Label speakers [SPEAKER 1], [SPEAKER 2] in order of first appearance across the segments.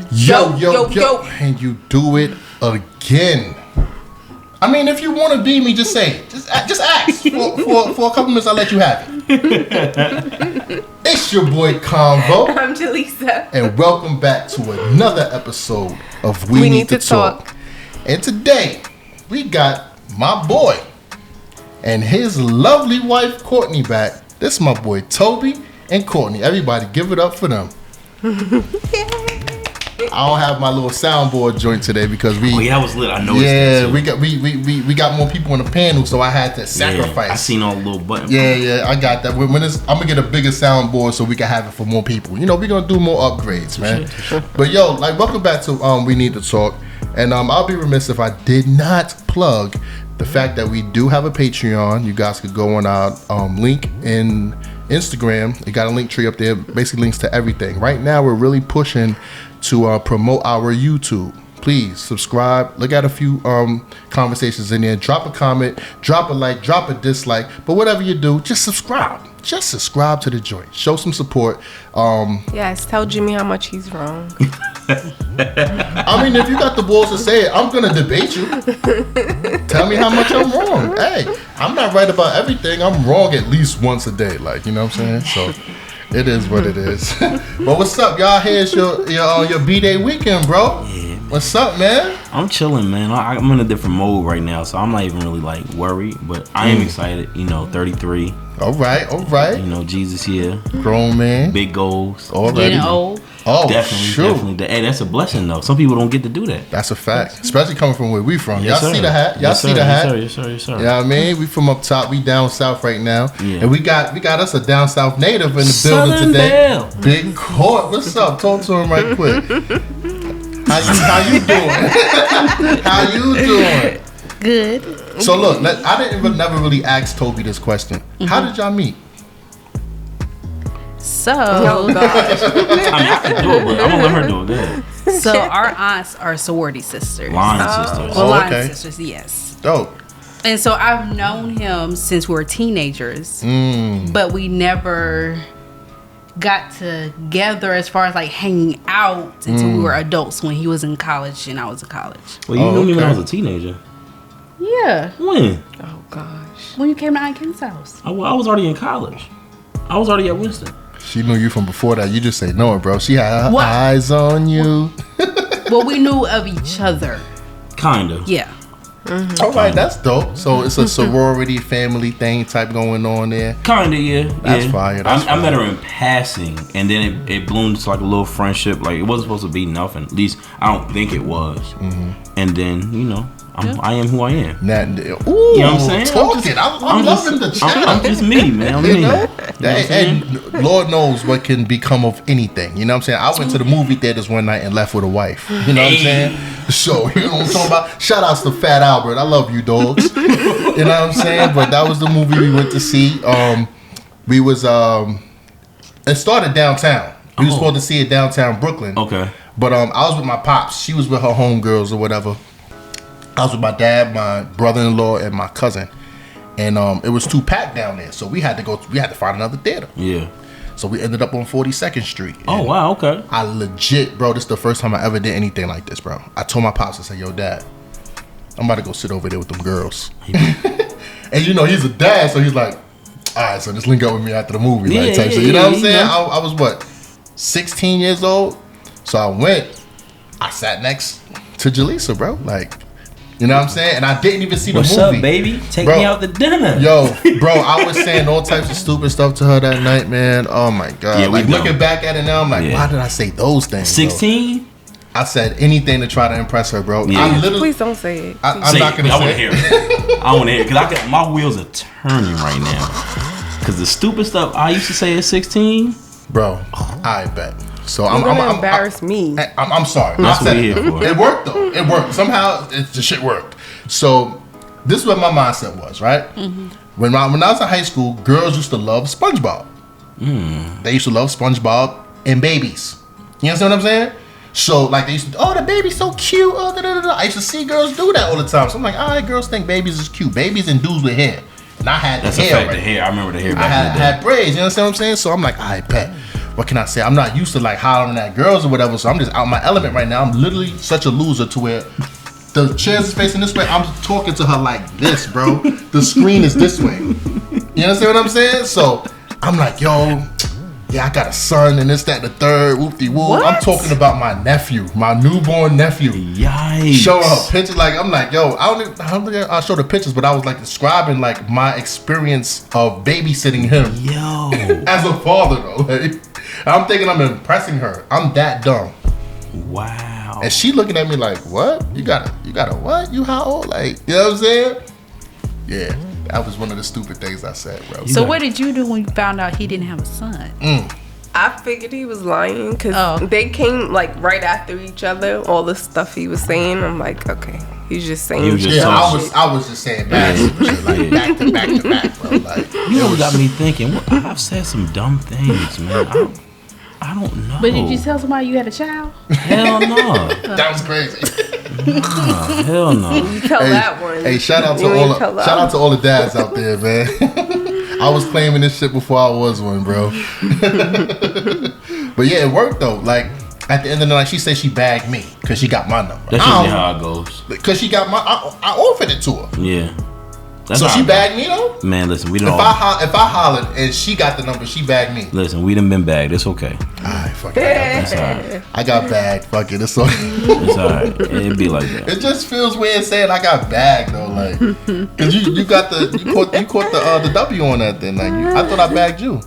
[SPEAKER 1] Yo. And you do it again. I mean, if you want to be me, just say it. Just ask. For a couple minutes, I'll let you have it. It's your boy Convo.
[SPEAKER 2] I'm Jaleesa.
[SPEAKER 1] And welcome back to another episode of We Need to Talk. And today, we got my boy and his lovely wife, Kourtney, back. This is my boy, Toby and Kourtney. Everybody, give it up for them. I don't have my little soundboard joint today because we.
[SPEAKER 3] Oh yeah, I was lit. I noticed.
[SPEAKER 1] Yeah, we got more people on the panel, so I had to sacrifice.
[SPEAKER 3] Yeah, I seen all the little buttons.
[SPEAKER 1] Yeah, I got that. I'm gonna get a bigger soundboard so we can have it for more people. You know, we're gonna do more upgrades, man. But yo, like, welcome back to We Need to Talk, and I'll be remiss if I did not plug the fact that we do have a Patreon. You guys could go on our link in Instagram. It got a LinkTree up there. Basically links to everything. Right now, we're really pushing to promote our YouTube. Please subscribe. Look at a few conversations in there. Drop a comment, drop a like, drop a dislike. But whatever you do, just subscribe. Just subscribe to the joint. Show some support.
[SPEAKER 2] Yes, tell Jimmy how much he's wrong.
[SPEAKER 1] I mean, if you got the balls to say it, I'm gonna debate you. Tell me how much I'm wrong. Hey, I'm not right about everything. I'm wrong at least once a day. Like, you know what I'm saying? So it is what it is. But what's up, y'all? Here's your B-Day weekend, bro.
[SPEAKER 3] Yeah.
[SPEAKER 1] What's up, man?
[SPEAKER 3] I'm chilling, man. I'm in a different mode right now, so I'm not even really like worried, but I am excited. 33.
[SPEAKER 1] All right.
[SPEAKER 3] Jesus here.
[SPEAKER 1] Grown man.
[SPEAKER 3] Big goals.
[SPEAKER 2] Getting old.
[SPEAKER 1] Oh,
[SPEAKER 3] definitely. Hey, that's a blessing though. Some people don't get to do that.
[SPEAKER 1] That's a fact, especially coming from where we from.
[SPEAKER 3] Yes,
[SPEAKER 1] y'all
[SPEAKER 3] sir.
[SPEAKER 1] see the hat?
[SPEAKER 3] Yes,
[SPEAKER 1] See the hat?
[SPEAKER 3] Yes, sir.
[SPEAKER 1] You know what I mean? We from up top. We down south right now,
[SPEAKER 3] Yeah.
[SPEAKER 1] and we got us a down south native in the
[SPEAKER 3] Southern
[SPEAKER 1] building today.
[SPEAKER 3] Belle.
[SPEAKER 1] Big Court. What's up? Talk to him right quick. How you doing? How you doing?
[SPEAKER 2] Good.
[SPEAKER 1] So look, I never really ask Toby this question.
[SPEAKER 2] Mm-hmm.
[SPEAKER 1] How did y'all meet?
[SPEAKER 2] So,
[SPEAKER 3] I can do it, but I'm gonna let her do it. Good.
[SPEAKER 4] So our aunts are sorority sisters.
[SPEAKER 3] Line sisters.
[SPEAKER 4] Well, line
[SPEAKER 1] okay.
[SPEAKER 4] sisters, yes.
[SPEAKER 1] Dope.
[SPEAKER 4] And so I've known him since we were teenagers, but we never got together as far as like hanging out until we were adults when he was in college and I was in college.
[SPEAKER 3] Well, you knew me when I
[SPEAKER 1] okay.
[SPEAKER 3] was a teenager.
[SPEAKER 4] Yeah.
[SPEAKER 3] When?
[SPEAKER 2] oh gosh.
[SPEAKER 4] When you came to Aunt Kim's house.
[SPEAKER 3] I was already in college. I was already at Winston.
[SPEAKER 1] She knew you from before that. You just say no, bro. She had her
[SPEAKER 4] What?
[SPEAKER 1] eyes on you.
[SPEAKER 4] Well, we knew of each other.
[SPEAKER 3] Kinda.
[SPEAKER 4] Yeah.
[SPEAKER 1] All right, that's dope. So it's a sorority family thing type going on there.
[SPEAKER 3] Kinda, yeah.
[SPEAKER 1] That's
[SPEAKER 3] yeah.
[SPEAKER 1] fire,
[SPEAKER 3] I met her in passing, and then it bloomed to like a little friendship. Like it wasn't supposed to be nothing. At least I don't think it was. And then I am who I am.
[SPEAKER 1] Ooh,
[SPEAKER 3] You know what I'm saying?
[SPEAKER 1] Talk it. I'm loving the chat.
[SPEAKER 3] I'm just me, man. I'm
[SPEAKER 1] You
[SPEAKER 3] me.
[SPEAKER 1] know?
[SPEAKER 3] You know what I'm saying?
[SPEAKER 1] And Lord knows what can become of anything. You know what I'm saying? I went to the movie theaters one night and left with a wife. You know what I'm saying? So, you know what I'm talking about? Shout outs to Fat Albert. I love you, dogs. You know what I'm saying? But that was the movie we went to see. It started downtown. We were supposed to see it downtown Brooklyn.
[SPEAKER 3] Okay.
[SPEAKER 1] But I was with my pops. She was with her homegirls or whatever. I was with my dad, my brother-in-law, and my cousin. And it was too packed down there. So we had to find another theater.
[SPEAKER 3] Yeah.
[SPEAKER 1] So we ended up on 42nd Street.
[SPEAKER 3] Oh,
[SPEAKER 1] And
[SPEAKER 3] wow. Okay.
[SPEAKER 1] I legit, bro, this is the first time I ever did anything like this, bro. I told my pops, I said, yo, Dad, I'm about to go sit over there with them girls. And he's a dad, so he's like, all right, so just link up with me after the movie.
[SPEAKER 3] Yeah,
[SPEAKER 1] So you know what I'm saying? I was, 16 years old? So I went. I sat next to Jaleesa, bro. Like, you know what I'm saying? And I didn't even see the
[SPEAKER 3] What's
[SPEAKER 1] movie.
[SPEAKER 3] up, baby? Take
[SPEAKER 1] Bro,
[SPEAKER 3] me out to dinner.
[SPEAKER 1] Yo, bro, I was saying all types of stupid stuff to her that night, man. Oh my God.
[SPEAKER 3] Yeah,
[SPEAKER 1] like
[SPEAKER 3] we know.
[SPEAKER 1] looking back at it now, I'm like, why did I say those things?
[SPEAKER 3] 16?
[SPEAKER 1] I said anything to try to impress her, bro.
[SPEAKER 3] Yeah.
[SPEAKER 1] I literally,
[SPEAKER 2] Please don't say it.
[SPEAKER 1] I'm not gonna
[SPEAKER 3] I want to
[SPEAKER 1] say
[SPEAKER 3] hear
[SPEAKER 1] it.
[SPEAKER 3] it. I want to hear it because my wheels are turning right now. Because the stupid stuff I used to say at 16,
[SPEAKER 1] Bro, I bet. So
[SPEAKER 2] You're gonna embarrass me.
[SPEAKER 1] I'm sorry.
[SPEAKER 3] That's
[SPEAKER 1] I
[SPEAKER 3] what
[SPEAKER 1] said
[SPEAKER 3] we're here for.
[SPEAKER 1] It worked though. It worked. Somehow the shit worked. So this is what my mindset was, right? When I was in high school, girls used to love SpongeBob. They used to love SpongeBob and babies. You understand what I'm saying? So like they used to, oh, the baby's so cute. Oh, da, da, da. I used to see girls do that all the time. So I'm like, all right, girls think babies is cute. Babies and dudes with hair. And I had
[SPEAKER 3] that's
[SPEAKER 1] the
[SPEAKER 3] a
[SPEAKER 1] hair.
[SPEAKER 3] fact.
[SPEAKER 1] Right?
[SPEAKER 3] The hair. I remember the hair
[SPEAKER 1] I
[SPEAKER 3] back in the day.
[SPEAKER 1] had braids. You understand what I'm saying? So I'm like, I bet. what can I say? I'm not used to like hollering at girls or whatever, so I'm just out my element right now. I'm literally such a loser to where the chairs is facing this way. I'm talking to her like this, bro. The screen is this way. You understand what I'm saying? So I'm like, yo, yeah, I got a son and this, that, the third, whoop-de-woo. I'm talking about my nephew, my newborn nephew.
[SPEAKER 3] Yikes.
[SPEAKER 1] Showing her pictures, like, I'm like, yo, I don't think I'll show the pictures, but I was like describing like my experience of babysitting him.
[SPEAKER 3] Yo.
[SPEAKER 1] As a father though. Like, I'm thinking I'm impressing her. I'm that dumb.
[SPEAKER 3] Wow.
[SPEAKER 1] And she looking at me like, what? You got a what? You how old? Like, you know what I'm saying? Yeah. That was one of the stupid things I said, bro.
[SPEAKER 4] So what did you do when you found out he didn't have a son?
[SPEAKER 2] I figured he was lying because they came like right after each other. All the stuff he was saying, I'm like, okay, he's just saying.
[SPEAKER 1] I was just saying bad shit, like back to back, bro. Like,
[SPEAKER 3] you got me thinking. I've said some dumb things, man. I don't know.
[SPEAKER 4] But did you tell somebody you had a child?
[SPEAKER 3] Hell no.
[SPEAKER 1] That was crazy.
[SPEAKER 3] Nah, hell no.
[SPEAKER 2] You tell that one.
[SPEAKER 1] Hey, shout out to all the dads out there, man. I was claiming this shit before I was one, bro. But yeah, it worked though. Like at the end of the night, she said she bagged me because she got my number.
[SPEAKER 3] That's usually how it goes.
[SPEAKER 1] Because she got I offered it to her.
[SPEAKER 3] Yeah.
[SPEAKER 1] So she bagged me though?
[SPEAKER 3] Man, listen, we don't.
[SPEAKER 1] If I hollered and she got the number, she bagged me.
[SPEAKER 3] Listen, we done been bagged. It's okay.
[SPEAKER 1] Alright, fuck it. That's alright. I got bagged. Fuck it. It's okay.
[SPEAKER 3] It's alright. It'd be like that.
[SPEAKER 1] It just feels weird saying I got bagged though, like, cause you caught the W on that thing. Like, I thought I bagged you.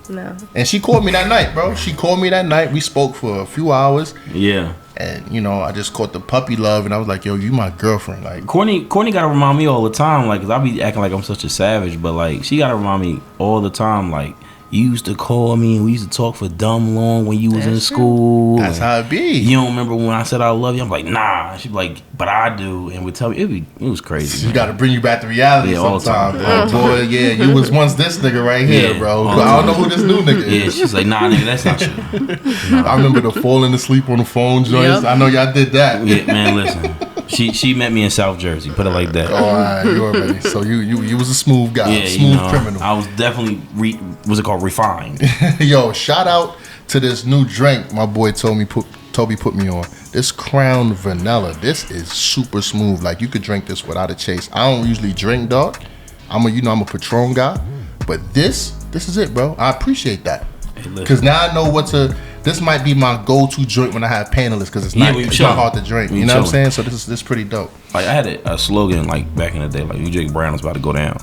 [SPEAKER 2] No.
[SPEAKER 1] And she called me that night, bro. She called me that night. We spoke for a few hours.
[SPEAKER 3] Yeah.
[SPEAKER 1] And you know, I just caught the puppy love, and I was like, "Yo, you my girlfriend." Like,
[SPEAKER 3] Kourtney gotta remind me all the time, like, 'cause I be acting like I'm such a savage, but like, she gotta remind me all the time, like, you used to call me and we used to talk for dumb long when you was in school.
[SPEAKER 1] That's how it be.
[SPEAKER 3] You don't remember when I said I love you? I'm like, nah. She'd be like, but I do, and would tell me it was crazy.
[SPEAKER 1] You gotta bring you back to reality sometimes, bro. Boy, yeah, you was once this nigga right here, bro. But I don't know who this new nigga is.
[SPEAKER 3] Yeah, she's like, nah, nigga, that's not you. Nah.
[SPEAKER 1] I remember the falling asleep on the phone joints. Yep. I know y'all did that.
[SPEAKER 3] Yeah, man, listen. She met me in South Jersey. Put it like that.
[SPEAKER 1] Oh, all right, you already. So you was a smooth guy, criminal.
[SPEAKER 3] I was definitely refined.
[SPEAKER 1] Yo, shout out to this new drink my boy Toby put me on. This Crown Vanilla. This is super smooth. Like, you could drink this without a chase. I don't usually drink, dog. I'm a Patron guy, but this is it, bro. I appreciate that because now I know what to. This might be my go-to joint when I have panelists because it's not hard to drink. You know what I'm saying? So this is pretty dope.
[SPEAKER 3] Like, I had a slogan like back in the day, like, you drink brown, it's about to go down,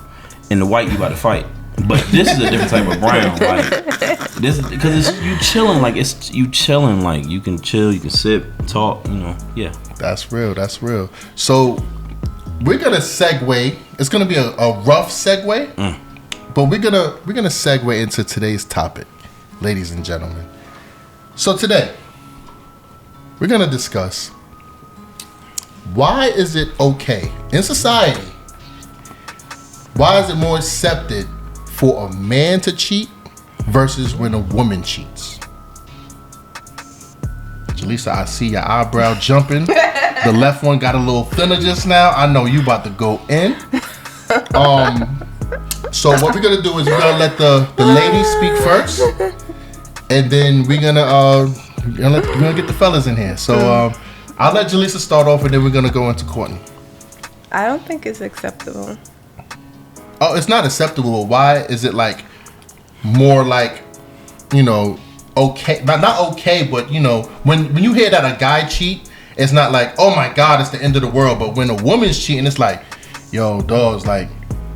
[SPEAKER 3] and the white, you about to fight. But this is a different type of brown. Like, this is because it's you chilling. Like, it's you chilling. Like, you can chill, you can sip, talk. You know, yeah.
[SPEAKER 1] That's real. That's real. So we're gonna segue. It's gonna be a rough segue, but we're gonna segue into today's topic, ladies and gentlemen. So today, we're going to discuss why is it okay in society, why is it more accepted for a man to cheat versus when a woman cheats? Jaleesa, I see your eyebrow jumping. The left one got a little thinner just now. I know you about to go in. So what we're going to do is we're going to let the ladies speak first. And then we're gonna get the fellas in here. So I'll let Jaleesa start off, and then we're gonna go into Kourtney.
[SPEAKER 2] I don't think it's acceptable.
[SPEAKER 1] Oh, it's not acceptable. Why is it like more like, you know, okay? Not okay, but you know, when you hear that a guy cheat, it's not like, oh my God, it's the end of the world. But when a woman's cheating, it's like, yo, dogs, like,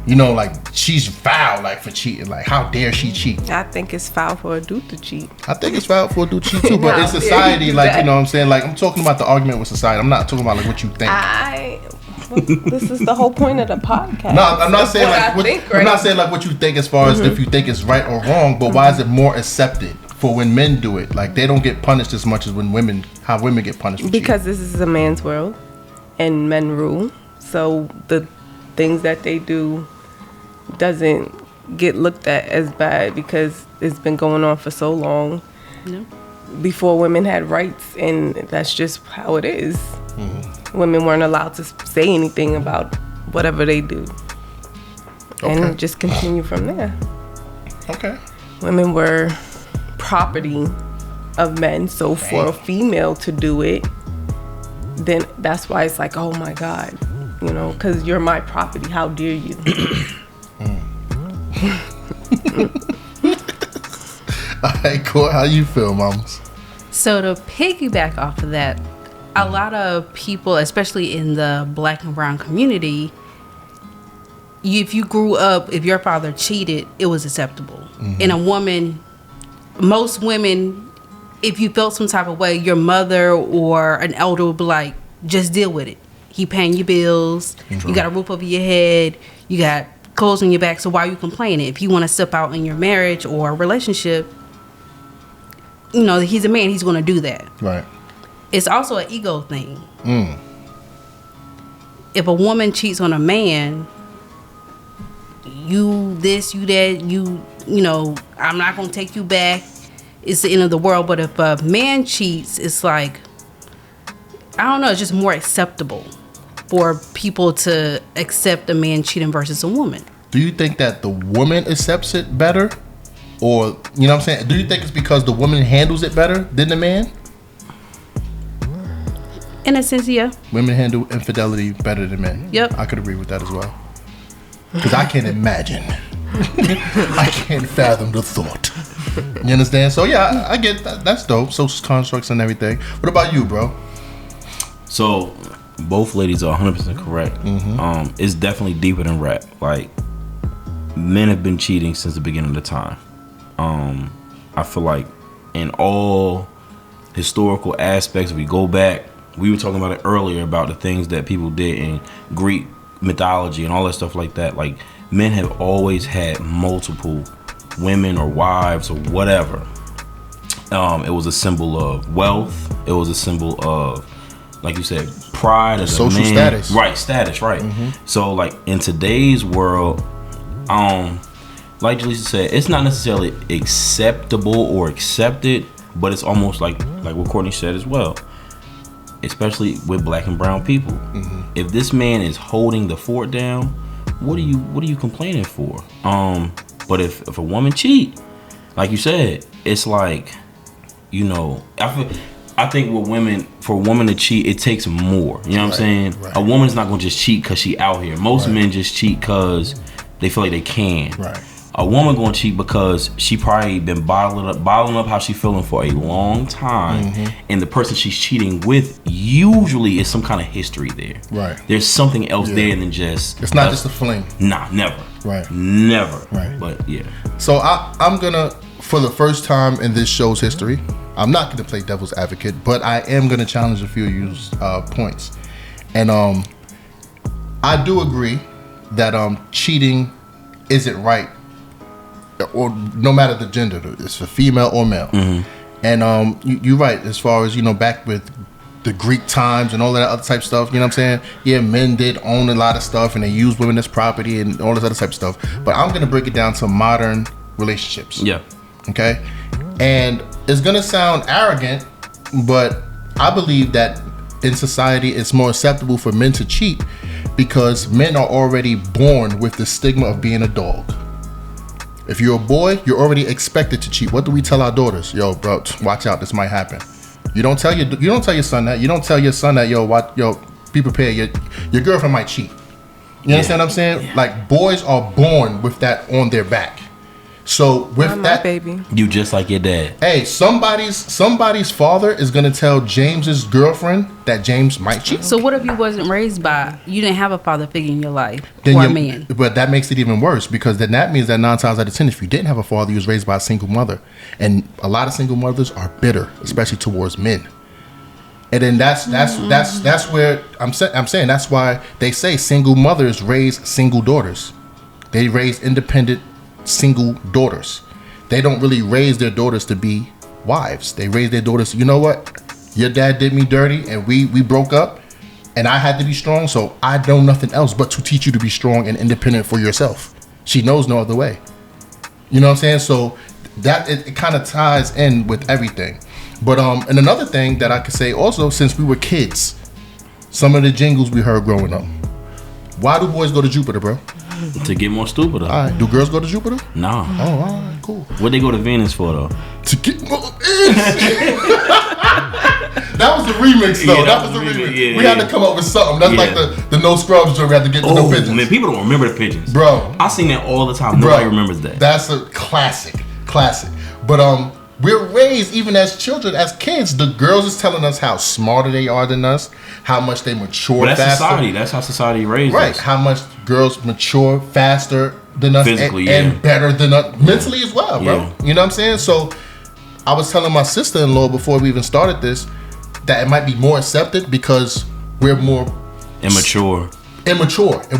[SPEAKER 1] you know, like, she's foul, like, for cheating. Like, how dare she cheat?
[SPEAKER 2] I think it's foul for a dude to cheat.
[SPEAKER 1] I think it's foul for a dude to cheat too, but in society, like, you know what I'm saying? Like, I'm talking about the argument with society. I'm not talking about, like, what you think.
[SPEAKER 2] This is the whole point of the podcast.
[SPEAKER 1] No, I'm not saying like I'm not saying like what you think as far as if you think it's right or wrong, but why is it more accepted for when men do it? Like, they don't get punished as much as when how women get punished for
[SPEAKER 2] because
[SPEAKER 1] cheating.
[SPEAKER 2] This is a man's world and men rule. So the things that they do doesn't get looked at as bad because it's been going on for so long.
[SPEAKER 4] No.
[SPEAKER 2] Before women had rights, and that's just how it is. Mm-hmm. Women weren't allowed to say anything about whatever they do. Okay. And just continue from there.
[SPEAKER 1] Okay.
[SPEAKER 2] Women were property of men. So for a female to do it, then that's why it's like, oh my God, you know, because you're my property. How dare you?
[SPEAKER 1] All right, cool. How you feel, mamas?
[SPEAKER 4] So to piggyback off of that, a lot of people, especially in the Black and brown community, if you grew up, if your father cheated, it was acceptable. And a woman, most women, if you felt some type of way, your mother or an elder would be like, just deal with it. He paying your bills. You got a roof over your head. You got clothes on your back. So why are you complaining? If you want to step out in your marriage or relationship, you know, he's a man. He's going to do that.
[SPEAKER 1] Right.
[SPEAKER 4] It's also an ego thing. If a woman cheats on a man, you this, you that, you know, I'm not going to take you back. It's the end of the world. But if a man cheats, it's like, I don't know, it's just more acceptable for people to accept a man cheating versus a woman.
[SPEAKER 1] Do you think that the woman accepts it better? Or, you know what I'm saying? Do you think it's because the woman handles it better than the man?
[SPEAKER 4] In a sense, yeah.
[SPEAKER 1] Women handle infidelity better than men.
[SPEAKER 4] Yep.
[SPEAKER 1] I could agree with that as well. Because I can't imagine. I can't fathom the thought. You understand? So, yeah, I get that. That's dope. Social constructs and everything. What about you, bro?
[SPEAKER 3] So, both ladies are 100% correct. It's definitely deeper than rap. Like, men have been cheating since the beginning of the time. I feel like in all historical aspects, if we go back, we were talking about it earlier about the things that people did in Greek mythology and all that stuff like that. Like, men have always had multiple women or wives or whatever. It was a symbol of wealth. It was a symbol of, like you said, pride as a
[SPEAKER 1] social
[SPEAKER 3] man.
[SPEAKER 1] status.
[SPEAKER 3] Right, status, right. So, like, in today's world, like Jaleesa said, it's not necessarily acceptable or accepted, but it's almost like what Kourtney said as well. Especially with Black and brown people. If this man is holding the fort down, what are you complaining for? But if a woman cheat, like you said, it's like, you know, I think for a woman to cheat, it takes more. You know what I'm saying?
[SPEAKER 1] Right.
[SPEAKER 3] A woman's not gonna just cheat because she out here. Most men just cheat because they feel like they can.
[SPEAKER 1] Right.
[SPEAKER 3] A woman gonna cheat because she probably been bottling up how she feeling for a long time, and the person she's cheating with usually is some kind of history there.
[SPEAKER 1] Right.
[SPEAKER 3] There's something else there than just.
[SPEAKER 1] It's not just a fling.
[SPEAKER 3] Nah, never.
[SPEAKER 1] Right.
[SPEAKER 3] Never.
[SPEAKER 1] Right.
[SPEAKER 3] But yeah.
[SPEAKER 1] So I'm gonna, for the first time in this show's history, I'm not gonna play devil's advocate, but I am gonna challenge a few of you points, and I do agree that cheating isn't right. Or no matter the gender, it's for female or male. And you're right, as far as, you know, back with the Greek times and all that other type of stuff, you know what I'm saying? Yeah, men did own a lot of stuff and they used women as property and all this other type of stuff. But I'm going to break it down to modern relationships.
[SPEAKER 3] Yeah.
[SPEAKER 1] Okay? And it's going to sound arrogant, but I believe that in society it's more acceptable for men to cheat because men are already born with the stigma of being a dog. If you're a boy, you're already expected to cheat. What do we tell our daughters? Yo, bro, watch out, this might happen. You don't tell your son that. You don't tell your son that, yo, be prepared. Your girlfriend might cheat. You understand what I'm saying? Yeah. Like, boys are born with that on their back. So with
[SPEAKER 2] Not
[SPEAKER 1] that,
[SPEAKER 2] my baby.
[SPEAKER 3] You just like your dad.
[SPEAKER 1] Hey, somebody's father is gonna tell James's girlfriend that James might cheat.
[SPEAKER 4] So what if you wasn't raised by, you didn't have a father figure in your life,
[SPEAKER 1] Then
[SPEAKER 4] or a man?
[SPEAKER 1] But that makes it even worse, because then that means that 9 times out of 10, if you didn't have a father, you was raised by a single mother, and a lot of single mothers are bitter, especially towards men. And then that's where I'm saying that's why they say single mothers raise single daughters. They raise independent single daughters. They don't really raise their daughters to be wives. They raise their daughters, you know what? Your dad did me dirty and we broke up and I had to be strong, so I know nothing else but to teach you to be strong and independent for yourself. She knows no other way. You know what I'm saying? So that it kind of ties in with everything. But and another thing that I could say also, since we were kids, some of the jingles we heard growing up. Why do boys go to Jupiter, bro?
[SPEAKER 3] To get more stupider.
[SPEAKER 1] All right. Do girls go to Jupiter?
[SPEAKER 3] Nah.
[SPEAKER 1] Oh, all right, cool.
[SPEAKER 3] What they go to Venus for though?
[SPEAKER 1] to get more That was the remix, though.
[SPEAKER 3] Yeah,
[SPEAKER 1] that was the remix.
[SPEAKER 3] Yeah,
[SPEAKER 1] we had to come up with something. That's like the no scrubs joke. We had to get to no pigeons.
[SPEAKER 3] Man, people don't remember the pigeons,
[SPEAKER 1] bro.
[SPEAKER 3] I seen that all the time. Nobody remembers that.
[SPEAKER 1] That's a classic. But we're raised even as children, as kids. The girls is telling us how smarter they are than us, how much they mature
[SPEAKER 3] that's
[SPEAKER 1] faster.
[SPEAKER 3] Society. That's how society raised
[SPEAKER 1] Right.
[SPEAKER 3] us.
[SPEAKER 1] How much girls mature faster than us,
[SPEAKER 3] physically,
[SPEAKER 1] and better than us mentally as well, bro.
[SPEAKER 3] Yeah.
[SPEAKER 1] You know what I'm saying? So I was telling my sister-in-law before we even started this that it might be more accepted because we're more
[SPEAKER 3] immature,
[SPEAKER 1] and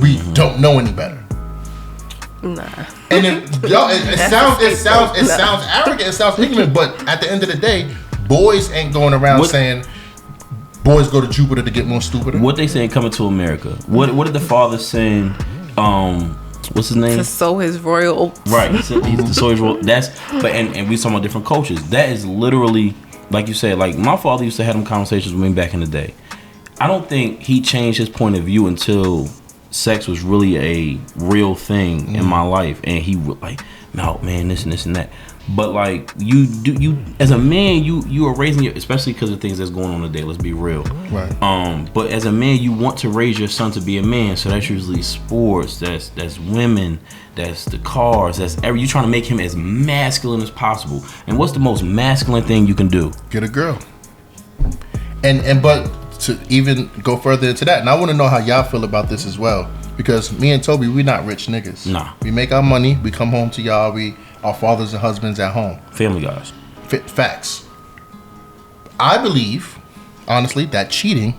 [SPEAKER 1] we don't know any better.
[SPEAKER 2] Nah.
[SPEAKER 1] And it sounds arrogant, it sounds ignorant, but at the end of the day, boys ain't going around saying boys go to Jupiter to get more stupider.
[SPEAKER 3] What they saying Coming to America? What did the father saying? What's his name?
[SPEAKER 2] To sow his royal oats.
[SPEAKER 3] Right. To sow his royal. And we talking about different cultures. That is literally, like you said, like my father used to have them conversations with me back in the day. I don't think he changed his point of view until sex was really a real thing in my life, and he would like, no man, this and this and that. But like you as a man, you are raising your, especially because of things that's going on today. Let's be real.
[SPEAKER 1] Right.
[SPEAKER 3] But as a man, you want to raise your son to be a man, so that's usually sports. That's women. That's the cars. That's you trying to make him as masculine as possible. And what's the most masculine thing you can do?
[SPEAKER 1] Get a girl. But to even go further into that, and I want to know how y'all feel about this as well, because me and Toby, we not rich niggas.
[SPEAKER 3] Nah.
[SPEAKER 1] We make our money. We come home to y'all. Our fathers and husbands at home.
[SPEAKER 3] Family guys.
[SPEAKER 1] Facts. I believe, honestly, that cheating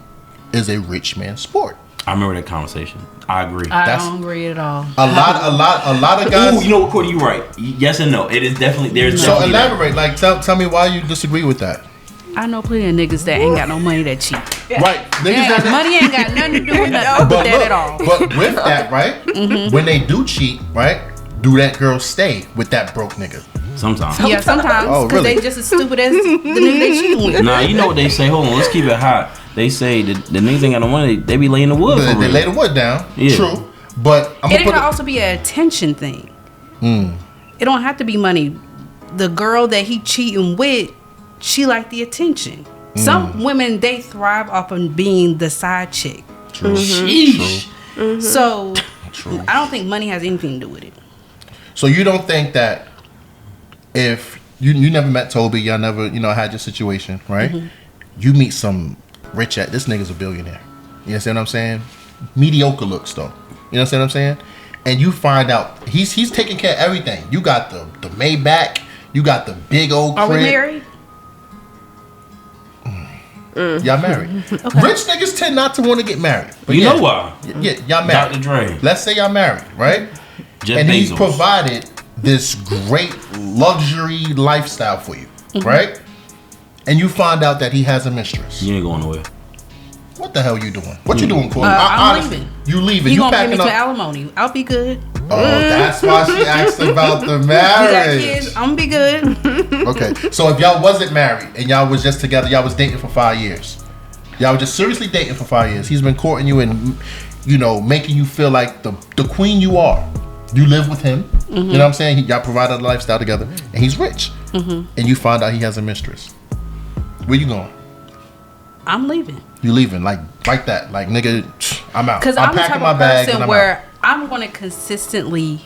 [SPEAKER 1] is a rich man's sport.
[SPEAKER 3] I remember that conversation. I agree.
[SPEAKER 4] I don't agree at all.
[SPEAKER 1] A lot of guys.
[SPEAKER 3] Ooh, you know what, Kourtney, you're right. Yes and no. It is definitely there's.
[SPEAKER 1] So elaborate. Like, tell me why you disagree with that.
[SPEAKER 4] I know plenty of niggas that ain't got no money that cheat.
[SPEAKER 1] Right. Niggas
[SPEAKER 4] Money ain't got nothing to do with that at all.
[SPEAKER 1] But with that, right? When they do cheat, right? Do that girl stay with that broke nigga?
[SPEAKER 3] Sometimes.
[SPEAKER 4] Yeah, sometimes.
[SPEAKER 1] Oh,
[SPEAKER 4] Because
[SPEAKER 1] really?
[SPEAKER 4] they just as stupid as the nigga they cheating with.
[SPEAKER 3] Nah, you know what they say. Hold on, let's keep it hot. They say the niggas ain't got no money. They be laying the wood for real.
[SPEAKER 1] They lay the wood down.
[SPEAKER 3] Yeah.
[SPEAKER 1] True. But
[SPEAKER 4] It can also be an attention thing. It don't have to be money. The girl that he cheating with, she like the attention. Some women, they thrive off of being the side chick.
[SPEAKER 1] True.
[SPEAKER 3] Sheesh.
[SPEAKER 4] So I don't think money has anything to do with it.
[SPEAKER 1] So you don't think that if you never met Toby, y'all never had your situation, right? You meet some rich this nigga's a billionaire. You understand what I'm saying? Mediocre looks though. You understand what I'm saying? And you find out he's taking care of everything. You got the Maybach, you got the big old crib.
[SPEAKER 4] Are we married?
[SPEAKER 1] Y'all married. Okay. Rich niggas tend not to want to get married. But
[SPEAKER 3] You know why?
[SPEAKER 1] Yeah, y'all married.
[SPEAKER 3] Dr. Dre.
[SPEAKER 1] Let's say y'all married, right?
[SPEAKER 3] Jeff
[SPEAKER 1] And he's
[SPEAKER 3] Bezos.
[SPEAKER 1] provided this great luxury lifestyle for you, right? And you find out that he has a mistress.
[SPEAKER 3] You ain't going nowhere.
[SPEAKER 1] What the hell you doing? What you doing, Kourtney?
[SPEAKER 4] I'm
[SPEAKER 1] Honestly,
[SPEAKER 4] leaving.
[SPEAKER 1] You leaving?
[SPEAKER 4] He
[SPEAKER 1] You
[SPEAKER 4] gonna give me
[SPEAKER 1] packing
[SPEAKER 4] to
[SPEAKER 1] up?
[SPEAKER 4] alimony. I'll be good.
[SPEAKER 1] Oh, that's why she asked about the
[SPEAKER 4] You got
[SPEAKER 1] marriage.
[SPEAKER 4] kids. I'm gonna be good.
[SPEAKER 1] Okay, so if y'all wasn't married and y'all was just together, y'all was dating for 5 years. Y'all was just seriously dating for 5 years. He's been courting you and making you feel like the queen you are. You live with him. You know what I'm saying? Y'all provided a lifestyle together, and he's rich. And you find out he has a mistress. Where you going?
[SPEAKER 4] I'm leaving.
[SPEAKER 1] You leaving like that? Like nigga, I'm out.
[SPEAKER 4] Because I'm the type
[SPEAKER 1] packing my
[SPEAKER 4] of
[SPEAKER 1] bags and
[SPEAKER 4] person
[SPEAKER 1] I'm
[SPEAKER 4] where
[SPEAKER 1] out.
[SPEAKER 4] I'm going to consistently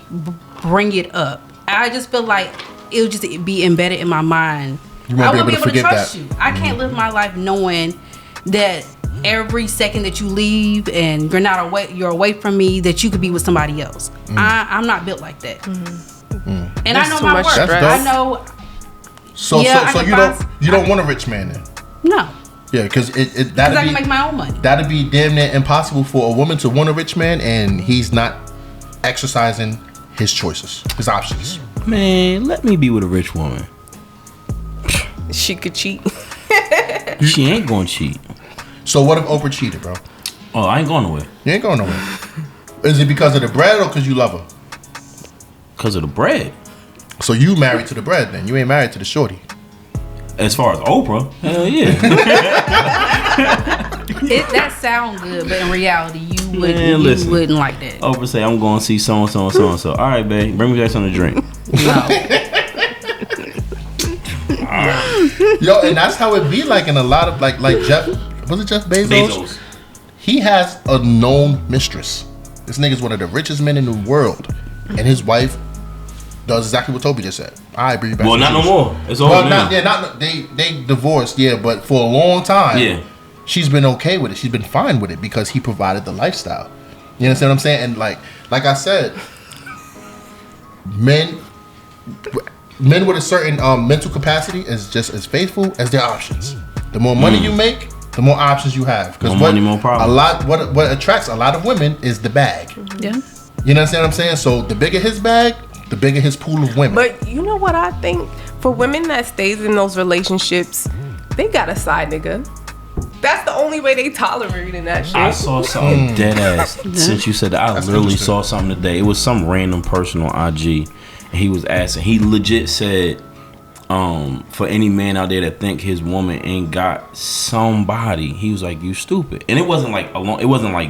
[SPEAKER 4] bring it up. I just feel like it'll just be embedded in my mind.
[SPEAKER 1] You won't
[SPEAKER 4] I
[SPEAKER 1] be
[SPEAKER 4] won't
[SPEAKER 1] able to forget
[SPEAKER 4] trust
[SPEAKER 1] that.
[SPEAKER 4] you. I can't live my life knowing that every second that you leave and you're away from me, that you could be with somebody else. I'm not built like that. And
[SPEAKER 2] That's
[SPEAKER 4] I know
[SPEAKER 2] too
[SPEAKER 4] my
[SPEAKER 2] much
[SPEAKER 4] worth.
[SPEAKER 2] stress.
[SPEAKER 4] I know.
[SPEAKER 1] So you don't want a rich man then?
[SPEAKER 4] No.
[SPEAKER 1] Yeah, because
[SPEAKER 4] Because
[SPEAKER 1] that'd
[SPEAKER 4] I
[SPEAKER 1] be
[SPEAKER 4] can make my own money.
[SPEAKER 1] that'd be damn near impossible for a woman to want a rich man and he's not exercising his choices, his options.
[SPEAKER 3] Man, let me be with a rich woman.
[SPEAKER 2] She could cheat.
[SPEAKER 3] She ain't gonna cheat.
[SPEAKER 1] So what if Oprah cheated, bro?
[SPEAKER 3] Oh, I ain't going nowhere.
[SPEAKER 1] You ain't going nowhere. Is it because of the bread or because you love her?
[SPEAKER 3] Because of the bread.
[SPEAKER 1] So you married to the bread then? You ain't married to the shorty.
[SPEAKER 3] As far as Oprah, hell yeah.
[SPEAKER 4] That sound good, but in reality, you wouldn't.
[SPEAKER 3] Man, listen.
[SPEAKER 4] You wouldn't like that.
[SPEAKER 3] Oprah say, I'm going to see so and so and so and so. All right, babe, bring me guys something to drink.
[SPEAKER 4] No.
[SPEAKER 1] Yo, and that's how it be like in a lot of like Jeff. Was it Jeff Bezos? He has a known mistress. This nigga's one of the richest men in the world, and his wife does exactly what Toby just said. I bring you back.
[SPEAKER 3] Well, not no more. It's over now.
[SPEAKER 1] They divorced. Yeah, but for a long time.
[SPEAKER 3] Yeah.
[SPEAKER 1] She's been okay with it. She's been fine with it because he provided the lifestyle. You understand what I'm saying? And like I said, men with a certain mental capacity is just as faithful as their options. The more money you make, the more options you have. Because
[SPEAKER 3] more problems.
[SPEAKER 1] What attracts a lot of women is the bag.
[SPEAKER 4] Yeah.
[SPEAKER 1] You understand what I'm saying? So the bigger his bag, the bigger his pool of women.
[SPEAKER 2] But you know what I think? For women that stays in those relationships, they got a side nigga. That's the only way they tolerating that shit.
[SPEAKER 3] I saw something dead ass. Since you said that, I literally saw something today. It was some random person on IG, and he was asking. He legit said, for any man out there that think his woman ain't got somebody, he was like, you stupid. And it wasn't like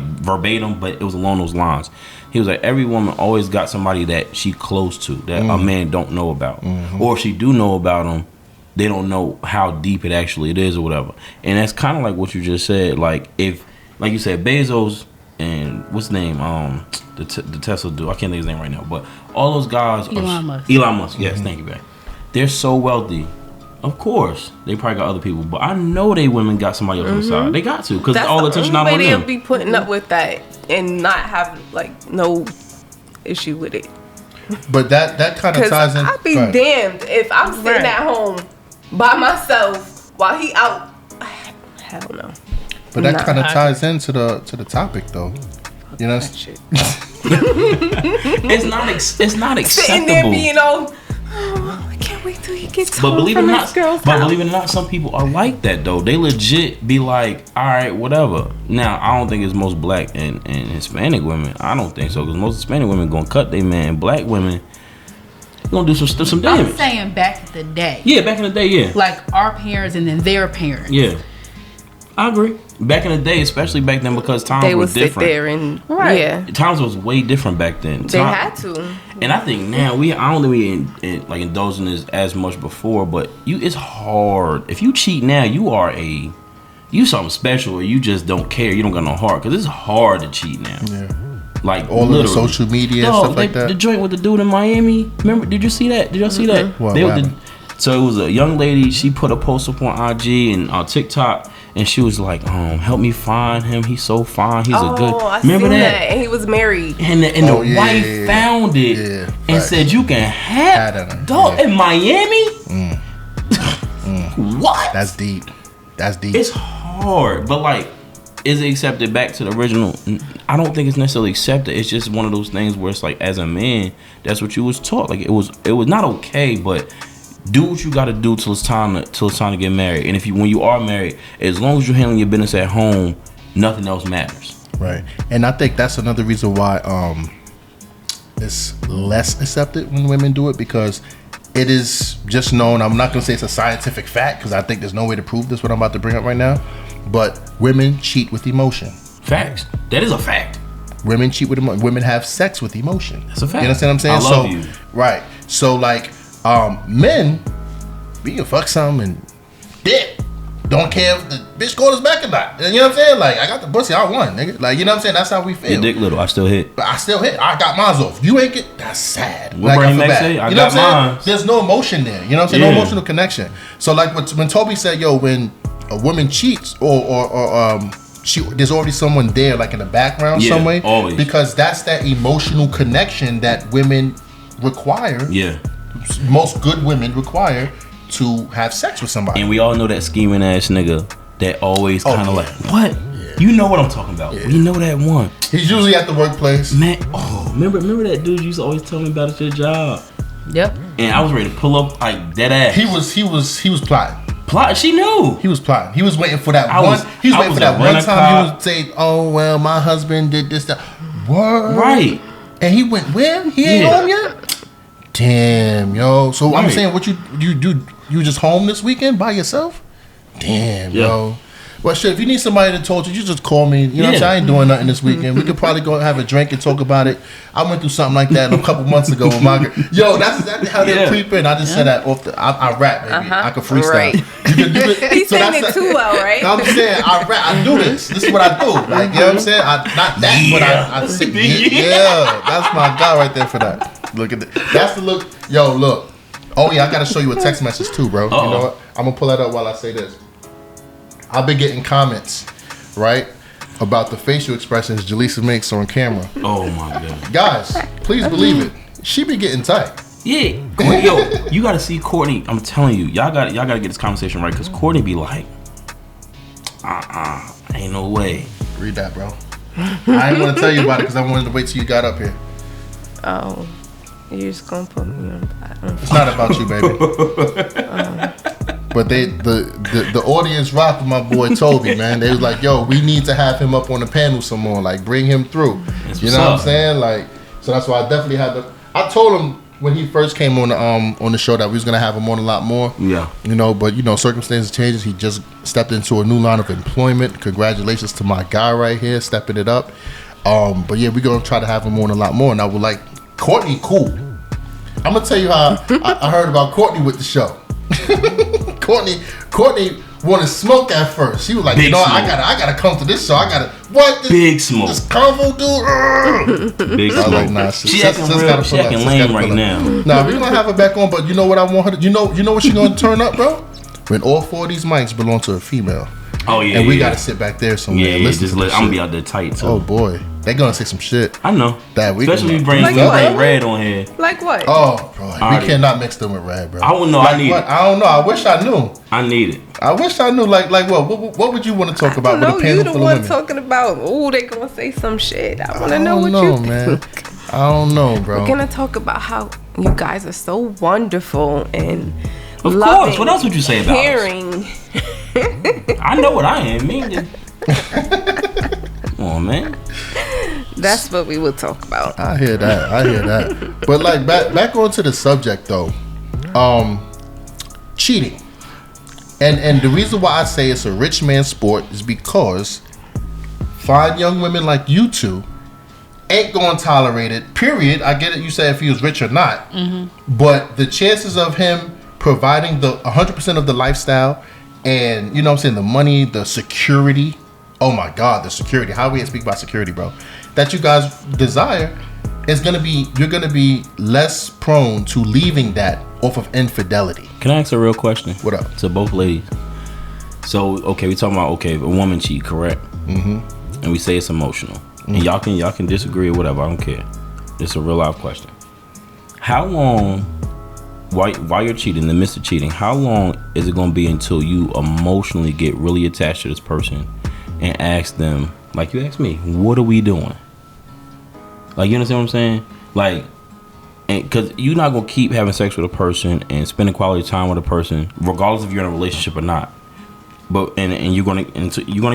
[SPEAKER 3] verbatim, but it was along those lines. He was like, every woman always got somebody that she close to that a man don't know about, or if she do know about them, they don't know how deep it actually is or whatever. And that's kind of like what you just said. Like if, like you said, Bezos and what's his name, the Tesla dude, I can't think of his name right now, but all those guys
[SPEAKER 4] Elon Musk.
[SPEAKER 3] Elon Musk, yes, thank you, babe. They're so wealthy. Of course, they probably got other people, but I know they women got somebody else on the side. They got to, because all the attention on them.
[SPEAKER 2] That's the only way they'll be putting up with that and not have like no issue with it.
[SPEAKER 1] But that kind of ties in.
[SPEAKER 2] I'd be damned if I'm sitting at home by myself while he out. Hell no.
[SPEAKER 1] But that kind of ties into the topic, though. You know,
[SPEAKER 3] it's not acceptable.
[SPEAKER 2] Sitting there being all, I can't wait till he gets home.
[SPEAKER 3] But believe it or not, some people are like that though. They legit be like, all right, whatever. Now I don't think it's most black and Hispanic women. I don't think so, because most Hispanic women gonna cut their man. Black women gonna do some damage.
[SPEAKER 4] I'm saying back in the day.
[SPEAKER 3] Yeah, back in the day, yeah.
[SPEAKER 4] Like our parents and then their parents.
[SPEAKER 3] Yeah, I agree. Back in the day, especially back then, because times were different.
[SPEAKER 2] Sit there and yeah,
[SPEAKER 3] times was way different back then.
[SPEAKER 2] They had to.
[SPEAKER 3] And I think now I don't think we like indulging this as much before, but it's hard. If you cheat now, you something special, or you just don't care. You don't got no heart, because it's hard to cheat now. Yeah. Like
[SPEAKER 1] all of the social media and stuff like that.
[SPEAKER 3] The joint with the dude in Miami. Remember? Did you see that? Did y'all see that? So it was a young lady. She put a post up on IG and TikTok, and she was like, "Help me find him. He's so fine. He's a good." Remember that?
[SPEAKER 2] And he was married.
[SPEAKER 3] And the wife found it and said, "You can have dog in Miami." What?
[SPEAKER 1] That's deep.
[SPEAKER 3] It's hard, but like, is it accepted back to the original? I don't think it's necessarily accepted. It's just one of those things where it's like, as a man, that's what you was taught. Like it was not okay, but do what you got to do till it's time to get married. And when you are married, as long as you're handling your business at home, nothing else matters.
[SPEAKER 1] Right. And I think that's another reason why it's less accepted when women do it, because it is just known. I'm not going to say it's a scientific fact, because I think there's no way to prove this, what I'm about to bring up right now. But women cheat with emotion.
[SPEAKER 3] Facts. That is a fact.
[SPEAKER 1] Women cheat with emotion. Women have sex with emotion.
[SPEAKER 3] That's a fact.
[SPEAKER 1] You understand what I'm saying?
[SPEAKER 3] I love you.
[SPEAKER 1] Right. So like, men, we can fuck some and dip. Don't care if the bitch called us back or not. You know what I'm saying? Like, I got the pussy, I won, nigga. Like, you know what I'm saying? That's how we feel.
[SPEAKER 3] Your dick little, I still hit.
[SPEAKER 1] But I still hit. I got mine off. You ain't get. That's sad.
[SPEAKER 3] What Bernie Mac say? I got mine.
[SPEAKER 1] There's no emotion there. You know what I'm saying? No emotional connection. So like when Toby said, yo, when a woman cheats or there's already someone there, like in the background some way.
[SPEAKER 3] Always.
[SPEAKER 1] Because that's that emotional connection that women require.
[SPEAKER 3] Yeah.
[SPEAKER 1] Most good women require to have sex with somebody.
[SPEAKER 3] And we all know that scheming ass nigga that always kind of like, what? Yeah. You know what I'm talking about. Yeah. We know that one.
[SPEAKER 1] He's usually at the workplace.
[SPEAKER 3] Man, remember that dude used to always tell me about at your job.
[SPEAKER 4] Yep.
[SPEAKER 3] And I was ready to pull up like dead ass.
[SPEAKER 1] He was plotting.
[SPEAKER 3] She knew.
[SPEAKER 1] He was plotting. He was waiting for that one. He was waiting for that one time. He would say, "Oh well, my husband did this, that." Word.
[SPEAKER 3] Right.
[SPEAKER 1] And he went where? He ain't home yet. Damn, yo. So I'm saying, what you do? You just home this weekend by yourself? Damn, yo. Well, shit, if you need somebody to talk to, you just call me. You know what I'm saying? I ain't doing nothing this weekend. We could probably go have a drink and talk about it. I went through something like that a couple months ago with my girl. Yo, that's exactly how they creep in. I just said that off the. I rap, baby. I can freestyle.
[SPEAKER 2] Right. He's saying it too well, right?
[SPEAKER 1] I'm saying I rap. I do this. This is what I do. Like, you know what I'm saying? Not that, but I sing. Yeah, that's my guy right there for that. Look at that. That's the look. Yo, look. Oh yeah, I gotta show you a text message too, bro. You know what? I'm gonna pull that up while I say this. I've been getting comments, right, about the facial expressions Jaleesa makes on camera.
[SPEAKER 3] Oh my god.
[SPEAKER 1] Guys, please believe it. She be getting tight.
[SPEAKER 3] Yeah. Yo, you gotta see Kourtney. I'm telling you, y'all gotta get this conversation right, because Kourtney be like, ain't no way.
[SPEAKER 1] Read that, bro. I ain't want to tell you about it because I wanted to wait till you got up here.
[SPEAKER 2] Oh, you're just gonna put me on.
[SPEAKER 1] It's not about you, baby. But the audience rocked with my boy Toby, man. They was like, yo, we need to have him up on the panel some more. Like, bring him through. You know what I'm saying? Like, so that's why I definitely had to. I told him when he first came on the show that we was gonna have him on a lot more. Yeah. You know, but circumstances changes. He just stepped into a new line of employment. Congratulations to my guy right here, stepping it up. But yeah, we're gonna try to have him on a lot more. And I would like Kourtney, cool. I'm gonna tell you how I heard about Kourtney with the show. Kourtney wanted smoke at first. She was like, I gotta come to this show. I gotta big smoke. This convo dude. Big smoke. Like, nah, she acting lame right now. Nah, we're gonna have her back on, but you know what I want her to. You know what she's gonna turn up, bro? When all 4 of these mics belong to a female. Oh yeah. And we gotta sit back there somewhere. Yeah, listen. I'm gonna be out there tight too. Oh boy. They gonna say some shit.
[SPEAKER 3] I know. That we especially we bring Red on here.
[SPEAKER 2] Like what?
[SPEAKER 1] Oh, bro, we cannot mix them with Red, bro.
[SPEAKER 3] I don't know.
[SPEAKER 1] Like
[SPEAKER 3] I need
[SPEAKER 1] what?
[SPEAKER 3] it.
[SPEAKER 1] I don't know. I wish I knew.
[SPEAKER 3] I need it.
[SPEAKER 1] I wish I knew. Like what? What would you want to talk about with a panel full of women?
[SPEAKER 2] You the one talking about. Oh, they gonna say some shit. I want to know what you
[SPEAKER 1] man. I don't know, bro.
[SPEAKER 2] We're gonna talk about how you guys are so wonderful and.
[SPEAKER 3] Of course. What else would you say about us? I know what I am. Come on, man.
[SPEAKER 2] That's what we will talk about.
[SPEAKER 1] I hear that. But like back onto the subject though, cheating, and the reason why I say it's a rich man's sport is because fine young women like you two ain't gonna tolerate it. Period. I get it. You say if he was rich or not, but the chances of him providing the 100% of the lifestyle and, you know what I'm saying, the money, the security. Oh my God, the security. How we speak about security, bro? That you guys desire is gonna be, you're gonna be less prone to leaving that off of infidelity.
[SPEAKER 3] Can I ask a real question?
[SPEAKER 1] What up?
[SPEAKER 3] To both ladies. So, okay, we talking about, a woman cheat, correct? And we say it's emotional. And y'all can disagree or whatever, I don't care. It's a real life question. How long, while you're cheating, in the midst of cheating, how long is it going to be until you emotionally get really attached to this person and ask them, like you asked me, what are we doing? Like, you understand what I'm saying? Like, because you're not going to keep having sex with a person and spending quality time with a person, regardless if you're in a relationship or not. But and you're gonna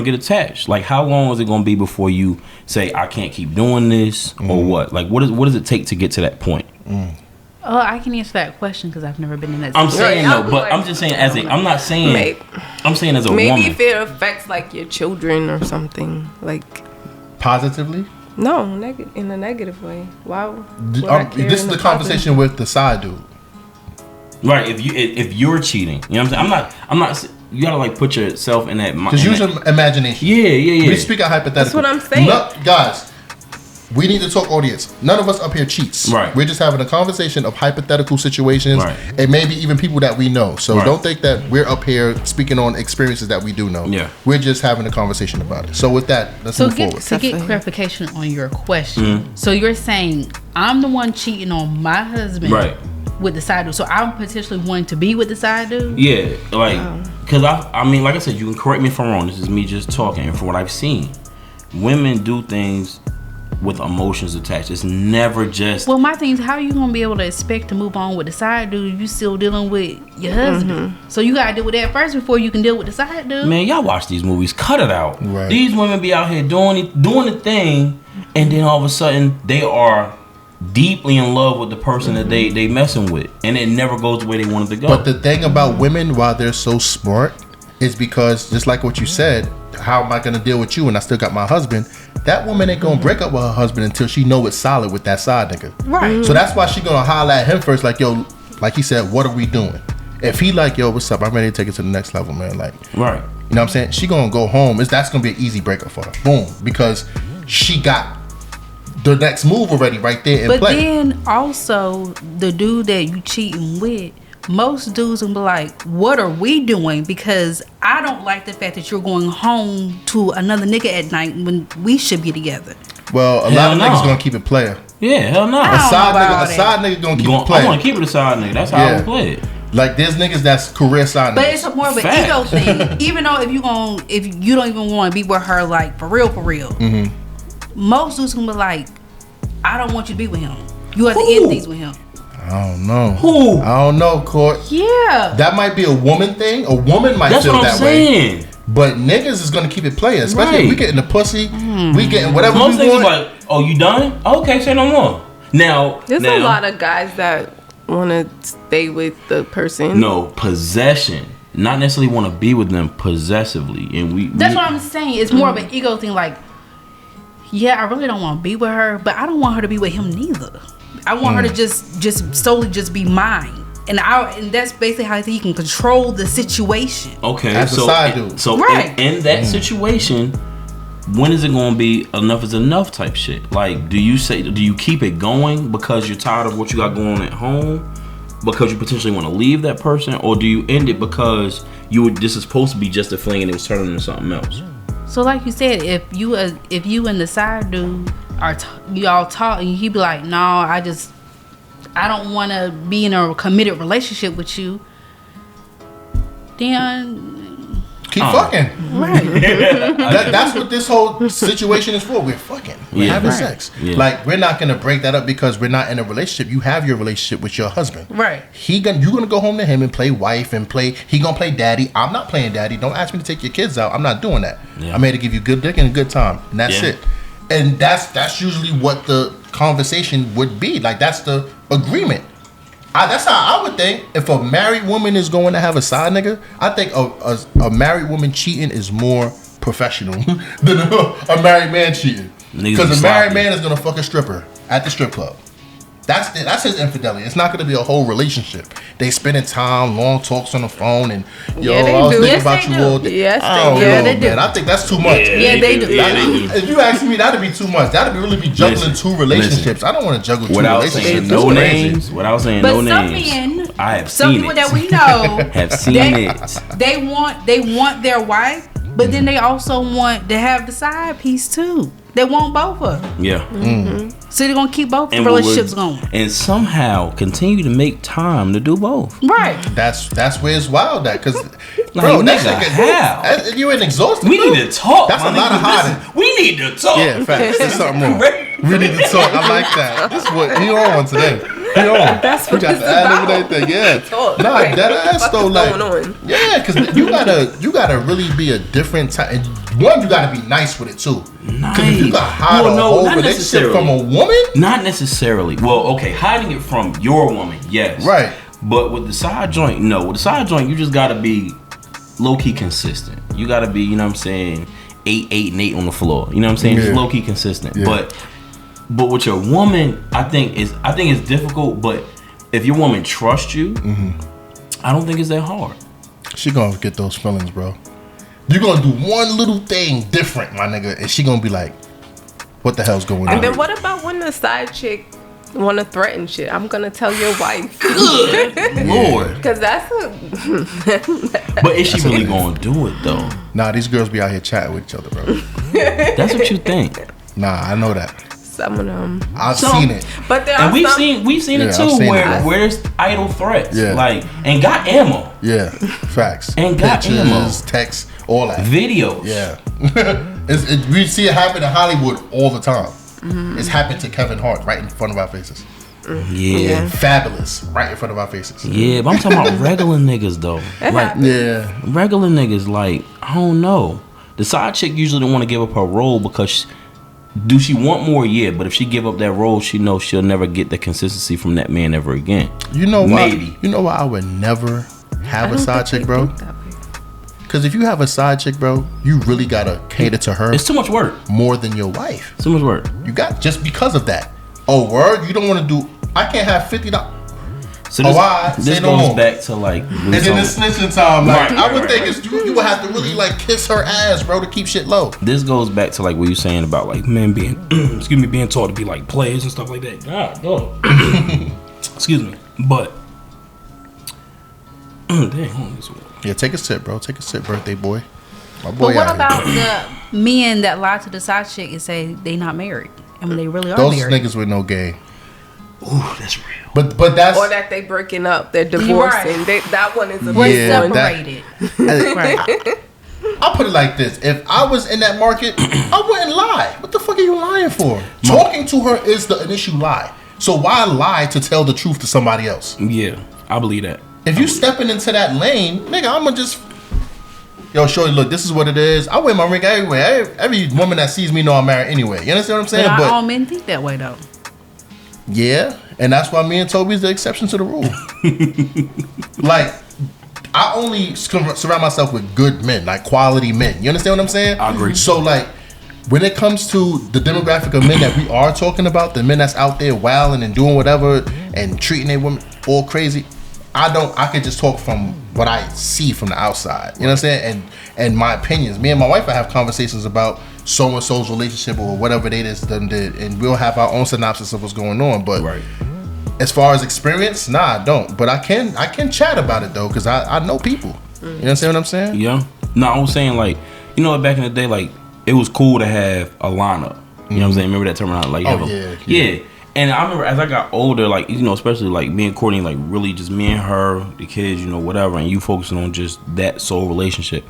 [SPEAKER 3] get attached. Like, how long is it gonna be before you say I can't keep doing this or what? Like, what does it take to get to that point?
[SPEAKER 4] Oh, I can answer that question because I've never been in that
[SPEAKER 3] situation. I'm saying no, but I'm just saying I'm saying as a woman.
[SPEAKER 2] Maybe if it affects like your children or something, like
[SPEAKER 1] positively.
[SPEAKER 2] No, in a negative way. Wow.
[SPEAKER 1] This is the conversation with the side dude.
[SPEAKER 3] Right. If you're cheating, you know what I'm saying. I'm not. You gotta like put yourself in that.
[SPEAKER 1] Just use your imagination.
[SPEAKER 3] Yeah.
[SPEAKER 1] We speak out hypothetical.
[SPEAKER 2] That's what I'm saying.
[SPEAKER 1] Guys, we need to talk audience. None of us up here cheats.
[SPEAKER 3] Right.
[SPEAKER 1] We're just having a conversation of hypothetical situations, and maybe even people that we know. So don't think that we're up here speaking on experiences that we do know. Yeah. We're just having a conversation about it. So with that, let's move forward.
[SPEAKER 4] To get clarification on your question, so you're saying I'm the one cheating on my husband, right? With the side dude, so I'm potentially wanting to be with the side dude.
[SPEAKER 3] Yeah, like, because I mean, like I said, you can correct me if I'm wrong. This is me just talking, and from what I've seen, women do things with emotions attached. It's never just.
[SPEAKER 4] Well, my thing is, how are you gonna be able to expect to move on with the side dude if you still dealing with your husband? So you gotta deal with that first before you can deal with the side dude.
[SPEAKER 3] Man, y'all watch these movies. Cut it out. Right. These women be out here doing the thing, and then all of a sudden they are deeply in love with the person that they messing with, and it never goes the way they wanted to go.
[SPEAKER 1] But the thing about women, while they're so smart, is because just like what you said, how am I gonna deal with you and I still got my husband? That woman ain't gonna break up with her husband until she know it's solid with that side nigga.
[SPEAKER 4] Right.
[SPEAKER 1] So that's why she gonna holler at him first, like, yo, like he said, what are we doing? If he like, yo, what's up? I'm ready to take it to the next level, man. Like,
[SPEAKER 3] Right.
[SPEAKER 1] you know what I'm saying? She gonna go home. That's gonna be an easy breakup for her. Boom. Because she got the next move already right there in
[SPEAKER 4] But
[SPEAKER 1] play.
[SPEAKER 4] then also the dude that you cheating with, most dudes will be like, what are we doing? Because I don't like the fact that you're going home to another nigga at night when we should be together.
[SPEAKER 1] Well, a lot of niggas gonna keep it player.
[SPEAKER 3] Yeah, hell no.
[SPEAKER 4] I don't know about
[SPEAKER 1] A side nigga gonna keep it
[SPEAKER 3] I
[SPEAKER 1] player.
[SPEAKER 3] want to keep it a side nigga. That's how I would play it.
[SPEAKER 1] Like there's niggas that's career side
[SPEAKER 4] But
[SPEAKER 1] niggas.
[SPEAKER 4] it's more of an
[SPEAKER 3] Fact.
[SPEAKER 4] ego thing. Even though if you don't even want to be with her like for real,
[SPEAKER 1] Mm-hmm.
[SPEAKER 4] most dudes gonna be like, I don't want you to be with him. You have to end things with him.
[SPEAKER 1] I don't know.
[SPEAKER 3] Who?
[SPEAKER 1] I don't know, Court.
[SPEAKER 4] Yeah.
[SPEAKER 1] That might be a woman thing. A woman might
[SPEAKER 3] That's
[SPEAKER 1] feel
[SPEAKER 3] what I'm
[SPEAKER 1] that way.
[SPEAKER 3] saying.
[SPEAKER 1] But niggas is gonna keep it player. Especially if
[SPEAKER 3] Right.
[SPEAKER 1] we getting the pussy. We getting whatever
[SPEAKER 3] Most
[SPEAKER 1] we
[SPEAKER 3] niggas
[SPEAKER 1] want.
[SPEAKER 3] like, oh, you done? Okay, say no more. Now,
[SPEAKER 2] There's a lot of guys that want to stay with the person.
[SPEAKER 3] No, possession. Not necessarily want to be with them possessively. And
[SPEAKER 4] That's what I'm saying. It's more of an ego thing. Like, yeah, I really don't want to be with her, but I don't want her to be with him neither. I want her to just solely just be mine. And that's basically how he can control the situation.
[SPEAKER 3] Okay,
[SPEAKER 1] As a
[SPEAKER 3] so
[SPEAKER 1] side dude.
[SPEAKER 3] So
[SPEAKER 4] Right.
[SPEAKER 3] in that situation, when is it going to be enough is enough type shit? Like, do you keep it going because you're tired of what you got going on at home, because you potentially want to leave that person, or do you end it because this is supposed to be just a fling and it was turning into something else?
[SPEAKER 4] So, like you said, if you and the side dude y'all talk, and he be like, no, I don't want to be in a committed relationship with you, then
[SPEAKER 1] Keep fucking.
[SPEAKER 4] right.
[SPEAKER 1] That's what this whole situation is for. We're fucking. We're
[SPEAKER 3] Yeah.
[SPEAKER 1] having
[SPEAKER 3] Right.
[SPEAKER 1] sex.
[SPEAKER 3] Yeah.
[SPEAKER 1] Like we're not gonna break that up because we're not in a relationship. You have your relationship with your husband.
[SPEAKER 4] Right.
[SPEAKER 1] You gonna go home to him and play wife and play. He gonna play daddy. I'm not playing daddy. Don't ask me to take your kids out. I'm not doing that.
[SPEAKER 3] Yeah.
[SPEAKER 1] I'm here to give you good dick and a good time, and that's
[SPEAKER 3] Yeah.
[SPEAKER 1] it. And that's usually what the conversation would be. Like that's the agreement. That's how I would think. If a married woman is going to have a side nigga, I think a married woman cheating is more professional than a married man cheating.
[SPEAKER 3] Niggas
[SPEAKER 1] Because
[SPEAKER 3] be
[SPEAKER 1] a married
[SPEAKER 3] sloppy.
[SPEAKER 1] man is gonna fuck a stripper at the strip club. That's his infidelity. It's not gonna be a whole relationship. They spending time, long talks on the phone, and yo,
[SPEAKER 2] Yeah, they
[SPEAKER 1] I was
[SPEAKER 2] do.
[SPEAKER 1] thinking
[SPEAKER 4] Yes,
[SPEAKER 1] about
[SPEAKER 4] they
[SPEAKER 1] you
[SPEAKER 4] do.
[SPEAKER 1] all day.
[SPEAKER 2] Yes,
[SPEAKER 1] I don't
[SPEAKER 2] they do.
[SPEAKER 1] know,
[SPEAKER 2] Yeah, they do.
[SPEAKER 1] man. I think that's too much.
[SPEAKER 4] Yeah, they do.
[SPEAKER 3] Yeah, they do.
[SPEAKER 1] If you ask me, that'd be too much. That'd really be juggling
[SPEAKER 3] Listen,
[SPEAKER 1] two relationships. I don't want to juggle two
[SPEAKER 3] Without
[SPEAKER 1] relationships.
[SPEAKER 3] saying
[SPEAKER 1] That's
[SPEAKER 3] no
[SPEAKER 1] crazy.
[SPEAKER 3] names, without saying
[SPEAKER 4] But
[SPEAKER 3] no
[SPEAKER 4] some
[SPEAKER 3] names,
[SPEAKER 4] men,
[SPEAKER 3] I have
[SPEAKER 4] some
[SPEAKER 3] seen
[SPEAKER 4] people
[SPEAKER 3] it.
[SPEAKER 4] that we know,
[SPEAKER 3] have seen
[SPEAKER 4] they,
[SPEAKER 3] it.
[SPEAKER 4] they want their wife, but then they also want to have the side piece too. They want both of them.
[SPEAKER 3] Yeah.
[SPEAKER 4] So they're gonna keep both the
[SPEAKER 3] And
[SPEAKER 4] relationships going.
[SPEAKER 3] And somehow continue to make time to do both.
[SPEAKER 4] Right.
[SPEAKER 1] That's where it's wild at, cause bro,
[SPEAKER 3] Like,
[SPEAKER 1] that
[SPEAKER 3] nigga,
[SPEAKER 1] shit
[SPEAKER 3] how?
[SPEAKER 1] you ain't exhausted.
[SPEAKER 3] We
[SPEAKER 1] bro.
[SPEAKER 3] need to talk.
[SPEAKER 1] That's
[SPEAKER 3] my
[SPEAKER 1] a lot
[SPEAKER 3] nigga.
[SPEAKER 1] of hiding.
[SPEAKER 3] Listen, we need to talk.
[SPEAKER 1] Yeah, facts. There's something wrong. We need to talk. I like that. This is what he on today. He on.
[SPEAKER 2] That's
[SPEAKER 1] We
[SPEAKER 2] what
[SPEAKER 1] got
[SPEAKER 2] it's
[SPEAKER 1] to add
[SPEAKER 2] about.
[SPEAKER 1] everything. Yeah.
[SPEAKER 2] Talk.
[SPEAKER 1] Nah,
[SPEAKER 2] Right.
[SPEAKER 1] that
[SPEAKER 2] What the
[SPEAKER 1] ass
[SPEAKER 2] fuck
[SPEAKER 1] though,
[SPEAKER 2] is
[SPEAKER 1] like,
[SPEAKER 2] going on?
[SPEAKER 1] yeah, because you gotta really be a different type. One, you gotta be nice with it too. Because if you got hide
[SPEAKER 3] Well,
[SPEAKER 1] a
[SPEAKER 3] no,
[SPEAKER 1] whole
[SPEAKER 3] not
[SPEAKER 1] relationship
[SPEAKER 3] necessarily.
[SPEAKER 1] from a woman,
[SPEAKER 3] Not necessarily. Well, okay, hiding it from your woman, yes.
[SPEAKER 1] Right.
[SPEAKER 3] But with the side joint, no. With the side joint, you just gotta be low key consistent. You gotta be, you know what I'm saying, 8, 8, and 8 on the floor. You know what I'm saying? Just
[SPEAKER 1] Yeah.
[SPEAKER 3] low key consistent.
[SPEAKER 1] Yeah.
[SPEAKER 3] But with your woman, I think it's difficult. But if your woman trusts you, I don't think it's that hard.
[SPEAKER 1] she gonna get those feelings, bro. You're gonna do one little thing different, my nigga, and she gonna be like, "What the hell's going on?"
[SPEAKER 2] And then what about when the side chick want to threaten shit? I'm gonna tell your wife.
[SPEAKER 3] Lord.
[SPEAKER 2] Because that's a.
[SPEAKER 3] But is she really gonna do it though?
[SPEAKER 1] Nah, these girls be out here chatting with each other, bro.
[SPEAKER 3] That's what you think.
[SPEAKER 1] Nah, I know that.
[SPEAKER 2] Some of them.
[SPEAKER 1] I've
[SPEAKER 3] So-
[SPEAKER 1] seen it.
[SPEAKER 2] But there are
[SPEAKER 3] And we've
[SPEAKER 2] some.
[SPEAKER 3] seen
[SPEAKER 1] Yeah,
[SPEAKER 3] it
[SPEAKER 1] I've
[SPEAKER 3] too,
[SPEAKER 1] seen
[SPEAKER 3] where
[SPEAKER 1] it.
[SPEAKER 3] there's idle threats,
[SPEAKER 1] Yeah.
[SPEAKER 3] like, and got ammo,
[SPEAKER 1] Yeah, facts.
[SPEAKER 3] And got ammo.
[SPEAKER 1] Pictures, texts, all that.
[SPEAKER 3] videos.
[SPEAKER 1] Yeah. We see it happen in Hollywood all the time. It's happened to Kevin Hart right in front of our faces.
[SPEAKER 3] Yeah.
[SPEAKER 1] Fabulous, right in front of our faces.
[SPEAKER 3] Yeah, but I'm talking about regular niggas though. Like
[SPEAKER 1] Yeah.
[SPEAKER 3] regular niggas, like, I don't know. The side chick usually don't want to give up her role because do she want more? Yeah, but if she give up that role, she knows she'll never get the consistency from that man ever again.
[SPEAKER 1] You know why?
[SPEAKER 3] Maybe.
[SPEAKER 1] You know why I would never have
[SPEAKER 2] I
[SPEAKER 1] a
[SPEAKER 2] don't
[SPEAKER 1] side
[SPEAKER 2] think
[SPEAKER 1] chick,
[SPEAKER 2] they
[SPEAKER 1] bro?
[SPEAKER 2] think that way.
[SPEAKER 1] Because if you have a side chick, bro, you really gotta cater to her.
[SPEAKER 3] It's too much work.
[SPEAKER 1] More than your wife.
[SPEAKER 3] Too much work.
[SPEAKER 1] You got just because of that. Oh, word? You don't want to do? I can't have $50.
[SPEAKER 3] So
[SPEAKER 1] this
[SPEAKER 3] goes back to like.
[SPEAKER 1] And then the snitching time. Like,
[SPEAKER 3] Right,
[SPEAKER 1] I would
[SPEAKER 3] right,
[SPEAKER 1] think
[SPEAKER 3] right.
[SPEAKER 1] it's you would have to really like kiss her ass, bro, to keep shit low.
[SPEAKER 3] This goes back to like what you saying about like men being, being taught to be like players and stuff like that. God, dog. Excuse me, but dang, hold on this one.
[SPEAKER 1] Yeah, take a sip, bro. Take a sip, birthday boy. My boy.
[SPEAKER 4] But what
[SPEAKER 1] out
[SPEAKER 4] about
[SPEAKER 1] here.
[SPEAKER 4] the men that lie to the side chick and say they not married, and when they really are
[SPEAKER 1] Those
[SPEAKER 4] married?
[SPEAKER 1] niggas with no game.
[SPEAKER 3] Ooh, that's real.
[SPEAKER 1] But that's
[SPEAKER 2] Or that they breaking up, they're divorcing.
[SPEAKER 4] Right.
[SPEAKER 2] That one is a
[SPEAKER 4] Was
[SPEAKER 2] big one.
[SPEAKER 4] separated. Right.
[SPEAKER 1] I'll put it like this: if I was in that market, I wouldn't lie. What the fuck are you lying for? Talking to her is the initial lie. So why lie to tell the truth to somebody else?
[SPEAKER 3] Yeah, I believe that.
[SPEAKER 1] If you stepping into that lane, nigga, I'ma just, yo, shorty, look, this is what it is. I wear my ring everywhere. Every woman that sees me know I'm married anyway. You understand what I'm saying?
[SPEAKER 4] But not all men think that way though.
[SPEAKER 1] Yeah, and that's why me and Toby's the exception to the rule. Like, I only surround myself with good men, like quality men. You understand what I'm saying?
[SPEAKER 3] I agree.
[SPEAKER 1] So, like, when it comes to the demographic of men that we are talking about, the men that's out there wilding and doing whatever and treating their women all crazy, I could just talk from what I see from the outside. You know what I'm saying? And my opinions. Me and my wife, I have conversations about so-and-so's relationship or whatever they just done did, and we'll have our own synopsis of what's going on. But
[SPEAKER 3] Right.
[SPEAKER 1] as far as experience, nah, I don't. But I can chat about it though, because I know people. You understand what I'm saying?
[SPEAKER 3] Yeah. No, I was saying like, you know, back in the day, like it was cool to have a lineup. You know what I'm saying? Remember that terminology? Like, yeah. And I remember as I got older, like, you know, especially like me and Kourtney, like really just me and her, the kids, you know, whatever, and you focusing on just that soul relationship.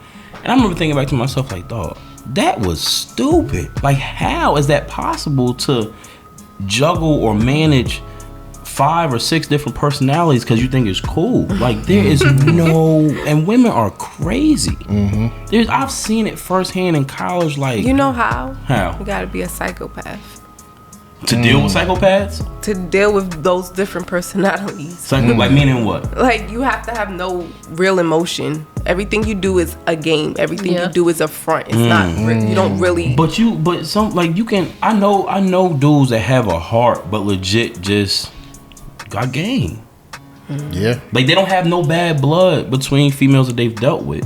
[SPEAKER 3] And I remember thinking back to myself, like, dog, that was stupid. Like, how is that possible to juggle or manage 5 or 6 different personalities because you think it's cool? Like, there is no, and women are crazy. I've seen it firsthand in college. Like,
[SPEAKER 2] You know how?
[SPEAKER 3] How?
[SPEAKER 2] You gotta be a psychopath
[SPEAKER 3] to deal with psychopaths?
[SPEAKER 2] to deal with those different personalities.
[SPEAKER 3] Like, meaning what?
[SPEAKER 2] Like, you have to have no real emotion. Everything you do is a game. Everything
[SPEAKER 4] Yeah.
[SPEAKER 2] you do is a front. It's not. You don't really.
[SPEAKER 3] But some, like, you can. I know dudes that have a heart, but legit just got game.
[SPEAKER 1] Yeah.
[SPEAKER 3] Like, they don't have no bad blood between females that they've dealt with.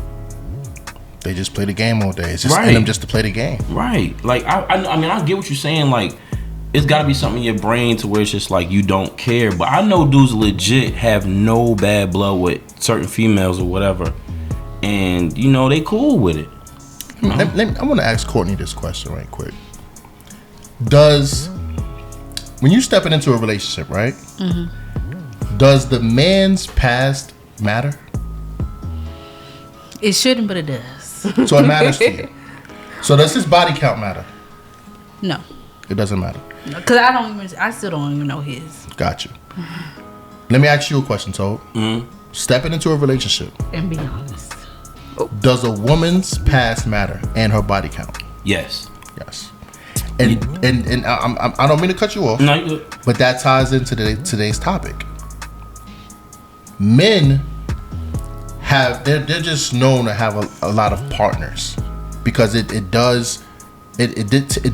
[SPEAKER 1] They just play the game all day. It's just
[SPEAKER 3] Right.
[SPEAKER 1] in them just to play the game.
[SPEAKER 3] Right. Like, I mean, I get what you're saying. Like, it's got to be something in your brain to where it's just like you don't care. But I know dudes legit have no bad blood with certain females or whatever, and you know they cool with it.
[SPEAKER 1] I want to ask Kourtney this question right quick. When you stepping into a relationship, right? Does the man's past matter?
[SPEAKER 4] It shouldn't, but it does.
[SPEAKER 1] So it matters to you. So does his body count matter?
[SPEAKER 4] No,
[SPEAKER 1] It doesn't matter.
[SPEAKER 4] because I still don't even know his.
[SPEAKER 1] Got you. Let me ask you a question, Toad. Stepping into a relationship,
[SPEAKER 4] And be honest.
[SPEAKER 1] does a woman's past matter and her body count?
[SPEAKER 3] Yes.
[SPEAKER 1] Yes. And I don't mean to cut you off,
[SPEAKER 3] No, you good.
[SPEAKER 1] but that ties into today's topic. Men they're just known to have a lot of partners because it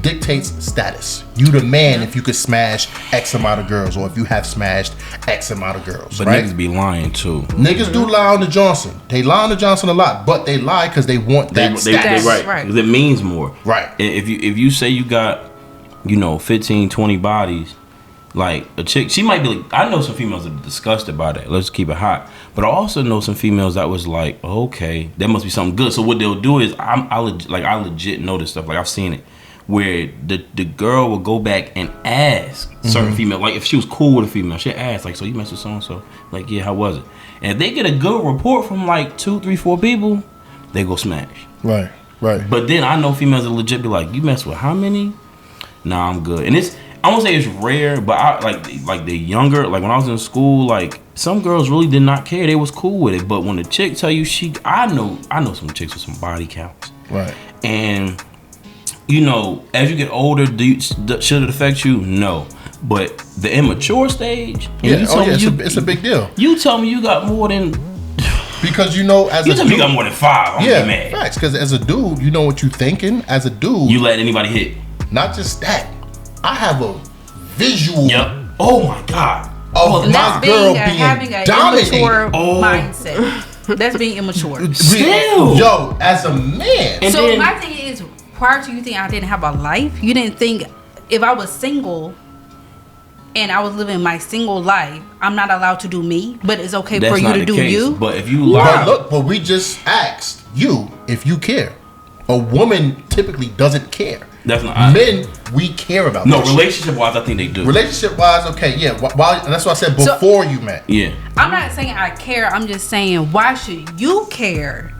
[SPEAKER 1] dictates status. You the man if you could smash X amount of girls, or if you have smashed X amount of girls.
[SPEAKER 3] But
[SPEAKER 1] right?
[SPEAKER 3] niggas be lying too.
[SPEAKER 1] Niggas do lie on the Johnson. They lie on the Johnson a lot, but they lie because they want that
[SPEAKER 3] They
[SPEAKER 1] status.
[SPEAKER 3] right.
[SPEAKER 4] Right.
[SPEAKER 3] 'Cause it means more.
[SPEAKER 1] Right.
[SPEAKER 3] If you say you got, 15, 20 bodies, like a chick, she might be like, I know some females that are disgusted by that. Let's keep it hot. But I also know some females that was like, okay, that must be something good. So what they'll do is, I legit know this stuff. Like, I've seen it, where the girl will go back and ask certain female, like if she was cool with a female, she'll ask like, so you messed with so and so? Like, yeah, how was it? And if they get a good report from like 2, 3, 4 people, they go smash.
[SPEAKER 1] Right.
[SPEAKER 3] But then I know females that legit be like, you mess with how many? Nah, I'm good. And I won't say it's rare, but I like the younger, like when I was in school, like some girls really did not care. They was cool with it. But when the chick tell you I know some chicks with some body counts.
[SPEAKER 1] Right.
[SPEAKER 3] And as you get older, should it affect you? No. But the immature stage, and
[SPEAKER 1] Yeah. It's a big deal.
[SPEAKER 3] You tell me you got more than
[SPEAKER 1] Because you know, as
[SPEAKER 3] You
[SPEAKER 1] a
[SPEAKER 3] tell me you
[SPEAKER 1] dude,
[SPEAKER 3] got more than 5, I'm
[SPEAKER 1] yeah,
[SPEAKER 3] mad.
[SPEAKER 1] facts. Because as a dude, you know what you thinking. As a dude,
[SPEAKER 3] You let anybody hit.
[SPEAKER 1] not just that. I have a visual
[SPEAKER 3] Yep. Oh my God.
[SPEAKER 1] of
[SPEAKER 4] And
[SPEAKER 1] my
[SPEAKER 4] that's
[SPEAKER 1] girl
[SPEAKER 4] having
[SPEAKER 1] being
[SPEAKER 4] an
[SPEAKER 1] dominated.
[SPEAKER 4] immature
[SPEAKER 3] Oh.
[SPEAKER 4] mindset. That's being immature.
[SPEAKER 3] Still.
[SPEAKER 1] Yo, as a man,
[SPEAKER 3] And
[SPEAKER 4] So
[SPEAKER 3] then-
[SPEAKER 4] my thing is, prior to you think I didn't have a life, you didn't think if I was single and I was living my single life, I'm not allowed to do me, but it's okay
[SPEAKER 3] That's
[SPEAKER 4] for you
[SPEAKER 3] not
[SPEAKER 4] to
[SPEAKER 3] the
[SPEAKER 4] do
[SPEAKER 3] case.
[SPEAKER 4] you.
[SPEAKER 3] But if you lie,
[SPEAKER 1] but we just asked you if you care. A woman typically doesn't care.
[SPEAKER 3] that's not.
[SPEAKER 1] Men, we care about.
[SPEAKER 3] No,
[SPEAKER 1] that shit.
[SPEAKER 3] relationship wise, I think they do.
[SPEAKER 1] Relationship wise, okay, yeah. Why? That's what I said before you met.
[SPEAKER 3] Yeah.
[SPEAKER 4] I'm not saying I care. I'm just saying, why should you care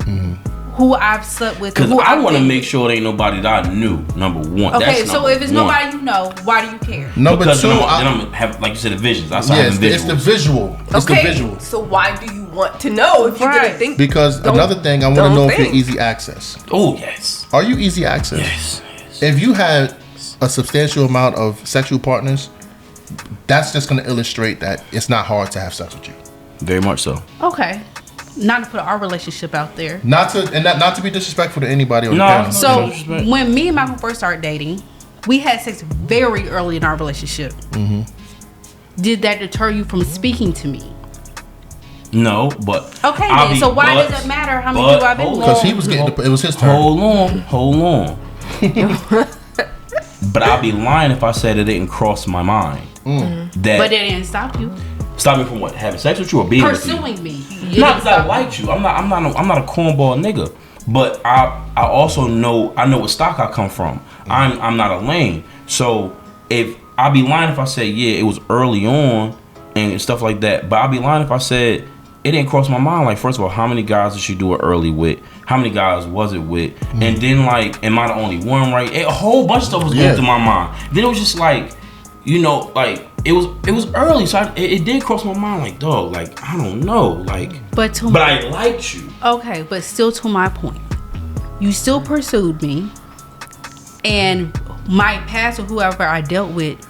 [SPEAKER 4] who I've slept with?
[SPEAKER 3] Because
[SPEAKER 4] Who
[SPEAKER 3] I
[SPEAKER 4] I've
[SPEAKER 3] want to
[SPEAKER 4] been
[SPEAKER 3] make sure it ain't nobody that I knew. Number one.
[SPEAKER 4] Okay,
[SPEAKER 3] That's
[SPEAKER 4] so
[SPEAKER 3] number
[SPEAKER 4] if it's
[SPEAKER 3] one.
[SPEAKER 4] nobody you know, why do you care?
[SPEAKER 1] Number
[SPEAKER 3] Because
[SPEAKER 1] two,
[SPEAKER 3] then I'm have, like you said, the visions. I start
[SPEAKER 1] yeah,
[SPEAKER 3] having
[SPEAKER 1] it's the
[SPEAKER 3] visuals.
[SPEAKER 1] visual. It's the visual.
[SPEAKER 2] So why do you want to know if you're gonna
[SPEAKER 4] Right.
[SPEAKER 2] think?
[SPEAKER 1] Because
[SPEAKER 2] Don't-
[SPEAKER 1] another thing, I want to
[SPEAKER 2] don't
[SPEAKER 1] know if
[SPEAKER 2] think.
[SPEAKER 1] you're easy access.
[SPEAKER 3] Oh yes.
[SPEAKER 1] Are you easy access?
[SPEAKER 3] Yes.
[SPEAKER 1] If you had a substantial amount of sexual partners, that's just going to illustrate that it's not hard to have sex with you.
[SPEAKER 3] Very much so.
[SPEAKER 4] Okay. Not to put our relationship out there.
[SPEAKER 1] Not to be disrespectful to anybody on
[SPEAKER 3] No.
[SPEAKER 1] the panel.
[SPEAKER 4] So
[SPEAKER 3] disrespect.
[SPEAKER 4] when me and Michael first started dating, we had sex very early in our relationship. Did that deter you from speaking to me?
[SPEAKER 3] No, but
[SPEAKER 4] Okay,
[SPEAKER 3] I'll
[SPEAKER 4] then.
[SPEAKER 3] be-
[SPEAKER 4] So why
[SPEAKER 3] but-
[SPEAKER 4] does it matter how many
[SPEAKER 3] but
[SPEAKER 4] people I've been
[SPEAKER 3] hold
[SPEAKER 4] with?
[SPEAKER 1] because he was getting, it was his turn.
[SPEAKER 3] Hold on. But I'd be lying if I said it didn't cross my mind. That
[SPEAKER 4] But it didn't stop you
[SPEAKER 3] stop me from what? Having sex with you or being with you?
[SPEAKER 4] pursuing me.
[SPEAKER 3] Not because I liked you. I'm not a cornball nigga. But I also know what stock I come from. I'm not a lame. So if I'd be lying if I said it was early on and stuff like that. But I'd be lying if I said it didn't cross my mind. Like, first of all, how many guys did she do it early with? How many guys was it with? And then, like, am I the only one, right? A whole bunch of stuff was going through my mind. Then it was just like, like it was early, so it did cross my mind. Like, dog, like I don't know, like.
[SPEAKER 4] But
[SPEAKER 3] I liked you.
[SPEAKER 4] Okay, but still to my point, you still pursued me, and my past or whoever I dealt with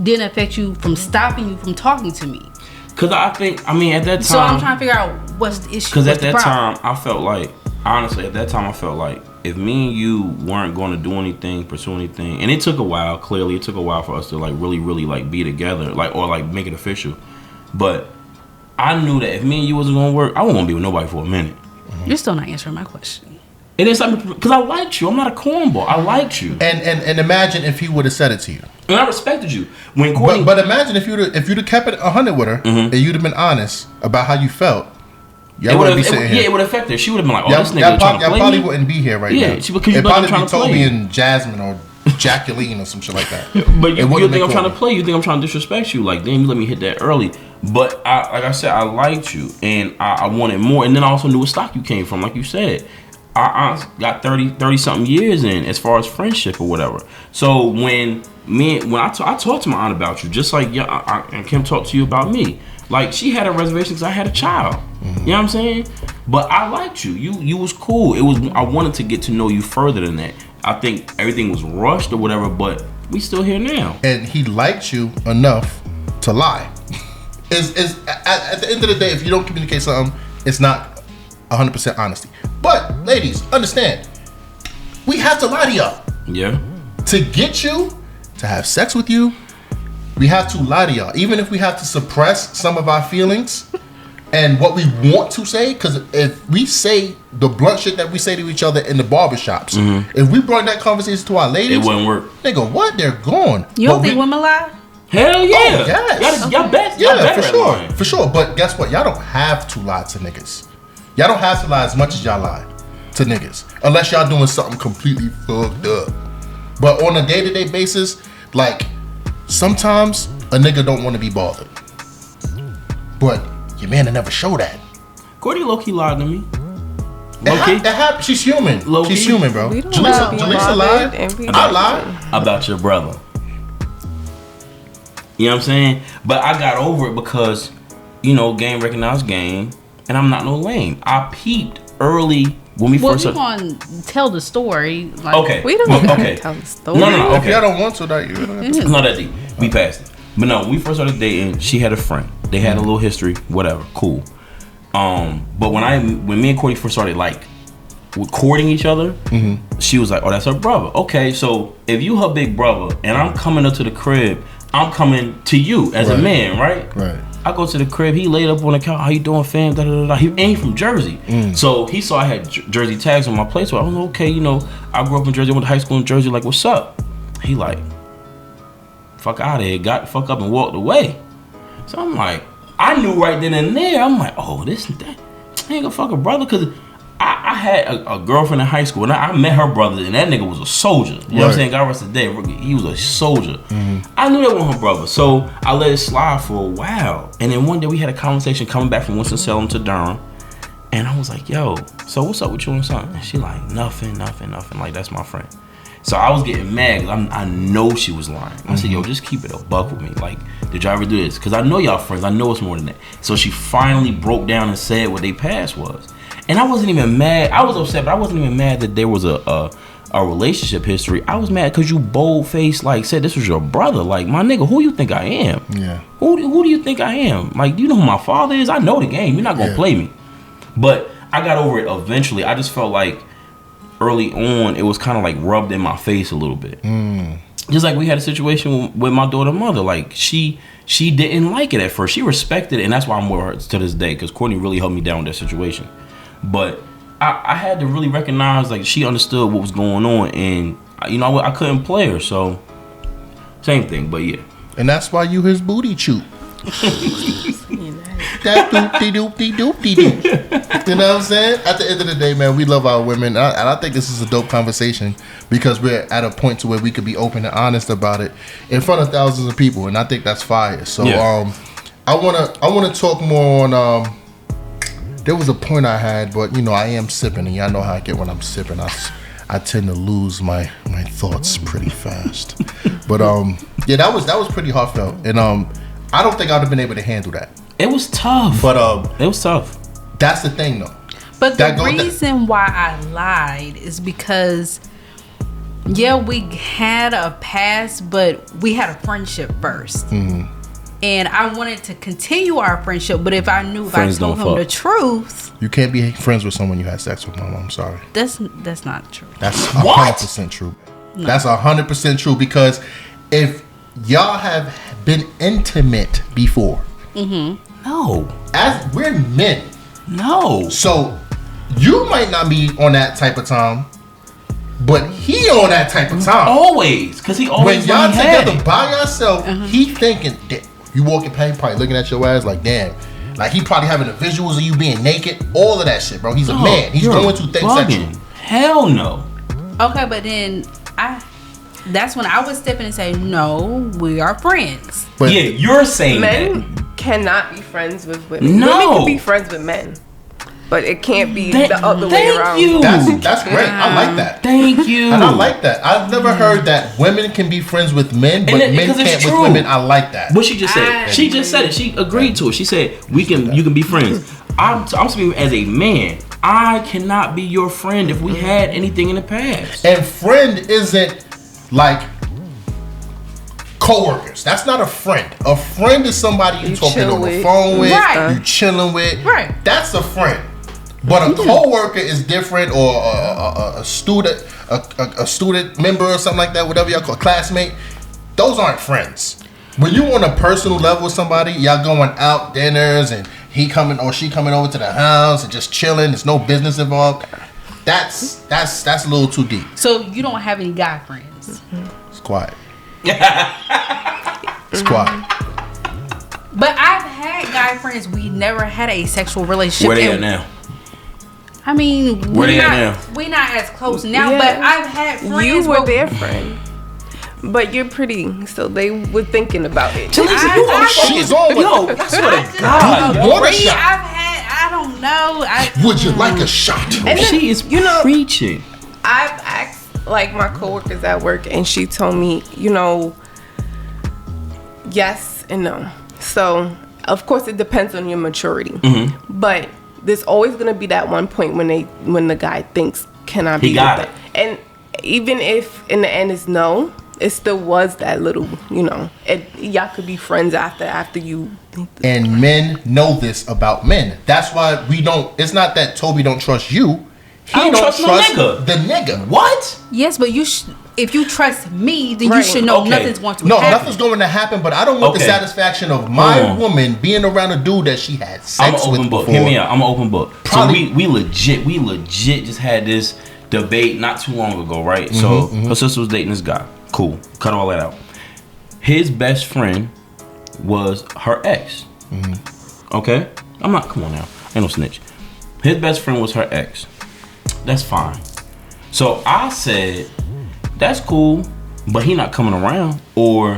[SPEAKER 4] didn't affect you from stopping you from talking to me.
[SPEAKER 3] Cause at that time.
[SPEAKER 4] So I'm trying to figure out what's the issue.
[SPEAKER 3] Cause
[SPEAKER 4] what's
[SPEAKER 3] at
[SPEAKER 4] the
[SPEAKER 3] that
[SPEAKER 4] problem.
[SPEAKER 3] time, I felt like, honestly, if me and you weren't going to do anything, pursue anything, and it took a while. Clearly, it took a while for us to like really, really like be together, like or like make it official. But I knew that if me and you wasn't gonna work, I wasn't gonna be with nobody for a minute.
[SPEAKER 4] You're still not answering my question.
[SPEAKER 3] And it's something because I liked you. I'm not a cornball. I liked you,
[SPEAKER 1] And imagine if he would have said it to you.
[SPEAKER 3] and I respected you. When Kourtney,
[SPEAKER 1] But imagine if you'd have kept it 100 with her and you'd have been honest about how you felt. Y'all wouldn't be sitting here.
[SPEAKER 3] it would affect her. She would have been like, "Oh,
[SPEAKER 1] Y'all,
[SPEAKER 3] this nigga trying to
[SPEAKER 1] y'all
[SPEAKER 3] play
[SPEAKER 1] probably
[SPEAKER 3] me."
[SPEAKER 1] wouldn't be here right
[SPEAKER 3] Yeah,
[SPEAKER 1] now.
[SPEAKER 3] she- because you
[SPEAKER 1] It'd
[SPEAKER 3] thought
[SPEAKER 1] probably
[SPEAKER 3] I'm
[SPEAKER 1] be
[SPEAKER 3] trying to
[SPEAKER 1] Toby
[SPEAKER 3] play.
[SPEAKER 1] and Jasmine or Jacqueline or some shit like that.
[SPEAKER 3] But
[SPEAKER 1] It
[SPEAKER 3] you
[SPEAKER 1] wouldn't
[SPEAKER 3] think I'm
[SPEAKER 1] be
[SPEAKER 3] trying to
[SPEAKER 1] Kourtney.
[SPEAKER 3] play? You think I'm trying to disrespect you? Like, damn, you let me hit that early. But like I said, I liked you, and I wanted more. And then I also knew what stock you came from, like you said. I got 30 something years in as far as friendship or whatever. So when I talked to my aunt about you, just like and Kim talked to you about me. Like, she had a reservation because I had a child. You know what I'm saying? But I liked you. You was cool. I wanted to get to know you further than that. I think everything was rushed or whatever, but we still here now.
[SPEAKER 1] And he liked you enough to lie. Is at the end of the day, if you don't communicate something, it's not 100% honesty. But ladies, understand, we have to lie to y'all
[SPEAKER 3] Yeah.
[SPEAKER 1] to get you to have sex with you. We have to lie to y'all, even if we have to suppress some of our feelings and what we want to say. Because if we say the blunt shit that we say to each other in the barbershops, if we brought that conversation to our ladies,
[SPEAKER 3] It wouldn't work.
[SPEAKER 1] Nigga, what? They're gone.
[SPEAKER 4] You don't
[SPEAKER 1] But
[SPEAKER 4] think
[SPEAKER 1] we-
[SPEAKER 4] women lie?
[SPEAKER 3] Hell yeah.
[SPEAKER 1] Oh, yes.
[SPEAKER 3] Y'all bet.
[SPEAKER 1] Yeah,
[SPEAKER 3] Y'all better
[SPEAKER 1] for
[SPEAKER 3] at
[SPEAKER 1] sure,
[SPEAKER 3] lying.
[SPEAKER 1] for sure. But guess what? Y'all don't have to lie to niggas. Y'all don't have to lie as much as y'all lie to niggas, unless y'all doing something completely fucked up. But on a day-to-day basis, like sometimes a nigga don't want to be bothered, but your man will never show that.
[SPEAKER 3] Kourtney low-key lied to me. Low-key?
[SPEAKER 1] That happens. She's human.
[SPEAKER 3] Low-key?
[SPEAKER 1] She's human, bro.
[SPEAKER 2] We don't
[SPEAKER 1] Jalisa
[SPEAKER 2] be
[SPEAKER 1] lied.
[SPEAKER 2] bothered and we
[SPEAKER 1] I
[SPEAKER 2] don't.
[SPEAKER 1] lied.
[SPEAKER 3] About your brother. You know what I'm saying? But I got over it because, game recognized game, and I'm not no lame. I peeped early when we
[SPEAKER 4] Well,
[SPEAKER 3] first
[SPEAKER 4] you gonna tell the story? Like,
[SPEAKER 3] Okay.
[SPEAKER 2] We don't
[SPEAKER 3] Well,
[SPEAKER 2] have
[SPEAKER 3] okay.
[SPEAKER 2] to tell the story.
[SPEAKER 3] No,
[SPEAKER 1] If
[SPEAKER 3] okay.
[SPEAKER 1] y'all don't want to, that you don't have to.
[SPEAKER 3] It's not that deep. We passed it. But no, when we first started dating, she had a friend. They had a little history, whatever, cool. But when me and Kourtney first started like courting each other, she was like, "Oh, that's her brother." Okay, so if you her big brother and I'm coming up to the crib, I'm coming to you as a man, right?
[SPEAKER 1] Right.
[SPEAKER 3] I go to the crib. He laid up on the couch. How you doing, fam? Da, da, da, da. He from Jersey, so he saw I had Jersey tags on my plate. So I was like, okay, you know, I grew up in Jersey. I went to high school in Jersey. Like, what's up? He like, fuck out of here. Got the fuck up and walked away. So I'm like, I knew right then and there. I'm like, oh, this and that. I ain't gonna fuck a brother, cause I had a girlfriend in high school, and I met her brother, and that nigga was a soldier. You know what I'm saying? God rest his day. He was a soldier. I knew that wasn't her brother, so I let it slide for a while. And then one day we had a conversation coming back from Winston-Salem to Durham, and I was like, yo, so what's up with you and son? And she like, nothing. Like, that's my friend. So I was getting mad, cause I know she was lying. I said, yo, just keep it a buck with me. Like, did y'all ever do this? Because I know y'all friends. I know it's more than that. So she finally broke down and said what they past was. And I wasn't even mad. I was upset, but I wasn't even mad that there was a relationship history. I was mad because you bold-faced, like, said this was your brother. Like, my nigga, who you think I am?
[SPEAKER 1] Yeah.
[SPEAKER 3] Who do you think I am? Like, do you know who my father is? I know the game. You're not going to play me. But I got over it eventually. I just felt like early on, it was kind of like rubbed in my face a little bit. Just like we had a situation with my daughter's mother. Like, she didn't like it at first. She respected it, and that's why I'm with her to this day, because Kourtney really helped me down with that situation. But I had to really recognize, like, she understood what was going on, and you know, I couldn't play her, so same thing. But yeah,
[SPEAKER 1] and that's why you his booty chew. That doopty-doopty-doopty-doo. You know what I'm saying? At the end of the day, man, we love our women, and I think this is a dope conversation because we're at a point to where we could be open and honest about it in front of thousands of people, and I think that's fire. So I wanna talk more on there was a point I had, but you know, I am sipping, and y'all know how I get when I'm sipping. I tend to lose my thoughts pretty fast. But yeah, that was pretty heartfelt, and I don't think I'd have been able to handle that.
[SPEAKER 3] it was tough.
[SPEAKER 1] But
[SPEAKER 3] it was tough.
[SPEAKER 1] That's the thing, though.
[SPEAKER 4] But the reason why I lied is because, yeah, we had a past, but we had a friendship first. And I wanted to continue our friendship, but if I knew if I told him the truth,
[SPEAKER 1] you can't be friends with someone you had sex with, Mama. I'm sorry.
[SPEAKER 4] That's not true.
[SPEAKER 1] That's 100% true. No. That's 100% true, because if y'all have been intimate before,
[SPEAKER 3] no,
[SPEAKER 1] as we're men,
[SPEAKER 3] no,
[SPEAKER 1] so you might not be on that type of time, but he on that type of time
[SPEAKER 3] always, because he always
[SPEAKER 1] when y'all together by yourself, he thinking that you walking past, probably looking at your ass like, damn. Like, he probably having the visuals of you being naked, all of that shit, bro. He's a man. He's going to think sexual.
[SPEAKER 3] Hell no.
[SPEAKER 4] Okay, but then that's when I would step in and say, no, we are friends.
[SPEAKER 3] But yeah, you're saying
[SPEAKER 2] men cannot be friends with women.
[SPEAKER 3] No.
[SPEAKER 2] Women can be friends with men, but it can't be the other way around.
[SPEAKER 3] You.
[SPEAKER 1] That's great. I like that.
[SPEAKER 3] Thank you.
[SPEAKER 1] And I like that. I've never heard that women can be friends with men, but men can't with women. I like that.
[SPEAKER 3] What she just said. She just said it. She agreed to it. She said you can be friends. I'm speaking as a man. I cannot be your friend if we had anything in the past.
[SPEAKER 1] And friend isn't like co-workers. That's not a friend. A friend is somebody you talking on the phone with, you chilling with.
[SPEAKER 4] Right.
[SPEAKER 1] That's a friend. But a co-worker is different, or a student, a student member or something like that, whatever y'all call, a classmate. Those aren't friends. When you on a personal level with somebody, y'all going out dinners and he coming or she coming over to the house and just chilling. There's no business involved. That's a little too deep.
[SPEAKER 4] So you don't have any guy friends?
[SPEAKER 1] It's quiet. It's quiet.
[SPEAKER 4] But I've had guy friends. We never had a sexual relationship.
[SPEAKER 3] Where they at now?
[SPEAKER 4] I mean, we're not as close now, but I've had friends.
[SPEAKER 2] You were their friend, but you're pretty, so they were thinking about it.
[SPEAKER 1] She's on.
[SPEAKER 3] Yo, I swear to God.
[SPEAKER 4] I don't know.
[SPEAKER 1] Would you like a shot?
[SPEAKER 2] And then,
[SPEAKER 3] she is preaching.
[SPEAKER 2] I've asked like my coworkers at work, and she told me, yes and no. So of course it depends on your maturity, but there's always gonna be that one point when the guy thinks, can I be with it? And even if in the end it's no, it still was that little, y'all could be friends after you.
[SPEAKER 1] And men know this about men. That's why we don't. It's not that Toby don't trust you.
[SPEAKER 3] I don't trust no nigga.
[SPEAKER 1] The nigga.
[SPEAKER 3] What?
[SPEAKER 4] Yes, but if you trust me, then you should know nothing's going to happen.
[SPEAKER 1] No, nothing's going to happen. But I don't want the satisfaction of my woman being around a dude that she had sex with before.
[SPEAKER 3] Hear me out. I'm an open book. Probably. So we legit just had this debate not too long ago, right? So her sister was dating this guy. Cool. Cut all that out. His best friend was her ex. Okay? Come on now. Ain't no snitch. His best friend was her ex. That's fine. So I said, that's cool, but he not coming around. Or,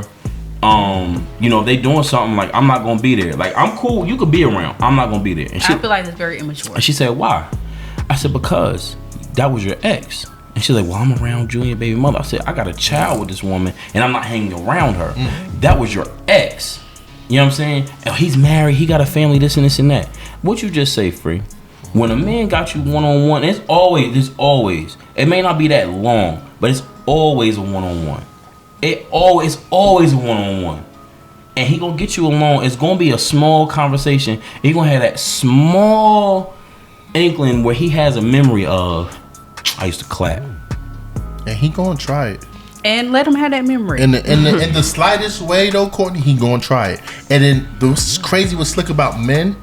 [SPEAKER 3] if they doing something, like, I'm not gonna be there. Like, I'm cool, you could be around. I'm not gonna be there. And
[SPEAKER 4] I feel like it's very immature.
[SPEAKER 3] And she said, why? I said, because that was your ex. And she's like, well, I'm around Junior baby mother. I said, I got a child with this woman, and I'm not hanging around her. That was your ex. You know what I'm saying? And he's married, he got a family, this and this and that. What you just say, Free? When a man got you one-on-one, it's always. It may not be that long, but it's always a one-on-one. It's always a one-on-one. And he gonna get you alone. It's gonna be a small conversation. He gonna have that small inkling where he has a memory of, I used to clap.
[SPEAKER 1] And he gonna try it.
[SPEAKER 4] And let him have that memory.
[SPEAKER 1] In the slightest way, though, Kourtney, he gonna try it. And then what's crazy, what's slick about men,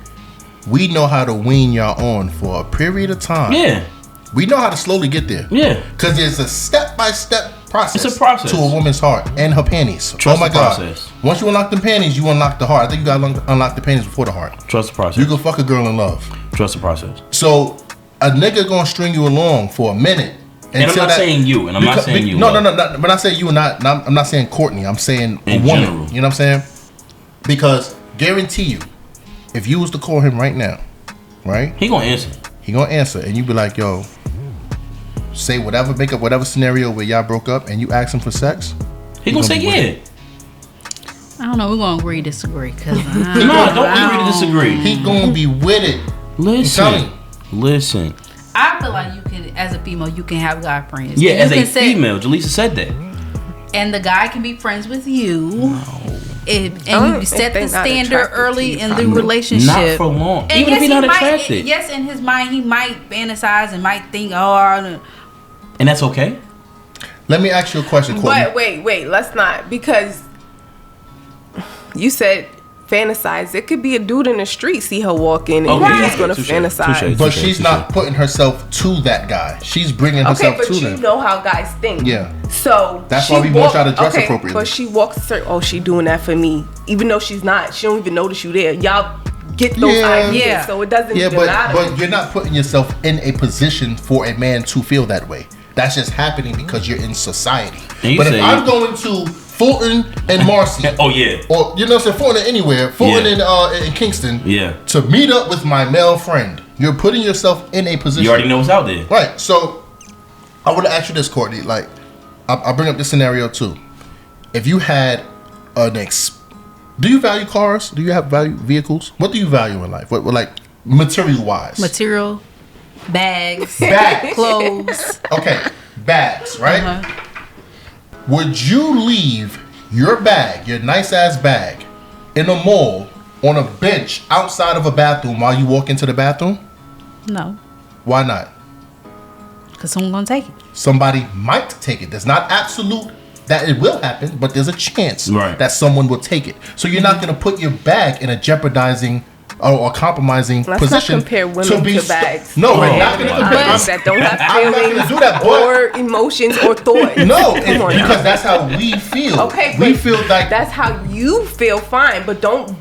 [SPEAKER 1] we know how to wean y'all on for a period of time.
[SPEAKER 3] Yeah.
[SPEAKER 1] We know how to slowly get there.
[SPEAKER 3] Yeah.
[SPEAKER 1] Because there's a step-by-step process.
[SPEAKER 3] It's a process.
[SPEAKER 1] To a woman's heart and her panties.
[SPEAKER 3] Trust
[SPEAKER 1] oh my
[SPEAKER 3] the
[SPEAKER 1] God.
[SPEAKER 3] process.
[SPEAKER 1] Once you unlock the panties, you unlock the heart. I think you gotta unlock the panties before the heart.
[SPEAKER 3] Trust the process.
[SPEAKER 1] You can fuck a girl in love.
[SPEAKER 3] Trust the process.
[SPEAKER 1] So a nigga gonna string you along for a minute.
[SPEAKER 3] And I'm not saying you. And I'm not saying you.
[SPEAKER 1] No. When I say you, I'm not saying Kourtney. I'm saying a woman.
[SPEAKER 3] General.
[SPEAKER 1] You know what I'm saying? Because guarantee you, if you was to call him right now, right?
[SPEAKER 3] He gonna answer.
[SPEAKER 1] He gonna answer, and you be like, "Yo, say whatever, make up whatever scenario where y'all broke up, and you ask him for sex."
[SPEAKER 3] He gonna say yeah.
[SPEAKER 4] I don't know. We're gonna agree to disagree. Cause
[SPEAKER 3] don't agree to disagree.
[SPEAKER 1] He gonna be with it.
[SPEAKER 3] Listen.
[SPEAKER 4] I feel like you can, as a female, you can have guy friends.
[SPEAKER 3] Yeah, as a female, Jaleesa said that.
[SPEAKER 4] And the guy can be friends with you.
[SPEAKER 3] No.
[SPEAKER 4] And you set the standard early in the relationship.
[SPEAKER 3] Not for long.
[SPEAKER 4] And
[SPEAKER 3] even if he's not attracted.
[SPEAKER 4] Yes, in his mind, he might fantasize and might think, and
[SPEAKER 3] that's okay.
[SPEAKER 1] Let me ask you a question, Kourtney.
[SPEAKER 2] But wait, let's not, because you said fantasize. It could be a dude in the street see her walking and he's gonna fantasize.
[SPEAKER 1] But she's not putting herself to that guy. She's bringing herself to them.
[SPEAKER 2] Okay, but you know how guys think.
[SPEAKER 1] Yeah.
[SPEAKER 2] So
[SPEAKER 1] that's why we want y'all to dress appropriately.
[SPEAKER 2] But she walks, she doing that for me, even though she's not. She don't even notice you there. Y'all get those ideas, so it doesn't.
[SPEAKER 1] Yeah, but you're not putting yourself in a position for a man to feel that way. That's just happening because you're in society. But if I'm going to Fulton and Marcy.
[SPEAKER 3] Oh yeah.
[SPEAKER 1] Or you know what I'm saying, Fulton anywhere. Fulton in Kingston.
[SPEAKER 3] Yeah.
[SPEAKER 1] To meet up with my male friend. You're putting yourself in a position.
[SPEAKER 3] You already know what's out there.
[SPEAKER 1] Right. So I want to ask you this, Kourtney. Like, I'll bring up this scenario too. If you had do you value cars? Do you value vehicles? What do you value in life? What like material wise?
[SPEAKER 4] Material, bags, clothes.
[SPEAKER 1] Okay, bags, right? Would you leave your bag, your nice ass bag, in a mall on a bench outside of a bathroom while you walk into the bathroom?
[SPEAKER 4] No.
[SPEAKER 1] Why not?
[SPEAKER 4] Because someone's gonna take it.
[SPEAKER 1] Somebody might take it. There's not absolute that it will happen, but there's a chance that someone will take it. So you're not gonna put your bag in a jeopardizing or compromising position.
[SPEAKER 2] Let's not compare women to bags.
[SPEAKER 1] No, we're not going to compare
[SPEAKER 2] bags that don't have feelings or emotions or thoughts.
[SPEAKER 1] No, because that's how we feel.
[SPEAKER 2] Okay,
[SPEAKER 1] we feel like
[SPEAKER 2] that's how you feel. Fine, but don't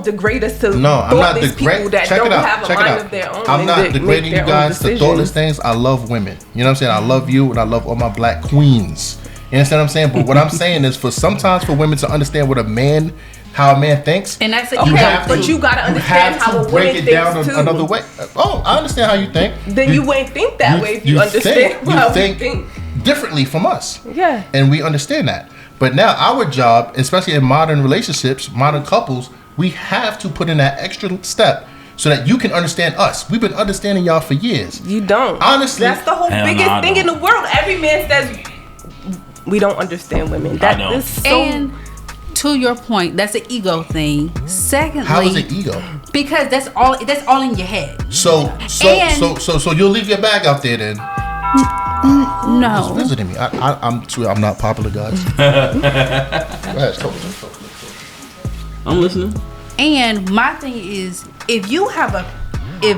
[SPEAKER 2] degrade us to
[SPEAKER 1] I'm not
[SPEAKER 2] people that don't have a mind of their own.
[SPEAKER 1] I'm not degrading you guys to thoughtless things. I love women. You know what I'm saying? I love you, and I love all my black queens. You understand what I'm saying? But what I'm saying is, sometimes for women to understand how a man thinks,
[SPEAKER 4] and that's
[SPEAKER 2] but you gotta understand how a woman thinks down too.
[SPEAKER 1] Another way. Oh, I understand how you think.
[SPEAKER 2] Then you wouldn't think that way if you understand how we think
[SPEAKER 1] differently from us.
[SPEAKER 2] Yeah,
[SPEAKER 1] and we understand that. But now our job, especially in modern relationships, modern couples, we have to put in that extra step so that you can understand us. We've been understanding y'all for years.
[SPEAKER 2] You don't.
[SPEAKER 1] Honestly,
[SPEAKER 2] that's the whole biggest thing in the world. Every man says we don't understand women.
[SPEAKER 3] I know.
[SPEAKER 2] Is so,
[SPEAKER 4] And to your point, that's an ego thing. Secondly,
[SPEAKER 1] How is it ego?
[SPEAKER 4] Because that's all in your head.
[SPEAKER 1] So you'll leave your bag out there then?
[SPEAKER 4] No.
[SPEAKER 1] Who's visiting me? I'm not popular, guys. Go ahead, talk.
[SPEAKER 3] I'm listening.
[SPEAKER 4] And my thing is, if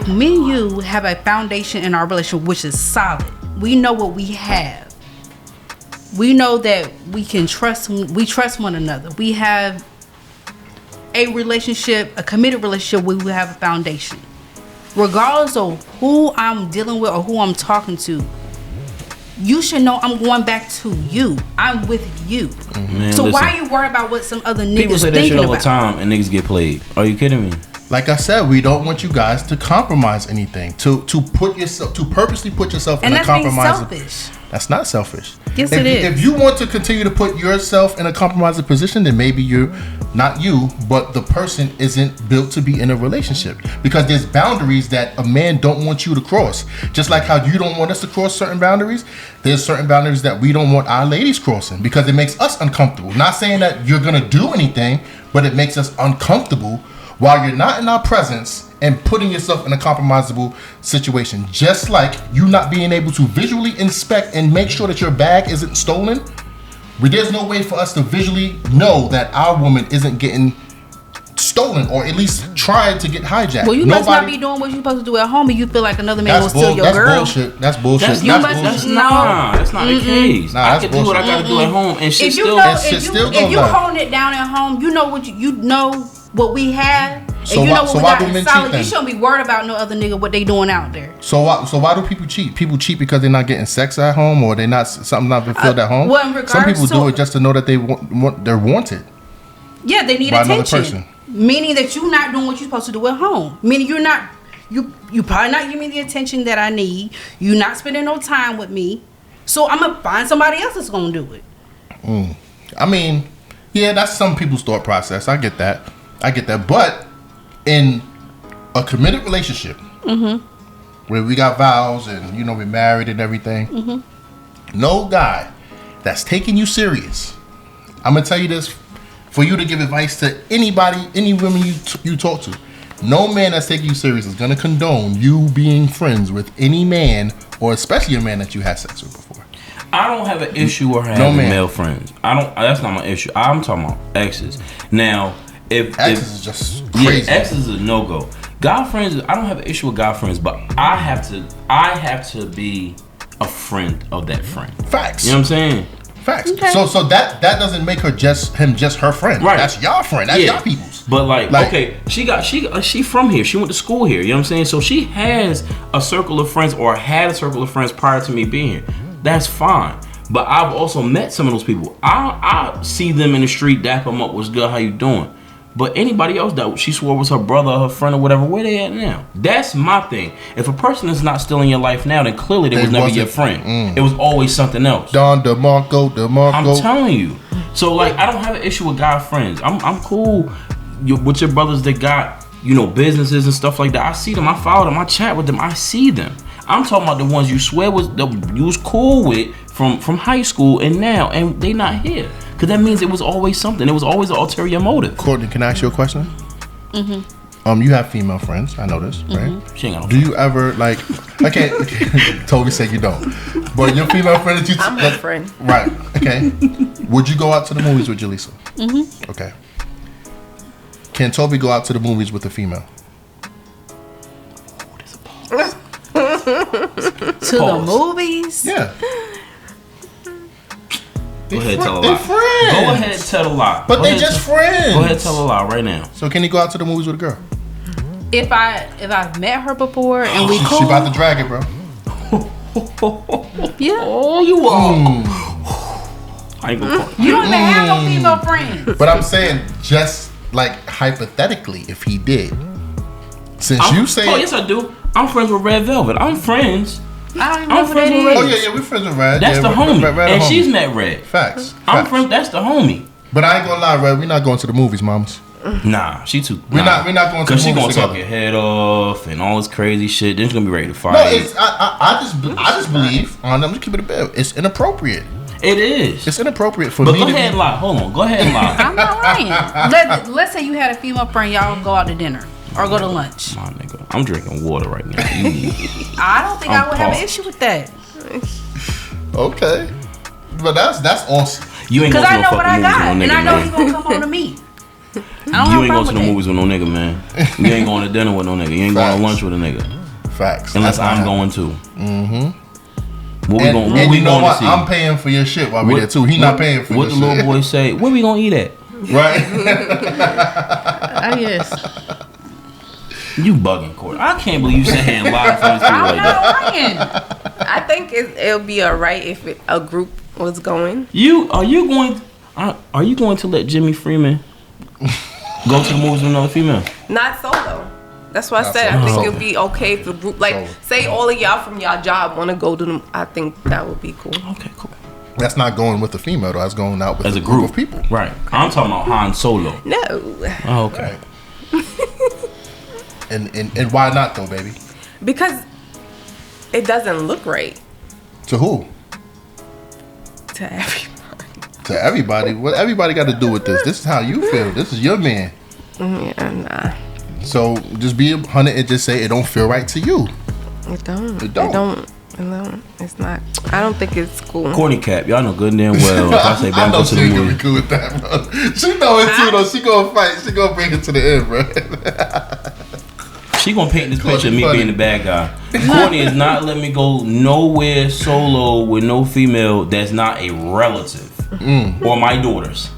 [SPEAKER 4] me and you have a foundation in our relationship which is solid, we know what we have. We know that we trust one another. We have a relationship, a committed relationship where we have a foundation. Regardless of who I'm dealing with or who I'm talking to, you should know I'm going back to you. I'm with you.
[SPEAKER 3] Man,
[SPEAKER 4] so
[SPEAKER 3] listen,
[SPEAKER 4] why are you worried about what some other niggas
[SPEAKER 3] people say that
[SPEAKER 4] thinking
[SPEAKER 3] shit all
[SPEAKER 4] about?
[SPEAKER 3] the time and niggas get played. Are you kidding me?
[SPEAKER 1] Like I said, we don't want you guys to compromise anything. To purposely put yourself in
[SPEAKER 4] And
[SPEAKER 1] a
[SPEAKER 4] that's being
[SPEAKER 1] compromising.
[SPEAKER 4] selfish.
[SPEAKER 1] That's not selfish.
[SPEAKER 4] Yes,
[SPEAKER 1] if,
[SPEAKER 4] it is.
[SPEAKER 1] If you want to continue to put yourself in a compromising position, then maybe you're not you, but the person isn't built to be in a relationship. Because there's boundaries that a man don't want you to cross. Just like how you don't want us to cross certain boundaries, there's certain boundaries that we don't want our ladies crossing because it makes us uncomfortable. Not saying that you're gonna do anything, but it makes us uncomfortable while you're not in our presence and putting yourself in a compromisable situation. Just like you not being able to visually inspect and make sure that your bag isn't stolen. There's no way for us to visually know that our woman isn't getting stolen or at least trying to get hijacked.
[SPEAKER 4] Well, you must not be doing what you're supposed to do at home and you feel like another man will steal your girl.
[SPEAKER 1] That's bullshit.
[SPEAKER 3] That's
[SPEAKER 1] bullshit.
[SPEAKER 3] That's not the case.
[SPEAKER 1] Nah,
[SPEAKER 3] I
[SPEAKER 1] that's
[SPEAKER 3] can do what I gotta do at home and shit still.
[SPEAKER 4] If you holding it down at home, you know what we have.
[SPEAKER 1] So
[SPEAKER 4] and you
[SPEAKER 1] why,
[SPEAKER 4] know what
[SPEAKER 1] so
[SPEAKER 4] we
[SPEAKER 1] why
[SPEAKER 4] got
[SPEAKER 1] do
[SPEAKER 4] in
[SPEAKER 1] men
[SPEAKER 4] solid.
[SPEAKER 1] cheat then?
[SPEAKER 4] You shouldn't be worried about no other nigga what they doing out there.
[SPEAKER 1] So why do people cheat? People cheat because they're not getting sex at home or they're not something not fulfilled at home.
[SPEAKER 4] Well, in regards
[SPEAKER 1] some people do
[SPEAKER 4] to-
[SPEAKER 1] it just to know that they're wanted.
[SPEAKER 4] Yeah, they need
[SPEAKER 1] by another
[SPEAKER 4] attention.
[SPEAKER 1] person.
[SPEAKER 4] Meaning that you're not doing what you're supposed to do at home. Meaning you probably not giving me the attention that I need. You're not spending no time with me. So I'm gonna find somebody else that's gonna do it.
[SPEAKER 1] I mean, yeah, that's some people's thought process. I get that. But in a committed relationship, where we got vows and we're married and everything, no guy that's taking you serious. I'm gonna tell you this for you to give advice to anybody, any women you talk to. No man that's taking you serious is gonna condone you being friends with any man, or especially a man that you had sex with before.
[SPEAKER 3] I don't have an issue with having male friends. That's not my issue. I'm talking about exes. Now, if
[SPEAKER 1] exes is just crazy.
[SPEAKER 3] Yeah, exes is a no go. Guy friends, I don't have an issue with guy friends, but I have to be a friend of that friend.
[SPEAKER 1] Facts.
[SPEAKER 3] You know what I'm saying?
[SPEAKER 1] Facts.
[SPEAKER 4] Okay.
[SPEAKER 1] So that doesn't make him just her friend.
[SPEAKER 3] Right.
[SPEAKER 1] That's your friend. That's your people's.
[SPEAKER 3] But like okay, she from here. She went to school here. You know what I'm saying? So she has a circle of friends or had a circle of friends prior to me being here. That's fine. But I've also met some of those people. I see them in the street, dap them up. What's good? How you doing? But anybody else that she swore was her brother or her friend or whatever, where they at now? That's my thing. If a person is not still in your life now, then clearly they was never your friend. It was always something else.
[SPEAKER 1] Don DeMarco.
[SPEAKER 3] I'm telling you. So like, I don't have an issue with guy friends. I'm cool with your brothers that got businesses and stuff like that. I see them. I follow them. I chat with them. I see them. I'm talking about the ones you swear you was cool with from high school and now, and they not here. Because that means it was always something. It was always an ulterior motive.
[SPEAKER 1] Kourtney, can I ask you a question? Mm-hmm. You have female friends. I know this, right?
[SPEAKER 3] She ain't got no
[SPEAKER 1] Do you ever okay, Toby said you don't. But your female friend that you...
[SPEAKER 2] I'm her friend.
[SPEAKER 1] Right, okay. Would you go out to the movies with Jaleesa?
[SPEAKER 4] Mm-hmm.
[SPEAKER 1] Okay. Can Toby go out to the movies with a female?
[SPEAKER 4] To the movies?
[SPEAKER 1] Yeah.
[SPEAKER 3] Go ahead, tell a
[SPEAKER 1] They're
[SPEAKER 3] lie.
[SPEAKER 1] friends.
[SPEAKER 3] Go ahead, tell a lie.
[SPEAKER 1] But they just friends.
[SPEAKER 3] Go ahead, tell a lie right now.
[SPEAKER 1] So can he go out to the movies with a girl?
[SPEAKER 4] If I've met her before and we cool,
[SPEAKER 1] She about to drag it, bro.
[SPEAKER 4] yeah.
[SPEAKER 3] Oh, you are. I ain't gonna call
[SPEAKER 4] You don't even have no female friends.
[SPEAKER 1] But I'm saying, just like hypothetically, if he did, since you say,
[SPEAKER 3] oh yes, I do. I'm friends with Red Velvet. I'm friends.
[SPEAKER 4] I don't even know
[SPEAKER 3] I'm
[SPEAKER 4] who
[SPEAKER 3] friends
[SPEAKER 4] that
[SPEAKER 3] with
[SPEAKER 4] is.
[SPEAKER 3] Red.
[SPEAKER 1] oh yeah, we're friends with Red.
[SPEAKER 3] That's
[SPEAKER 1] yeah,
[SPEAKER 3] the homie,
[SPEAKER 1] Red
[SPEAKER 3] and
[SPEAKER 1] homie.
[SPEAKER 3] she's met Red.
[SPEAKER 1] Facts.
[SPEAKER 3] I'm friends. That's the homie.
[SPEAKER 1] But I ain't gonna lie, Red. We're not going to the movies, mamas.
[SPEAKER 3] Nah, she too.
[SPEAKER 1] We're not going to the movies
[SPEAKER 3] Cause she gonna
[SPEAKER 1] together.
[SPEAKER 3] talk your head off and all this crazy shit. Then she's gonna be ready to fight.
[SPEAKER 1] No, it's I just believe. I'm just keeping it a bit. It's inappropriate.
[SPEAKER 3] It is.
[SPEAKER 1] It's inappropriate for
[SPEAKER 3] But
[SPEAKER 1] me
[SPEAKER 3] go
[SPEAKER 1] to
[SPEAKER 3] ahead and lie. Hold on. Go ahead and lie.
[SPEAKER 4] I'm not lying. Let's say you had a female friend, y'all go out to dinner or go to lunch.
[SPEAKER 3] My nigga, I'm drinking water right now.
[SPEAKER 4] I don't think I would have an issue with that.
[SPEAKER 1] Okay. But that's awesome.
[SPEAKER 3] You ain't
[SPEAKER 4] Because
[SPEAKER 3] going to
[SPEAKER 4] I
[SPEAKER 3] no
[SPEAKER 4] know what
[SPEAKER 3] fucking
[SPEAKER 4] I
[SPEAKER 3] movies
[SPEAKER 4] got,
[SPEAKER 3] with no
[SPEAKER 4] and
[SPEAKER 3] nigga,
[SPEAKER 4] I know he's
[SPEAKER 3] man.
[SPEAKER 4] gonna come home to me. I don't
[SPEAKER 3] You
[SPEAKER 4] have a
[SPEAKER 3] ain't going
[SPEAKER 4] problem
[SPEAKER 3] to the
[SPEAKER 4] with
[SPEAKER 3] movies with no nigga, man. You ain't going to dinner with no nigga. You ain't going
[SPEAKER 1] Facts.
[SPEAKER 3] to lunch with a nigga.
[SPEAKER 1] Facts.
[SPEAKER 3] Unless
[SPEAKER 1] That's
[SPEAKER 3] I'm
[SPEAKER 1] not
[SPEAKER 3] going to.
[SPEAKER 1] Mm-hmm.
[SPEAKER 3] What we going
[SPEAKER 1] And you know
[SPEAKER 3] to
[SPEAKER 1] what?
[SPEAKER 3] see?
[SPEAKER 1] I'm paying for your shit while we there too. He not paying for
[SPEAKER 3] what
[SPEAKER 1] your
[SPEAKER 3] the
[SPEAKER 1] shit.
[SPEAKER 3] little boy say? Where we gonna eat at?
[SPEAKER 1] Right?
[SPEAKER 4] I guess.
[SPEAKER 3] You bugging, Court. I can't believe you sit here and lie for these people
[SPEAKER 4] I'm
[SPEAKER 3] like
[SPEAKER 4] not
[SPEAKER 3] that.
[SPEAKER 4] lying.
[SPEAKER 2] I think it'll be alright if a group was going.
[SPEAKER 3] Are you going to let Jimmy Freeman go to the movies with another female?
[SPEAKER 2] Not solo. That's why I
[SPEAKER 1] Not
[SPEAKER 2] said
[SPEAKER 1] solo.
[SPEAKER 2] I think
[SPEAKER 1] Solo.
[SPEAKER 2] it'll be okay if the group, like,
[SPEAKER 1] Solo.
[SPEAKER 2] say all of y'all from y'all job want to go to them. I think that would be cool.
[SPEAKER 3] Okay, cool.
[SPEAKER 1] That's not going with the female though. That's going out with
[SPEAKER 3] As
[SPEAKER 1] a
[SPEAKER 3] a
[SPEAKER 1] group
[SPEAKER 3] group
[SPEAKER 1] of people.
[SPEAKER 3] Right. I'm talking about Han Solo.
[SPEAKER 2] No,
[SPEAKER 3] Oh, okay.
[SPEAKER 1] Right. And why not though, baby?
[SPEAKER 2] because it doesn't look right
[SPEAKER 1] To who?
[SPEAKER 2] to everybody.
[SPEAKER 1] To everybody. What everybody got to do with this? This is how you feel. This is your man.
[SPEAKER 2] Yeah, nah,
[SPEAKER 1] So just be 100 and just say it don't feel right to you.
[SPEAKER 2] it don't.
[SPEAKER 1] It don't.
[SPEAKER 2] No, it's not. I don't think it's cool.
[SPEAKER 3] Courtney Cap, y'all know good and damn well. If I say,
[SPEAKER 1] I
[SPEAKER 3] "Bam,
[SPEAKER 1] know
[SPEAKER 3] go to
[SPEAKER 1] she
[SPEAKER 3] the
[SPEAKER 1] gonna be
[SPEAKER 3] movie,"
[SPEAKER 1] cool with that, bro. She know it too, though. She gonna fight. She gonna bring it to the end, bro.
[SPEAKER 3] she gonna paint this picture of me
[SPEAKER 1] Funny.
[SPEAKER 3] being the bad guy. Courtney is not letting me go nowhere solo with no female that's not a relative or my daughters.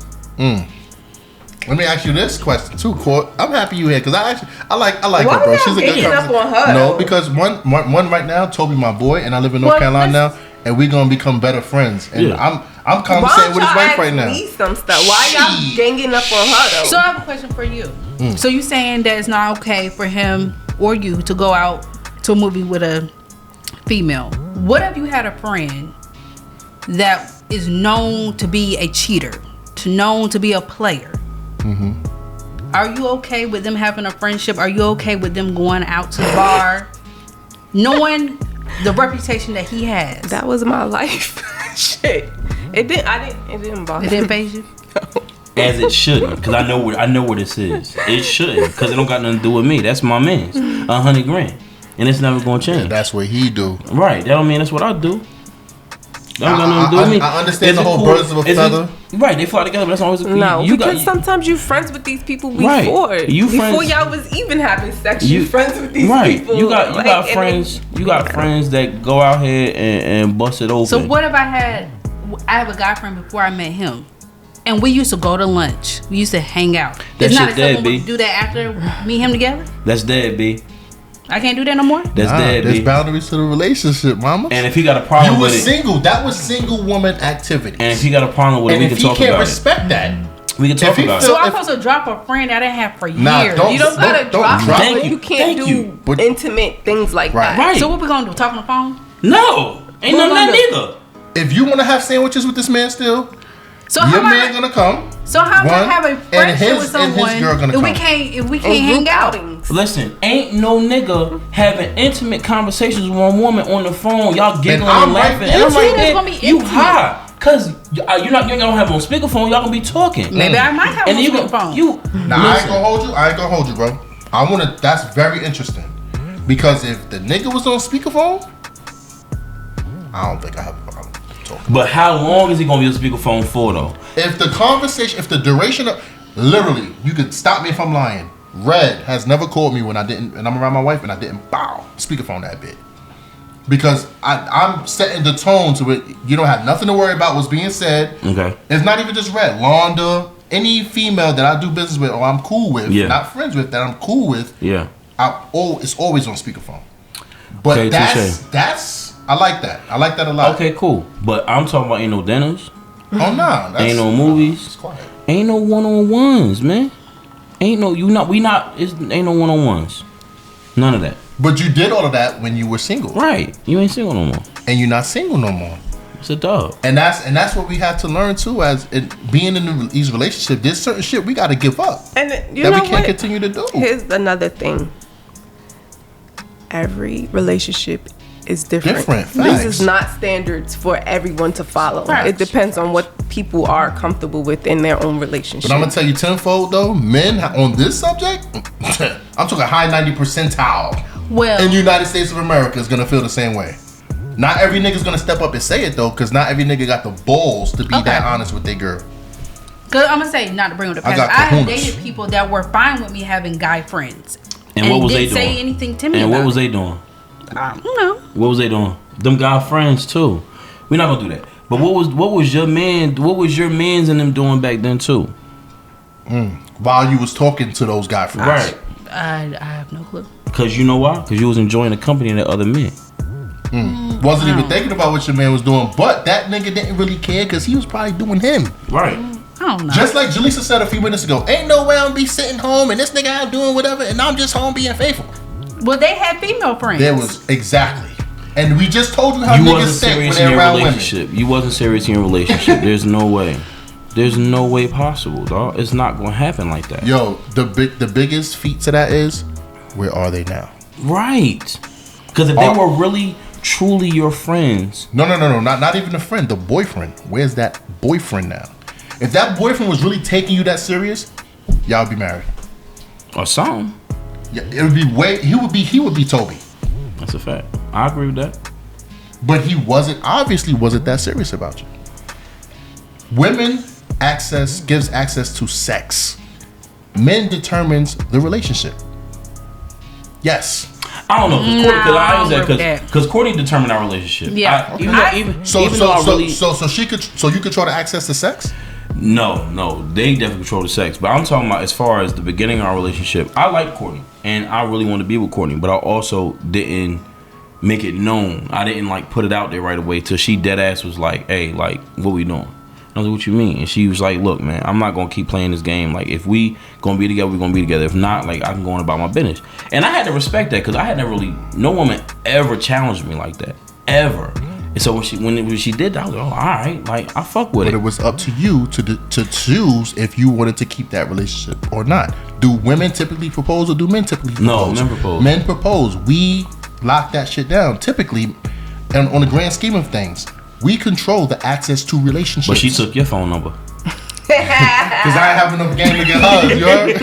[SPEAKER 1] Let me ask you this question too, Court. I'm happy you here because I like
[SPEAKER 2] Why
[SPEAKER 1] her, bro.
[SPEAKER 2] y'all
[SPEAKER 1] She's a good
[SPEAKER 2] ganging up
[SPEAKER 1] conversation.
[SPEAKER 2] on her,
[SPEAKER 1] No,
[SPEAKER 2] though?
[SPEAKER 1] because one right now, Toby, my boy, and I live in North
[SPEAKER 4] Well,
[SPEAKER 1] Carolina now, and we gonna become better friends. And
[SPEAKER 3] Yeah.
[SPEAKER 1] I'm
[SPEAKER 2] Why
[SPEAKER 1] conversating
[SPEAKER 2] don't
[SPEAKER 1] with his
[SPEAKER 2] y'all
[SPEAKER 1] wife
[SPEAKER 2] ask
[SPEAKER 1] right now.
[SPEAKER 2] me some stuff? Why y'all ganging up on her though?
[SPEAKER 4] So I have a question for you. So you saying that it's not okay for him or you to go out to a movie with a female? What if you had a friend that is known to be a cheater, known to be a player? Are you okay with them having a friendship? Are you okay with them going out to the bar, knowing the reputation that he has?
[SPEAKER 2] That was my life. Shit. It didn't bother
[SPEAKER 4] It didn't phase you?
[SPEAKER 3] As it shouldn't, because I know where this is. It shouldn't, because it don't got nothing to do with me. That's my man's. $100,000, and it's never gonna change.
[SPEAKER 1] That's what he do.
[SPEAKER 3] Right. That don't mean that's what I do. That don't got nothing to do with me.
[SPEAKER 1] I understand
[SPEAKER 3] Is
[SPEAKER 1] the
[SPEAKER 3] it
[SPEAKER 1] whole
[SPEAKER 3] cool?
[SPEAKER 1] birds of a
[SPEAKER 3] Is it-
[SPEAKER 1] feather.
[SPEAKER 3] Right. They fly together, but that's always a
[SPEAKER 2] No,
[SPEAKER 3] you
[SPEAKER 2] because
[SPEAKER 3] got,
[SPEAKER 2] sometimes you friends with these people
[SPEAKER 3] Right.
[SPEAKER 2] before.
[SPEAKER 3] You
[SPEAKER 2] before
[SPEAKER 3] friends-
[SPEAKER 2] y'all was even having sex, you friends with these
[SPEAKER 3] right.
[SPEAKER 2] people.
[SPEAKER 3] You got
[SPEAKER 2] Like, and
[SPEAKER 3] friends. You got friends that go out here and bust it open.
[SPEAKER 4] So what if I have a guy friend before I met him, and we used to go to lunch. We used to hang out.
[SPEAKER 3] That
[SPEAKER 4] It's not
[SPEAKER 3] shit
[SPEAKER 4] acceptable
[SPEAKER 3] dead, B.
[SPEAKER 4] to do that after me and him together.
[SPEAKER 3] That's dead, B.
[SPEAKER 4] I can't do that no more.
[SPEAKER 3] That's dead,
[SPEAKER 1] There's
[SPEAKER 3] B.
[SPEAKER 1] boundaries to the relationship, mama.
[SPEAKER 3] And if he got a
[SPEAKER 1] You
[SPEAKER 3] problem
[SPEAKER 1] was
[SPEAKER 3] with it,
[SPEAKER 1] single. That was single woman activity.
[SPEAKER 3] and if he got a problem with it,
[SPEAKER 1] And
[SPEAKER 3] we
[SPEAKER 1] if
[SPEAKER 3] can
[SPEAKER 1] he
[SPEAKER 3] talk
[SPEAKER 1] can't
[SPEAKER 3] about
[SPEAKER 1] respect that,
[SPEAKER 3] We can talk
[SPEAKER 1] he
[SPEAKER 3] about
[SPEAKER 1] feel-
[SPEAKER 3] it.
[SPEAKER 4] So I'm
[SPEAKER 1] if-
[SPEAKER 4] supposed to drop a friend that I didn't have for
[SPEAKER 1] Nah,
[SPEAKER 4] years.
[SPEAKER 1] don't-
[SPEAKER 2] you don't gotta
[SPEAKER 1] don't
[SPEAKER 2] drop
[SPEAKER 1] drop
[SPEAKER 2] it,
[SPEAKER 3] it.
[SPEAKER 2] but you can't
[SPEAKER 3] Thank
[SPEAKER 2] do
[SPEAKER 3] you.
[SPEAKER 1] But-
[SPEAKER 2] intimate things like
[SPEAKER 1] Right.
[SPEAKER 2] that.
[SPEAKER 3] Right.
[SPEAKER 4] So what we gonna do? Talk on the phone?
[SPEAKER 3] No, ain't
[SPEAKER 4] What
[SPEAKER 3] none of
[SPEAKER 4] we
[SPEAKER 3] that
[SPEAKER 4] gonna
[SPEAKER 3] neither.
[SPEAKER 1] if you want to have sandwiches with this man still,
[SPEAKER 4] So
[SPEAKER 1] your
[SPEAKER 4] how am
[SPEAKER 1] man
[SPEAKER 4] I?
[SPEAKER 1] gonna come.
[SPEAKER 4] So how am I
[SPEAKER 1] One,
[SPEAKER 4] have a
[SPEAKER 1] and
[SPEAKER 4] friendship
[SPEAKER 1] his-
[SPEAKER 4] with
[SPEAKER 1] and his
[SPEAKER 4] someone
[SPEAKER 1] girl gonna
[SPEAKER 4] if we
[SPEAKER 1] come.
[SPEAKER 4] can't
[SPEAKER 2] And
[SPEAKER 4] hang
[SPEAKER 2] group
[SPEAKER 4] out?
[SPEAKER 2] outings.
[SPEAKER 3] Listen, ain't no nigga having intimate conversations with one woman on the phone. Y'all giggling
[SPEAKER 1] I'm
[SPEAKER 3] and
[SPEAKER 1] right
[SPEAKER 3] laughing.
[SPEAKER 1] there.
[SPEAKER 3] And I'm
[SPEAKER 1] You
[SPEAKER 3] right
[SPEAKER 4] think it's
[SPEAKER 3] there.
[SPEAKER 4] gonna be
[SPEAKER 3] You
[SPEAKER 4] intimate?
[SPEAKER 3] high. Cause you don't have on speakerphone. Y'all gonna be talking.
[SPEAKER 4] Maybe I might have
[SPEAKER 3] And
[SPEAKER 4] a
[SPEAKER 3] then you go,
[SPEAKER 4] phone.
[SPEAKER 3] you
[SPEAKER 1] Nah, I ain't
[SPEAKER 3] listen.
[SPEAKER 1] gonna hold you. I ain't gonna hold you, bro. I wanna. That's very interesting because if the nigga was on speakerphone, I don't think I have a problem talking.
[SPEAKER 3] But how long is he gonna be on speakerphone for though?
[SPEAKER 1] If the conversation, if the duration of, literally, you could stop me if I'm lying. Red has never called me when I didn't, and I'm around my wife and I didn't speakerphone that bit. Because I'm setting the tone to it. You don't have nothing to worry about what's being said.
[SPEAKER 3] Okay.
[SPEAKER 1] It's not even just Red. Londa, any female that I do business with or I'm cool with,
[SPEAKER 3] Yeah.
[SPEAKER 1] not friends with, that I'm cool with,
[SPEAKER 3] Yeah.
[SPEAKER 1] it's always on speakerphone. But
[SPEAKER 3] Okay, touche.
[SPEAKER 1] that's I like that. I like that a lot.
[SPEAKER 3] Okay, cool. But I'm talking about ain't no dinners,
[SPEAKER 1] Oh nah, that's,
[SPEAKER 3] ain't no movies,
[SPEAKER 1] It's quiet.
[SPEAKER 3] ain't no one-on-ones, man. Ain't no ain't no one-on-ones. None of that.
[SPEAKER 1] But you did all of that when you were single,
[SPEAKER 3] Right. You ain't single no more.
[SPEAKER 1] and you're not single no more.
[SPEAKER 3] It's a dog.
[SPEAKER 1] And that's what we have to learn too, as being in these relationships. There's certain shit we got to give up
[SPEAKER 2] And you
[SPEAKER 1] that
[SPEAKER 2] know
[SPEAKER 1] we can't
[SPEAKER 2] what?
[SPEAKER 1] continue to do.
[SPEAKER 2] Here's another thing. Every relationship is different.
[SPEAKER 1] Facts.
[SPEAKER 2] This is not standards for everyone to follow.
[SPEAKER 4] Facts.
[SPEAKER 2] It depends on what people are comfortable with in their own relationship.
[SPEAKER 1] But I'm gonna tell you tenfold though, men on this subject, I'm talking high 90 percentile.
[SPEAKER 4] Well,
[SPEAKER 1] In the United States of America is gonna feel the same way. Not every nigga's gonna step up and say it though, because not every nigga got the balls to be that honest with their girl.
[SPEAKER 4] Cause I'm gonna say, not to bring up the past, I have dated people that were fine with me having guy friends.
[SPEAKER 3] And what was they
[SPEAKER 4] didn't
[SPEAKER 3] doing?
[SPEAKER 4] say anything to me.
[SPEAKER 3] And
[SPEAKER 4] about
[SPEAKER 3] what was
[SPEAKER 4] it.
[SPEAKER 3] they doing?
[SPEAKER 4] I don't know.
[SPEAKER 3] What was they doing? Them guy friends too. We're not gonna do that. But what was your man? What was your mans and them doing back then too?
[SPEAKER 1] While you was talking to those guy friends.
[SPEAKER 3] Right.
[SPEAKER 4] I have no clue.
[SPEAKER 3] Cause you know why? Cause you was enjoying the company of the other men.
[SPEAKER 1] Wasn't even thinking about what your man was doing, but that nigga didn't really care because he was probably doing him.
[SPEAKER 3] Right.
[SPEAKER 4] I don't know.
[SPEAKER 1] Just like Jaleesa said a few minutes ago, ain't no way I'm be sitting home and this nigga out doing whatever and I'm just home being faithful.
[SPEAKER 4] Well, they had female friends.
[SPEAKER 1] There was exactly. And we just told you how
[SPEAKER 3] You
[SPEAKER 1] niggas
[SPEAKER 3] wasn't
[SPEAKER 1] think when
[SPEAKER 3] serious in
[SPEAKER 1] they're
[SPEAKER 3] your
[SPEAKER 1] around women.
[SPEAKER 3] relationship. You wasn't serious in your relationship. There's no way. There's no way possible, dog. It's not gonna happen like that.
[SPEAKER 1] Yo, the biggest feat to that is, where are they now?
[SPEAKER 3] Right. Because if they were really, truly your friends.
[SPEAKER 1] No, not even a friend, the boyfriend. Where's that boyfriend now? If that boyfriend was really taking you that serious, y'all would be married.
[SPEAKER 3] Or something.
[SPEAKER 1] Yeah, it would be he would be Toby.
[SPEAKER 3] That's a fact. I agree with that.
[SPEAKER 1] But he obviously wasn't that serious about you. Women gives access to sex. Men determines the relationship. Yes.
[SPEAKER 3] I don't know,
[SPEAKER 4] Nah,
[SPEAKER 3] because Kourtney determined our relationship.
[SPEAKER 4] Yeah.
[SPEAKER 1] So you control the access to sex?
[SPEAKER 3] No, they definitely control the sex. But I'm talking about as far as the beginning of our relationship. I like Kourtney, and I really want to be with Kourtney, but I also didn't make it known. I didn't like put it out there right away till she dead ass was like, "Hey, like, what we doing?" I was like, "What you mean?" And she was like, "Look, man, I'm not gonna keep playing this game. Like, if we gonna be together, we gonna be together. If not, like, I'm going about my business." And I had to respect that because I had never really, no woman ever challenged me like that, ever. And so when she did that, I was like, "Oh, all right, like, I fuck with it."
[SPEAKER 1] But it was up to you to choose if you wanted to keep that relationship or not. Do women typically propose or do men typically propose?
[SPEAKER 3] No, men propose.
[SPEAKER 1] Men propose. We lock that shit down. Typically, and on the grand scheme of things, we control the access to relationships.
[SPEAKER 3] But she took your phone number.
[SPEAKER 1] Because I ain't have enough game to get hugged, you heard?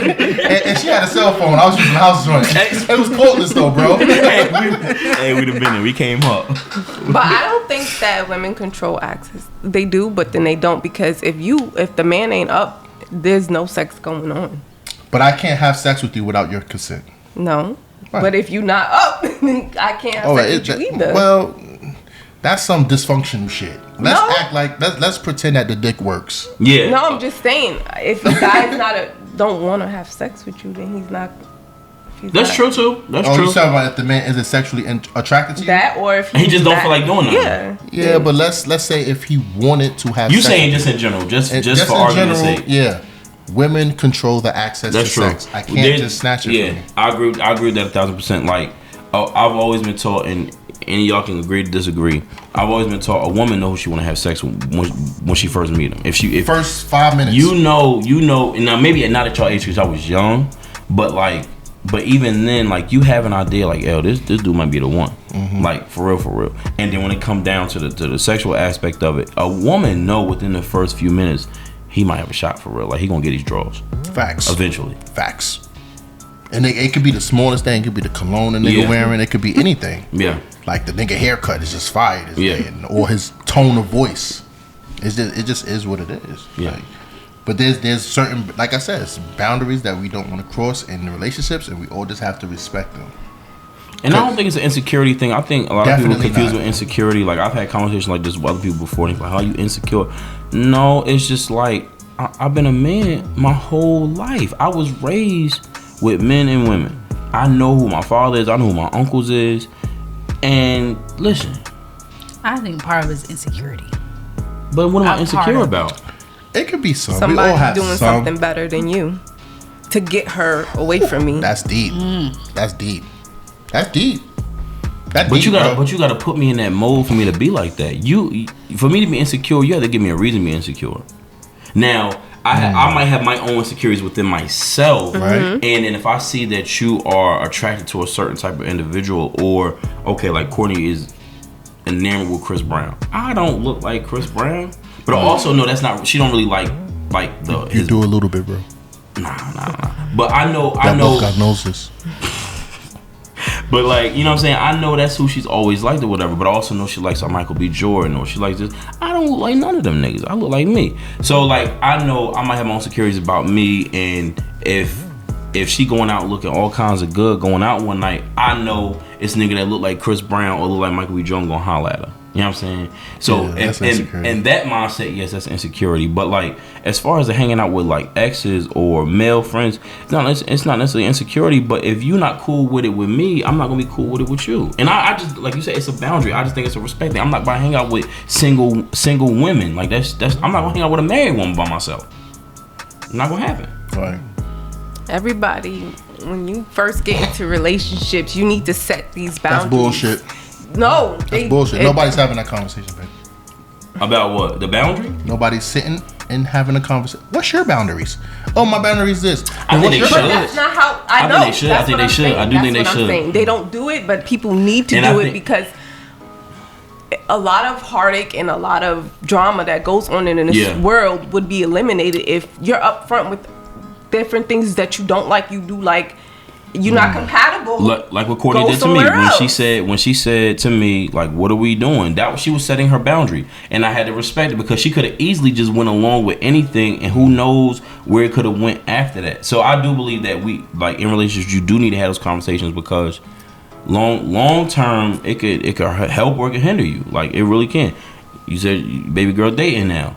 [SPEAKER 1] And she had a cell phone. I was using house joint. It was cordless though, bro.
[SPEAKER 3] Hey, we'd have been there. We came up.
[SPEAKER 2] But I don't think that women control access. They do, but then they don't, because if the man ain't up, there's no sex going on.
[SPEAKER 1] But I can't have sex with you without your consent.
[SPEAKER 2] No.
[SPEAKER 1] Right.
[SPEAKER 2] But if you're not up, then I can't have sex with you either.
[SPEAKER 1] Well, that's some dysfunctional shit. Let's pretend that the dick works.
[SPEAKER 3] Yeah.
[SPEAKER 2] No, I'm just saying, if a guy's don't want to have sex with you, then he's not.
[SPEAKER 3] That's true too. That's true.
[SPEAKER 1] You talking about if the man isn't sexually attracted to you?
[SPEAKER 2] That, or if
[SPEAKER 3] he just don't feel like doing that.
[SPEAKER 1] Yeah, but let's say if he wanted to have.
[SPEAKER 3] You
[SPEAKER 1] sex
[SPEAKER 3] saying just in general, just for argument's sake.
[SPEAKER 1] Yeah, women control the access
[SPEAKER 3] That's
[SPEAKER 1] to
[SPEAKER 3] true.
[SPEAKER 1] sex. I can't just snatch it.
[SPEAKER 3] Yeah,
[SPEAKER 1] from you.
[SPEAKER 3] I agree with that 1,000%. Like, I've always been taught, and any of y'all can agree to disagree. I've always been taught a woman knows who she want to have sex with when she first meet him. If
[SPEAKER 1] First 5 minutes,
[SPEAKER 3] you know, and now maybe not at your age because I was young, but even then, like, you have an idea, like, yo, this dude might be the one, like, for real. And then when it come down to the sexual aspect of it, a woman know within the first few minutes he might have a shot for real. Like, he gonna get his draws.
[SPEAKER 1] Facts.
[SPEAKER 3] Eventually.
[SPEAKER 1] Facts. And it could be the smallest thing. It could be the cologne the nigga wearing. It could be anything.
[SPEAKER 3] Yeah.
[SPEAKER 1] Like the nigga haircut is just fire. Or his tone of voice. It just is what it is.
[SPEAKER 3] Yeah.
[SPEAKER 1] Like, but there's certain, like I said, it's boundaries that we don't want to cross in the relationships, and we all just have to respect them.
[SPEAKER 3] And I don't think it's an insecurity thing. I think a lot of people confuse
[SPEAKER 1] not.
[SPEAKER 3] with insecurity. Like, I've had conversations like this with other people before. And they're like, how are you insecure? No, it's just like, I've been a man my whole life. I was raised with men and women. I know who my father is. I know who my uncles is. And listen,
[SPEAKER 4] I think part of it is insecurity.
[SPEAKER 3] But what am I insecure about?
[SPEAKER 1] It could be some.
[SPEAKER 2] Somebody
[SPEAKER 1] we all have
[SPEAKER 2] doing
[SPEAKER 1] some.
[SPEAKER 2] something better than you to get her away from me.
[SPEAKER 1] That's deep. That's deep. That's deep.
[SPEAKER 3] But you gotta put me in that mold for me to be like that. For me to be insecure, you have to give me a reason to be insecure. Now, I might have my own insecurities within myself,
[SPEAKER 1] Right.
[SPEAKER 3] and then if I see that you are attracted to a certain type of individual, or okay, like Kourtney is enamored with Chris Brown. I don't look like Chris Brown, but I also know that's not. She don't really like the.
[SPEAKER 1] You do a little bit, bro.
[SPEAKER 3] Nah. But I know.
[SPEAKER 1] Both got noses.
[SPEAKER 3] But like, you know what I'm saying? I know that's who she's always liked or whatever, but I also know she likes Michael B. Jordan, or she likes this. I don't look like none of them niggas. I look like me. So like, I know I might have my own insecurities about me, and if she going out looking all kinds of good, going out one night, I know it's nigga that look like Chris Brown or look like Michael B. Jordan gonna holler at her. You know what I'm saying? So and that mindset, yes, that's insecurity. But like, as far as the hanging out with like exes or male friends, it's not necessarily insecurity. But if you're not cool with it with me, I'm not gonna be cool with it with you. And I just, like you said, it's a boundary. I just think it's a respect thing. I'm not gonna hang out with single women. Like that's I'm not gonna hang out with a married woman by myself. Not gonna happen.
[SPEAKER 1] Right.
[SPEAKER 2] Everybody, when you first get into relationships, you need to set these boundaries.
[SPEAKER 1] That's bullshit.
[SPEAKER 2] No,
[SPEAKER 1] That's bullshit. Nobody's having that conversation, babe.
[SPEAKER 3] About what? The boundary?
[SPEAKER 1] Nobody's sitting and having a conversation. What's your boundaries? Oh, my boundary is this.
[SPEAKER 3] I think they should.
[SPEAKER 2] But that's not how I know.
[SPEAKER 3] I think they should. I think they should. I do think they should.
[SPEAKER 2] They don't do it, but people need to do it because a lot of heartache and a lot of drama that goes on in this world would be eliminated if you're upfront with different things that you don't like. You do like. You're not compatible.
[SPEAKER 3] Like what Kourtney did to me when she said to me, like, "What are we doing?" That she was setting her boundary, and I had to respect it because she could have easily just went along with anything, and who knows where it could have went after that. So I do believe that we, like in relationships, you do need to have those conversations because long term it could help or it could hinder you. Like it really can. You said baby girl dating now,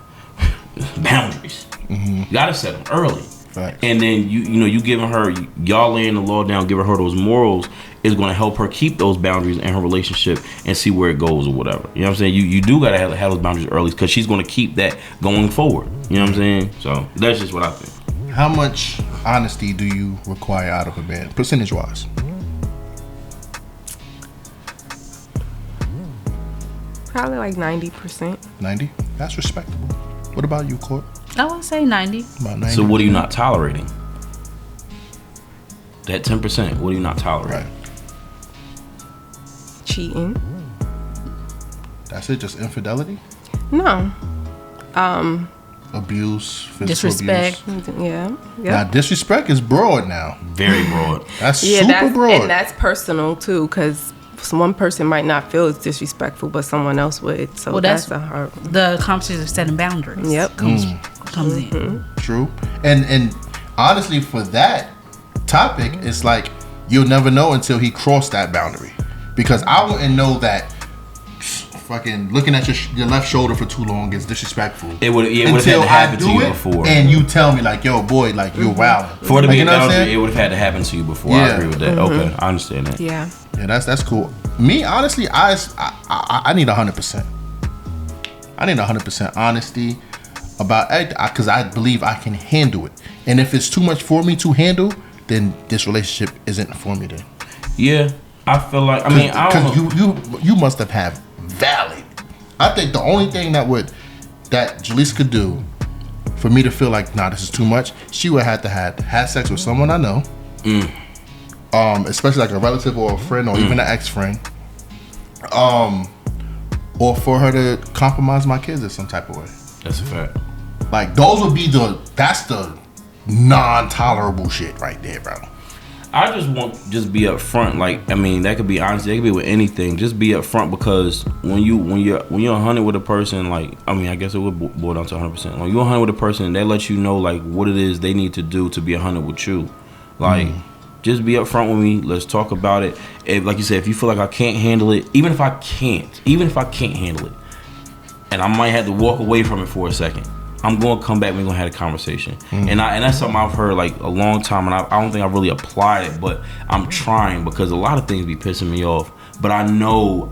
[SPEAKER 3] boundaries. You gotta set them early. Right. And then you giving her, y'all laying the law down, giving her those morals is going to help her keep those boundaries in her relationship and see where it goes or whatever. You know what I'm saying? You do got to have those boundaries early because she's going to keep that going forward. You know what I'm saying? So that's just what I think.
[SPEAKER 1] How much honesty do you require out of a man, percentage wise?
[SPEAKER 2] Probably like 90%.
[SPEAKER 1] 90? That's respectable. What about you, Court?
[SPEAKER 4] I would say 90.
[SPEAKER 1] About 90.
[SPEAKER 3] So what are you not tolerating? That 10%, what are you not tolerating?
[SPEAKER 1] Right.
[SPEAKER 2] Cheating.
[SPEAKER 1] That's it? Just infidelity?
[SPEAKER 2] No.
[SPEAKER 1] Abuse, physical
[SPEAKER 4] disrespect.
[SPEAKER 1] abuse.
[SPEAKER 2] Yeah.
[SPEAKER 1] Now, disrespect is broad now.
[SPEAKER 3] Very broad.
[SPEAKER 1] That's super broad.
[SPEAKER 2] And that's personal, too, because one person might not feel it's disrespectful, but someone else would. So that's a hard.
[SPEAKER 4] The conversation of setting boundaries.
[SPEAKER 2] Yep.
[SPEAKER 4] Comes in.
[SPEAKER 1] True. And honestly, for that topic, it's like you'll never know until he crossed that boundary, because I wouldn't know that fucking looking at your left shoulder for too long is disrespectful.
[SPEAKER 3] It would have had to happen to you before.
[SPEAKER 1] And you tell me like, yo, boy, like you're wild.
[SPEAKER 3] For it to be a boundary, it would have had to happen to you before. Yeah. I agree with that. Okay, I understand that.
[SPEAKER 2] Yeah.
[SPEAKER 1] Yeah, that's cool. Me, honestly, I need 100%. I need 100% honesty about it because I believe I can handle it. And if it's too much for me to handle, then this relationship isn't for me then.
[SPEAKER 3] Yeah, I feel like
[SPEAKER 1] because you must have had valid. I think the only thing that Jalisa could do for me to feel like, nah, this is too much, she would have to have sex with someone I know. Especially like a relative or a friend or even an ex-friend, or for her to compromise my kids in some type of way.
[SPEAKER 3] That's a fact.
[SPEAKER 1] Like those would be that's the non-tolerable shit right there, bro.
[SPEAKER 3] I just want be upfront. Like, I mean, that could be honestly, that could be with anything. Just be upfront because when you're 100 with a person, like, I mean, I guess it would boil down to 100%. Like, you're 100 with a person, they let you know like what it is they need to do to be 100 with you. Like, just be upfront with me. Let's talk about it. If, like you said, if you feel like I can't handle it, even if I can't handle it, and I might have to walk away from it for a second, I'm going to come back and we're going to have a conversation. And that's something I've heard like a long time, and I don't think I really applied it, but I'm trying because a lot of things be pissing me off. But I know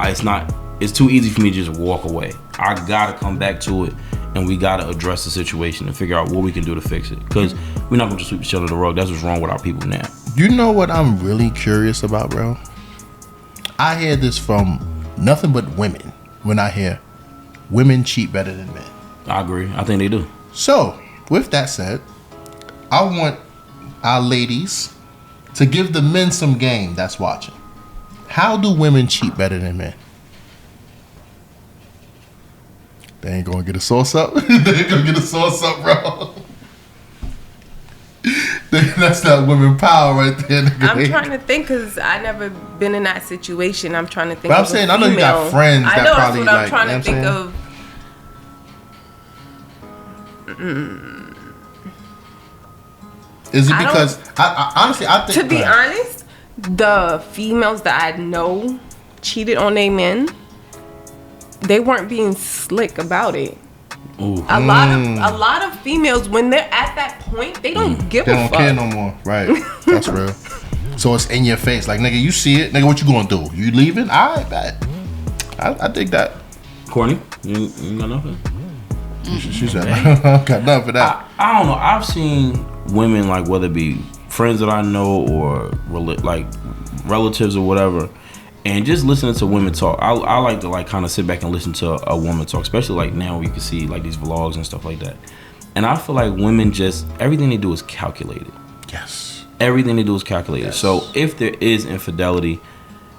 [SPEAKER 3] it's too easy for me to just walk away. I got to come back to it, and we got to address the situation and figure out what we can do to fix it, because we're not going to just sweep each other under the rug. That's what's wrong with our people now.
[SPEAKER 1] You know what I'm really curious about, bro? I hear this from nothing but women when I hear women cheat better than men.
[SPEAKER 3] I agree. I think they do.
[SPEAKER 1] So, with that said, I want our ladies to give the men some game that's watching. How do women cheat better than men? They ain't gonna get a sauce up. They ain't gonna get a sauce up, bro. That's not women power right there.
[SPEAKER 2] I'm trying to think because I never been in that situation. I'm trying to think.
[SPEAKER 1] But I'm saying, I know you got friends that probably like.
[SPEAKER 2] I'm trying to think of.
[SPEAKER 1] Is it because I honestly I think
[SPEAKER 2] to be honest, the females that I know cheated on their men, they weren't being slick about it. Ooh. A lot of females when they're at that point, they don't give a fuck. They don't care
[SPEAKER 1] no more. Right. That's real. So it's in your face. Like, nigga, you see it. Nigga, what you gonna do? You leaving? I bet. I dig that.
[SPEAKER 3] Kourtney, you got nothing?
[SPEAKER 1] She said, I don't got nothing for that.
[SPEAKER 3] I don't know. I've seen women, like, whether it be friends that I know or like relatives or whatever, and just listening to women talk. I like to like kind of sit back and listen to a woman talk, especially like now you can see like these vlogs and stuff like that. And I feel like women just, everything they do is calculated.
[SPEAKER 1] Yes.
[SPEAKER 3] Everything they do is calculated. Yes. So if there is infidelity,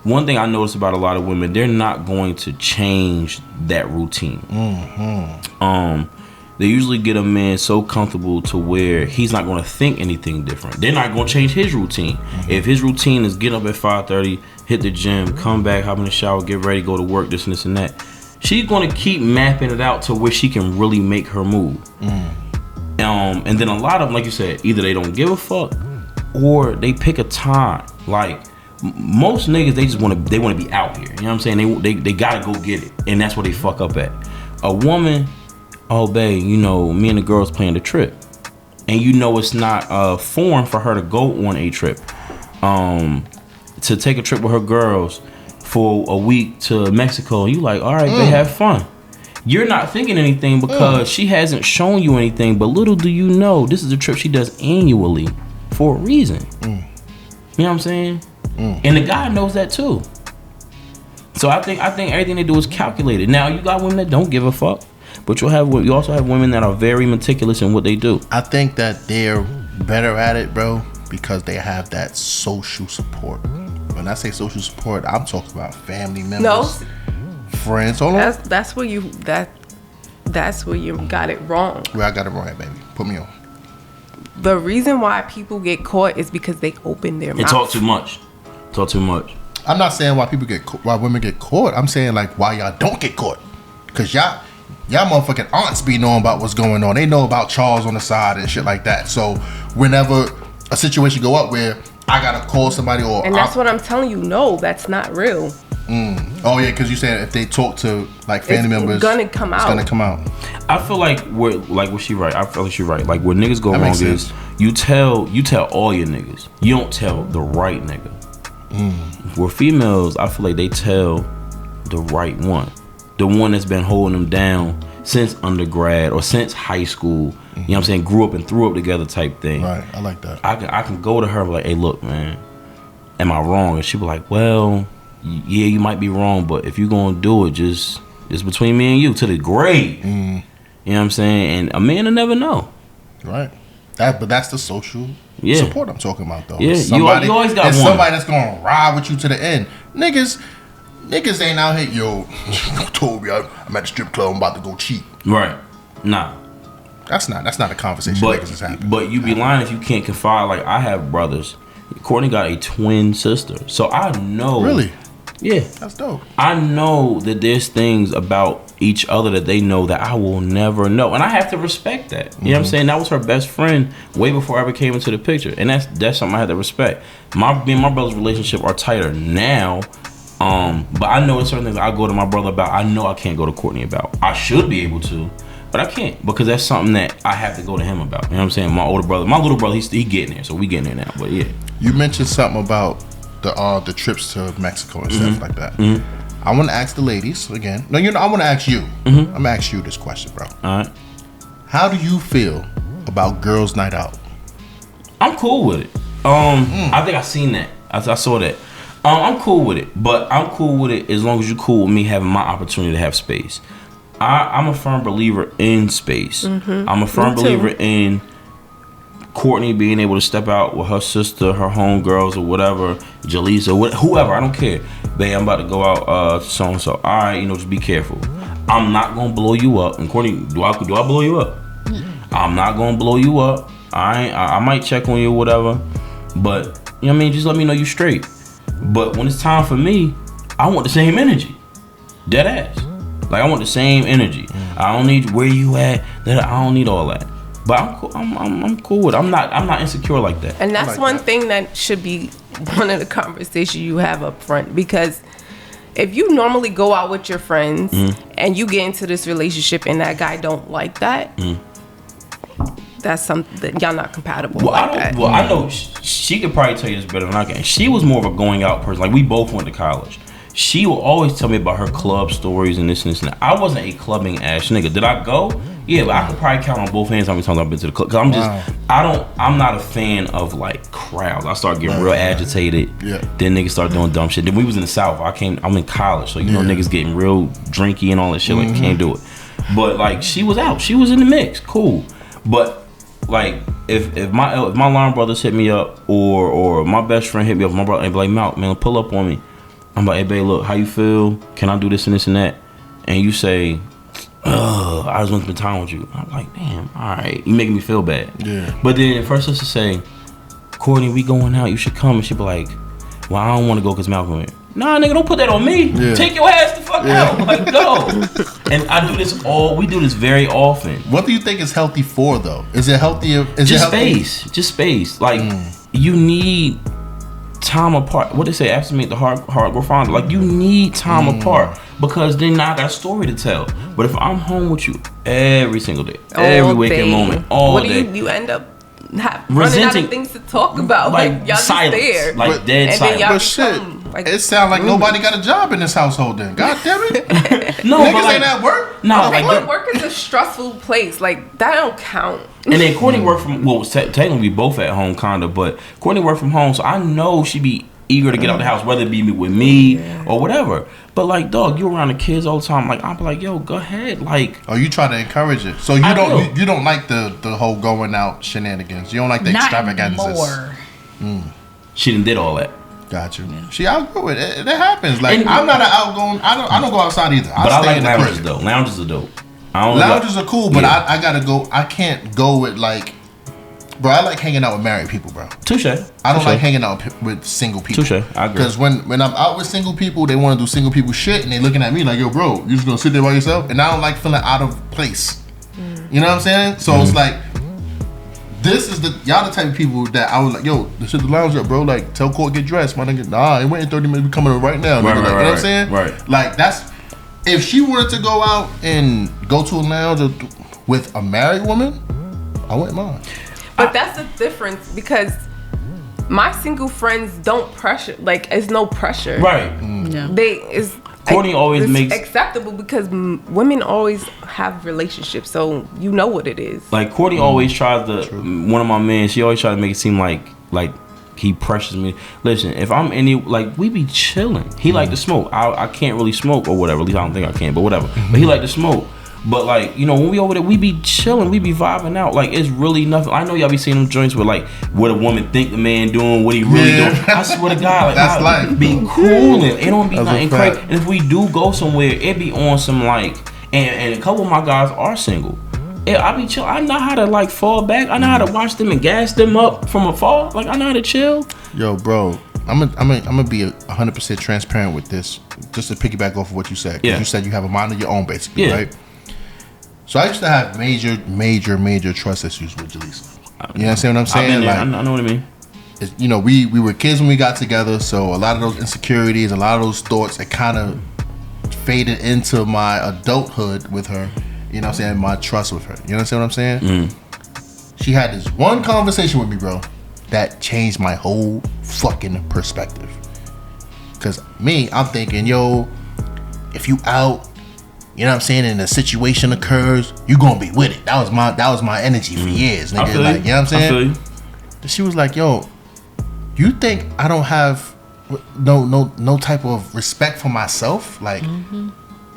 [SPEAKER 3] one thing I notice about a lot of women, they're not going to change that routine. Mm-hmm. They usually get a man so comfortable to where he's not going to think anything different. They're not going to change his routine. Mm-hmm. If his routine is get up at 5:30, hit the gym, come back, hop in the shower, get ready, go to work, this and this and that, she's going to keep mapping it out to where she can really make her move. And then a lot of them, like you said, either they don't give a fuck or they pick a time. Like most niggas, they just want to be out here. You know what I'm saying? They got to go get it, and that's where they fuck up at. A woman, oh babe, you know, me and the girls planned a trip, and you know it's not foreign for her to go on a trip, to take a trip with her girls for a week to Mexico. You like, all right, babe, have fun. You're not thinking anything because she hasn't shown you anything, but little do you know, this is a trip she does annually for a reason. You know what I'm saying? And the guy knows that too. So I think everything they do is calculated. Now you got women that don't give a fuck, but you also have women that are very meticulous in what they do.
[SPEAKER 1] I think that they're better at it, bro, because they have that social support. When I say social support, I'm talking about family members, friends. Hold on.
[SPEAKER 2] That's where you got it wrong.
[SPEAKER 1] Where I got it wrong at, baby. Put me on.
[SPEAKER 2] The reason why people get caught is because they open their mouth.
[SPEAKER 3] They talk too much.
[SPEAKER 1] I'm not saying why women get caught. I'm saying like why y'all don't get caught. Cause y'all motherfucking aunts be knowing about what's going on. They know about Charles on the side and shit like that. So whenever a situation go up where I gotta call somebody and
[SPEAKER 2] that's what I'm telling you. No, that's not real.
[SPEAKER 1] Oh yeah, because you said if they talk to like family members,
[SPEAKER 2] it's gonna come out.
[SPEAKER 3] I feel like was she right? I feel like she's right. Like where niggas go wrong is you tell all your niggas. You don't tell the right nigga. Where females, I feel like they tell the right one, the one that's been holding them down since undergrad or since high school. You know what I'm saying? Grew up and threw up together type thing.
[SPEAKER 1] Right, I like that.
[SPEAKER 3] I can go to her and be like, hey, look, man, am I wrong? And she be like, well, yeah, you might be wrong, but if you're gonna do it, just between me and you to the grave. You know what I'm saying? And a man will never know.
[SPEAKER 1] Right. But that's the social support I'm talking about, though.
[SPEAKER 3] Yeah, you always got one.
[SPEAKER 1] Somebody that's gonna ride with you to the end. Niggas ain't out here. Yo, Toby, I'm at the strip club. I'm about to go cheat.
[SPEAKER 3] Right. Nah.
[SPEAKER 1] That's not a conversation niggas is having.
[SPEAKER 3] But you be lying if you can't confide. Like I have brothers. Kourtney got a twin sister, so I know.
[SPEAKER 1] Really?
[SPEAKER 3] Yeah.
[SPEAKER 1] That's dope.
[SPEAKER 3] I know that there's things about each other that they know that I will never know. And I have to respect that. You know what I'm saying? That was her best friend way before I ever came into the picture. And that's something I had to respect. Me and my brother's relationship are tighter now. But I know there's certain things I go to my brother about. I know I can't go to Kourtney about. I should be able to, but I can't because that's something that I have to go to him about. You know what I'm saying? My little brother, he getting there, so we getting there now. But yeah.
[SPEAKER 1] You mentioned something about the trips to Mexico and stuff like that. I want to ask the ladies again. No, I want to ask you. I'm gonna ask you this question, bro.
[SPEAKER 3] All right.
[SPEAKER 1] How do you feel about girls' night out?
[SPEAKER 3] I'm cool with it. I think I seen that. I saw that. I'm cool with it, but I'm cool with it as long as you're cool with me having my opportunity to have space. I'm a firm believer in space.
[SPEAKER 2] Mm-hmm.
[SPEAKER 3] I'm a firm believer in Kourtney being able to step out with her sister, her homegirls, or whatever, Jaleesa, whoever, I don't care. Babe, I'm about to go out so and so. All right, just be careful. I'm not gonna blow you up. And Kourtney, do I blow you up? I'm not gonna blow you up. I might check on you or whatever, but you know what I mean. Just let me know you straight. But when it's time for me, I want the same energy, dead ass. Like I want the same energy. I don't need where you at. I don't need all that. But I'm cool. I'm cool with it. I'm not insecure like that.
[SPEAKER 2] And that's like one thing that should be one of the conversations you have up front, because if you normally go out with your friends and you get into this relationship and that guy don't like that, that's something that y'all not compatible.
[SPEAKER 3] I know she could probably tell you this better than I can. She was more of a going out person. Like we both went to college. She will always tell me about her club stories and this and that. I wasn't a clubbing ass nigga. Did I go? Yeah, but I could probably count on both hands how many times I've been to the club. Cause I'm not a fan of like crowds. I start getting real agitated. Yeah. Then niggas start doing dumb shit. Then we was in the South. I'm in college, so you know niggas getting real drinky and all that shit. Like can't do it. But like she was out. She was in the mix. Cool. But like if my line brothers hit me up or my best friend hit me up, my brother, and be like, man, pull up on me. I'm like, hey, babe, look, how you feel? Can I do this and this and that? And you say, I just want to spend time with you. I'm like, damn, all right. You making me feel bad. Yeah. But then at first let's just say, Kourtney, we going out. You should come. And she be like, well, I don't want to go because Malcolm here. Nah, nigga, don't put that on me. Yeah. Take your ass the fuck out. Like, go. And we do this very often.
[SPEAKER 1] What do you think is healthy for, though? Is it healthy?
[SPEAKER 3] Just space. Like, you need time apart. What they say, after make the heart grow fonder. Like you need time apart, because then I got a story to tell. But if I'm home with you every single day, every waking moment, all day,
[SPEAKER 2] what do you end up running out of things to talk about? Like y'all
[SPEAKER 3] silence,
[SPEAKER 2] just there,
[SPEAKER 3] like dead silence.
[SPEAKER 1] But shit, like, it sounds like nobody got a job in this household. Then, God damn it,
[SPEAKER 3] no,
[SPEAKER 1] niggas
[SPEAKER 3] but like,
[SPEAKER 1] ain't at work.
[SPEAKER 3] No,
[SPEAKER 2] like work is a stressful place. Like that don't count.
[SPEAKER 3] And then Kourtney worked from, technically we both at home kinda, but Kourtney worked from home, so I know she be eager to get out the house, whether it be with me or whatever. But like, dog, you around the kids all the time. Like I'm like, yo, go ahead. Like,
[SPEAKER 1] oh, you try to encourage it. So you don't like the whole going out shenanigans. You don't like the extravaganzas.
[SPEAKER 3] She done did all that.
[SPEAKER 1] Got you. Yeah. She outgrew it. It happens. Like I'm not an outgoing. I don't go outside either.
[SPEAKER 3] But I like lounges though. Lounges are dope.
[SPEAKER 1] Lounges are cool, but I gotta go. I can't go with like, bro. I like hanging out with married people, bro.
[SPEAKER 3] Touche.
[SPEAKER 1] I don't like hanging out with single people.
[SPEAKER 3] Touche. I agree.
[SPEAKER 1] Because when I'm out with single people, they want to do single people shit, and they looking at me like, yo, bro, you just gonna sit there by yourself? And I don't like feeling out of place. You know what I'm saying? So it's like, this is y'all the type of people that I was like, yo, this is the lounge up, bro. Like, tell Court get dressed, my nigga. Nah, it went in 30 minutes. We coming right now. Right,
[SPEAKER 3] you know
[SPEAKER 1] what I'm saying?
[SPEAKER 3] Right.
[SPEAKER 1] Like that's. If she wanted to go out and go to a lounge with a married woman, I wouldn't mind.
[SPEAKER 2] But that's the difference, because my single friends don't pressure. Like, it's no pressure.
[SPEAKER 3] Right.
[SPEAKER 2] Yeah.
[SPEAKER 3] Kourtney always makes
[SPEAKER 2] acceptable, because women always have relationships, so you know what it is.
[SPEAKER 3] Like Kourtney always tries to. One of my men, she always tries to make it seem like he pressures me. Listen, if I'm we be chilling. He like to smoke. I can't really smoke or whatever. At least I don't think I can, but whatever. But he like to smoke. But like, you know, when we over there, we be chilling. We be vibing out. Like, it's really nothing. I know y'all be seeing them joints where like, what a woman think the man doing, what he really doing. I swear to God, like,
[SPEAKER 1] that's life.
[SPEAKER 3] Be cool, and it don't be nothing crazy. And if we do go somewhere, it be on some like, and a couple of my guys are single. I be chill. I know how to like fall back. I know how to watch them and gas them up from afar. Like, I know how to chill.
[SPEAKER 1] Yo, bro, I'm gonna be 100% transparent with this, just to piggyback off of what you said. Yeah. You said you have a mind of your own, basically, right? So I used to have major trust issues with Jaleesa. You understand what I'm saying?
[SPEAKER 3] Like, I know what I mean.
[SPEAKER 1] You know, we were kids when we got together, so a lot of those insecurities, a lot of those thoughts, it kind of faded into my adulthood with her. You know what I'm saying? My trust with her. You understand what I'm saying? She had this one conversation with me, bro, that changed my whole fucking perspective. Cause I'm thinking, yo, if you out, you know what I'm saying, and a situation occurs, you gonna be with it. That was my energy for years, nigga. Like, you know what I'm saying? She was like, yo, you think I don't have no type of respect for myself? Like,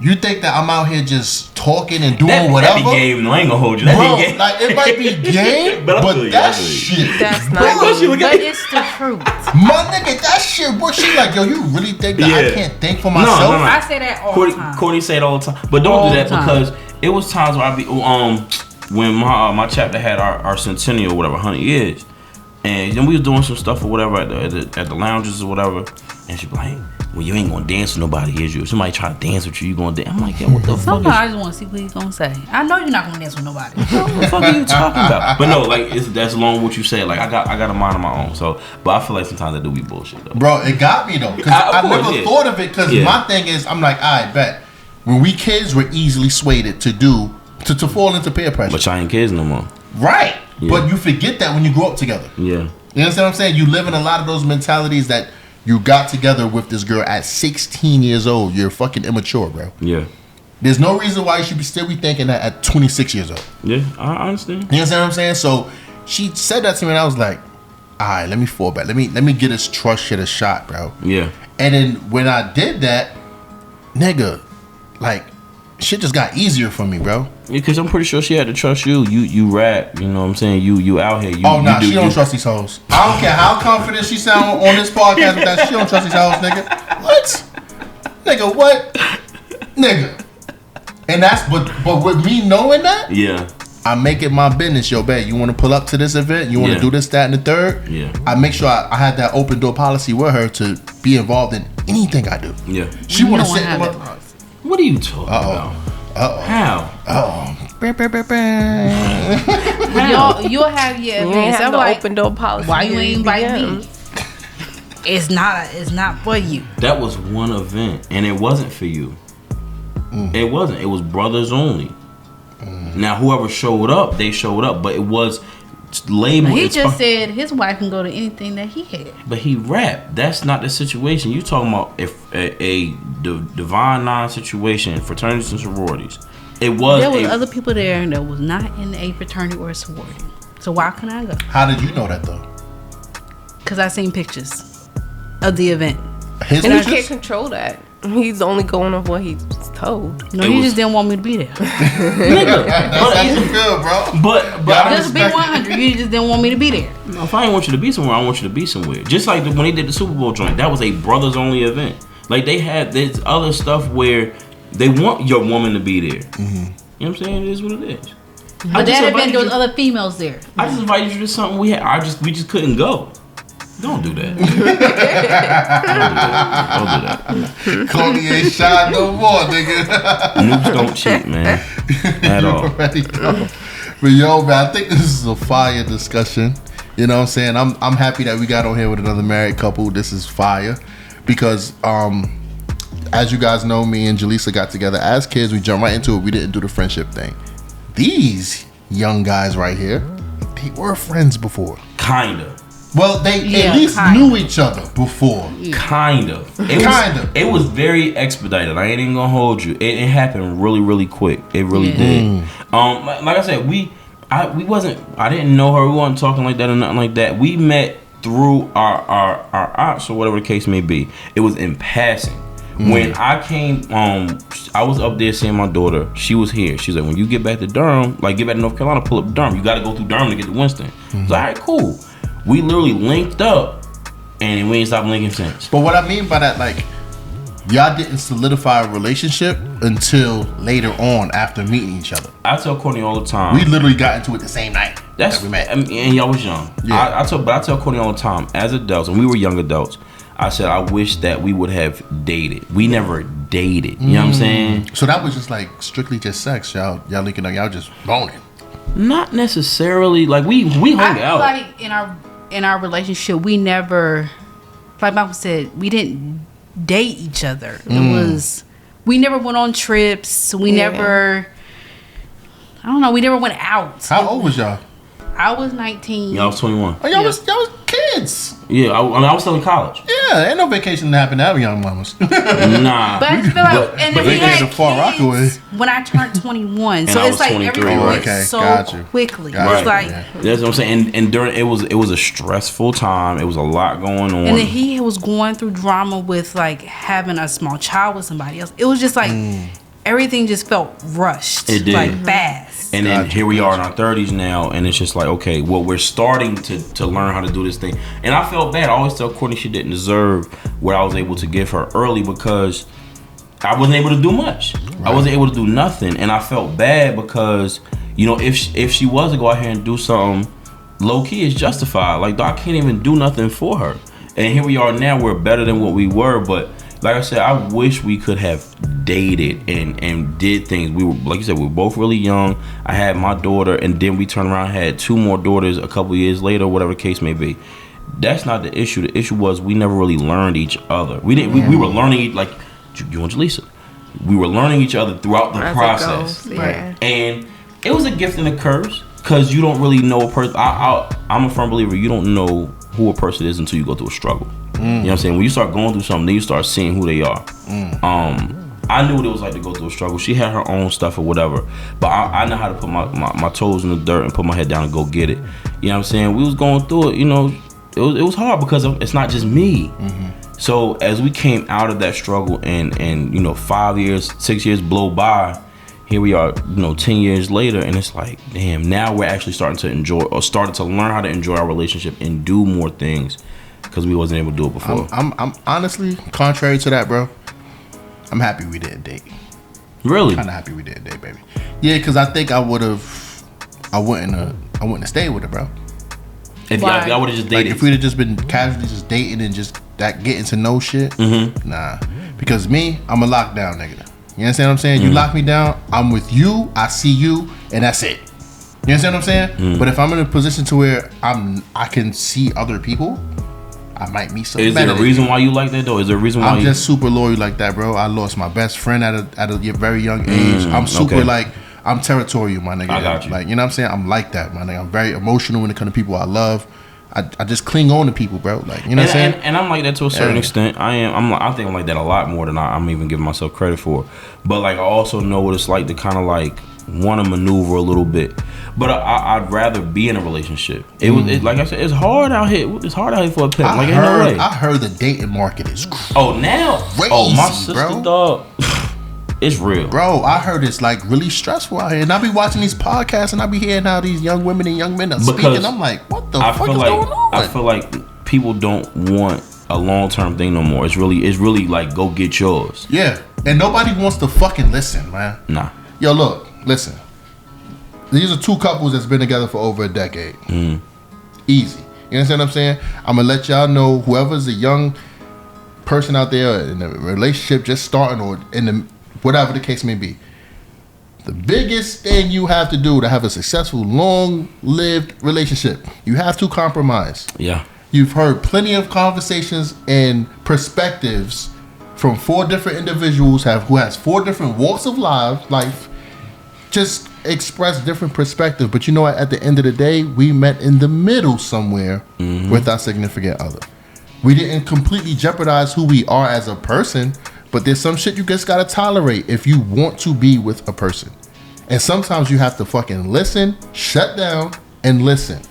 [SPEAKER 1] You think that I'm out here just talking and doing whatever?
[SPEAKER 3] That be game. No, I ain't gonna hold you.
[SPEAKER 1] Bro, like it might be game, but that shit.
[SPEAKER 2] That's not. But
[SPEAKER 4] it's the truth.
[SPEAKER 1] My nigga, that shit. Bro, she like, yo, you really think that I can't think for myself?
[SPEAKER 3] No.
[SPEAKER 4] I say that all the time.
[SPEAKER 3] Kourtney say it all the time, but don't do that because it was times where I be when my chapter had our centennial, whatever, 100 years, and then we was doing some stuff or whatever at the lounges or whatever, and she be like, well, you ain't gonna dance with nobody, is you? If somebody try to dance with you, you gonna dance. I'm like, yeah, what the fuck?
[SPEAKER 4] Sometimes I just want to see what he's gonna say. I know you're not gonna dance with nobody.
[SPEAKER 3] What the fuck are you talking about? But no, like that's along what you said. Like I got a mind of my own. So, but I feel like sometimes I do be bullshit though.
[SPEAKER 1] Bro, it got me though, because I never thought of it. Because my thing is, I'm like, I bet when we kids were easily swayed to fall into peer pressure.
[SPEAKER 3] But y'all ain't kids no more.
[SPEAKER 1] Right. Yeah. But you forget that when you grow up together.
[SPEAKER 3] Yeah.
[SPEAKER 1] You understand what I'm saying? You live in a lot of those mentalities that you got together with this girl at 16 years old. You're fucking immature, bro.
[SPEAKER 3] Yeah.
[SPEAKER 1] There's no reason why you should still be thinking that at 26 years old.
[SPEAKER 3] Yeah, I understand.
[SPEAKER 1] You understand what I'm saying? So she said that to me and I was like, all right, let me fall back. Let me get this trust shit a shot, bro.
[SPEAKER 3] Yeah.
[SPEAKER 1] And then when I did that, nigga, like, shit just got easier for me, bro.
[SPEAKER 3] Yeah, because I'm pretty sure she had to trust you. You rap, you know what I'm saying? You out here.
[SPEAKER 1] She don't trust these hoes. I don't care how confident she sound on this podcast with that. She don't trust these hoes, nigga. What? Nigga, what? Nigga. And that's, but with me knowing that,
[SPEAKER 3] yeah,
[SPEAKER 1] I make it my business. Yo, babe, you want to pull up to this event? You want to do this, that, and the third?
[SPEAKER 3] Yeah.
[SPEAKER 1] I make sure I had that open door policy with her to be involved in anything I do.
[SPEAKER 3] Yeah.
[SPEAKER 1] She want to sit in my...
[SPEAKER 3] What are you talking about? How?
[SPEAKER 4] You'll have your events.
[SPEAKER 2] Have the open door policy.
[SPEAKER 4] Why you ain't invite me? It's not for you.
[SPEAKER 3] That was one event, and it wasn't for you. It wasn't. It was brothers only. Now, whoever showed up, they showed up, but it was labeled.
[SPEAKER 4] He just said his wife can go to anything that he had.
[SPEAKER 3] But he rapped. That's not the situation. You talking about if a divine nine situation, fraternities and sororities. There was
[SPEAKER 4] other people there that was not in a fraternity or a sorority. So why couldn't I go?
[SPEAKER 1] How did you know that though?
[SPEAKER 4] Because I seen pictures of the event.
[SPEAKER 2] And I can't control that. He's only going off what he's told.
[SPEAKER 4] No, he just didn't want me to be there.
[SPEAKER 1] Nigga, that's good, bro.
[SPEAKER 3] But
[SPEAKER 4] just be 100. You just didn't want me to be there.
[SPEAKER 3] No, if I didn't want you to be somewhere, I want you to be somewhere. Just like when they did the Super Bowl joint, that was a brothers only event. Like they had this other stuff where they want your woman to be there. You know what I'm saying? It is what it is.
[SPEAKER 4] But that event, there was other females there.
[SPEAKER 3] I just invited you to something we had. We just couldn't go. Don't do that. Don't do that.
[SPEAKER 1] Kourtney ain't shy no more, nigga.
[SPEAKER 3] Noobs don't cheat, man. At all.
[SPEAKER 1] But yo, man, I think this is a fire discussion. You know what I'm saying? I'm happy that we got on here with another married couple. This is fire. Because as you guys know, me and Jaleesa got together as kids. We jumped right into it. We didn't do the friendship thing. These young guys right here, they were friends before.
[SPEAKER 3] Kinda.
[SPEAKER 1] Well, they at least knew each other before.
[SPEAKER 3] Kind of. It was very expedited. I ain't even gonna hold you. It happened really, really quick. It really did. Like I said, I didn't know her. We wasn't talking like that or nothing like that. We met through our ops or whatever the case may be. It was in passing. When I came, I was up there seeing my daughter. She was here. She's like, when you get back to Durham, like get back to North Carolina, pull up to Durham. You got to go through Durham to get to Winston. I was like, all right, cool. We literally linked up, and we ain't stopped linking since.
[SPEAKER 1] But what I mean by that, like, y'all didn't solidify a relationship until later on after meeting each other.
[SPEAKER 3] I tell Kourtney all the time.
[SPEAKER 1] We literally got into it the same night that we met.
[SPEAKER 3] And y'all was young. Yeah. I tell Kourtney all the time, as adults, and we were young adults, I said, I wish that we would have dated. We never dated. You know what I'm saying?
[SPEAKER 1] So that was just like strictly just sex. Y'all linking up, y'all just boning.
[SPEAKER 3] Not necessarily. Like we hung out.
[SPEAKER 4] I feel like in our relationship, we never, like Michael said, we didn't date each other. It was, we never went on trips. We never, I don't know, we never went out.
[SPEAKER 1] How old was y'all?
[SPEAKER 4] I was 19.
[SPEAKER 3] Y'all was 21.
[SPEAKER 1] Oh, y'all was kids.
[SPEAKER 3] Yeah, I was still in college.
[SPEAKER 1] Yeah, ain't no vacation that happened to our young mamas.
[SPEAKER 3] Nah.
[SPEAKER 4] But I feel like, and then we had kids
[SPEAKER 1] Far Rockaway
[SPEAKER 4] when I turned 21. So it's like
[SPEAKER 3] 23.
[SPEAKER 4] everything went so quickly. It's like,
[SPEAKER 3] that's what I'm saying. And during it was a stressful time. It was a lot going on.
[SPEAKER 4] And then he was going through drama with like having a small child with somebody else. It was just like everything just felt rushed.
[SPEAKER 3] It did.
[SPEAKER 4] Like fast.
[SPEAKER 3] And then here we are in our 30s now, and it's just like, okay, well, we're starting to learn how to do this thing. And I felt bad. I always tell Kourtney she didn't deserve what I was able to give her early because I wasn't able to do much. Right. I wasn't able to do nothing. And I felt bad because, you know, if she was to go out here and do something, low key is justified. Like, I can't even do nothing for her. And here we are now, we're better than what we were. But like I said, I wish we could have dated and did things. We were, like you said, we were both really young. I had my daughter, and then we turned around and had 2 more daughters a couple years later, whatever the case may be. That's not the issue. The issue was we never really learned each other. We didn't. We were learning, like you and Jaleesa. We were learning each other throughout the process.
[SPEAKER 2] Yeah.
[SPEAKER 3] And it was a gift and a curse because you don't really know a person. I'm a firm believer. You don't know who a person is until you go through a struggle. You know what I'm saying? When you start going through something, then you start seeing who they are. I knew what it was like to go through a struggle. She had her own stuff or whatever, but I know how to put my toes in the dirt and put my head down and go get it. You know what I'm saying? We was going through it. You know, it was hard because it's not just me. So as we came out of that struggle and you know, 5 years, 6 years blow by, here we are, you know, 10 years later, and it's like, damn, now we're actually starting to enjoy or starting to learn how to enjoy our relationship and do more things because we wasn't able to do it before.
[SPEAKER 1] I'm honestly, contrary to that, bro, I'm happy we didn't date.
[SPEAKER 3] Really?
[SPEAKER 1] Kind of happy we didn't date, baby. Yeah, because I think I wouldn't have stayed with her, bro.
[SPEAKER 3] If I would have just dated.
[SPEAKER 1] Like, if we'd have just been casually just dating and just that getting to know shit, nah. Because me, I'm a lockdown nigga. You understand what I'm saying? You lock me down, I'm with you, I see you, and that's it. You understand what I'm saying? But if I'm in a position to where I can see other people, I might meet something.
[SPEAKER 3] Is there a reason why you like that though? Is there a reason why
[SPEAKER 1] I'm just super loyal like that, bro? I lost my best friend at a very young age. I'm super like, I'm territorial, my nigga.
[SPEAKER 3] I got you.
[SPEAKER 1] Like, you know what I'm saying? I'm like that, my nigga. I'm very emotional when it comes to people I love. I just cling on to people, bro. Like, you know what I'm saying?
[SPEAKER 3] And I'm like that to a certain extent. I think I'm like that a lot more than I'm even giving myself credit for. But like, I also know what it's like to kind of like want to maneuver a little bit. But I'd rather be in a relationship. Like I said, it's hard out here. It's hard out here for a pimp. Like, ain't no way.
[SPEAKER 1] I heard the dating market is crazy.
[SPEAKER 3] Oh, now?
[SPEAKER 1] Crazy,
[SPEAKER 3] my sister,
[SPEAKER 1] bro.
[SPEAKER 3] Dog. It's real.
[SPEAKER 1] Bro, I heard it's like really stressful out here. And I be watching these podcasts and I be hearing how these young women and young men are speaking. I'm like, what the fuck is going on?
[SPEAKER 3] I feel like people don't want a long-term thing no more. It's really like, go get yours.
[SPEAKER 1] Yeah. And nobody wants to fucking listen, man.
[SPEAKER 3] Nah.
[SPEAKER 1] Yo, look, listen. These are 2 couples that's been together for over a decade. Easy. You understand what I'm saying? I'm going to let y'all know, whoever's a young person out there in a relationship just starting or in the whatever the case may be, the biggest thing you have to do to have a successful, long-lived relationship, you have to compromise.
[SPEAKER 3] Yeah.
[SPEAKER 1] You've heard plenty of conversations and perspectives from 4 different individuals who has 4 different walks of life, just express different perspectives. But you know what? At the end of the day, we met in the middle somewhere with our significant other. We didn't completely jeopardize who we are as a person, but there's some shit you just gotta tolerate if you want to be with a person. And sometimes you have to fucking listen, shut down, and listen.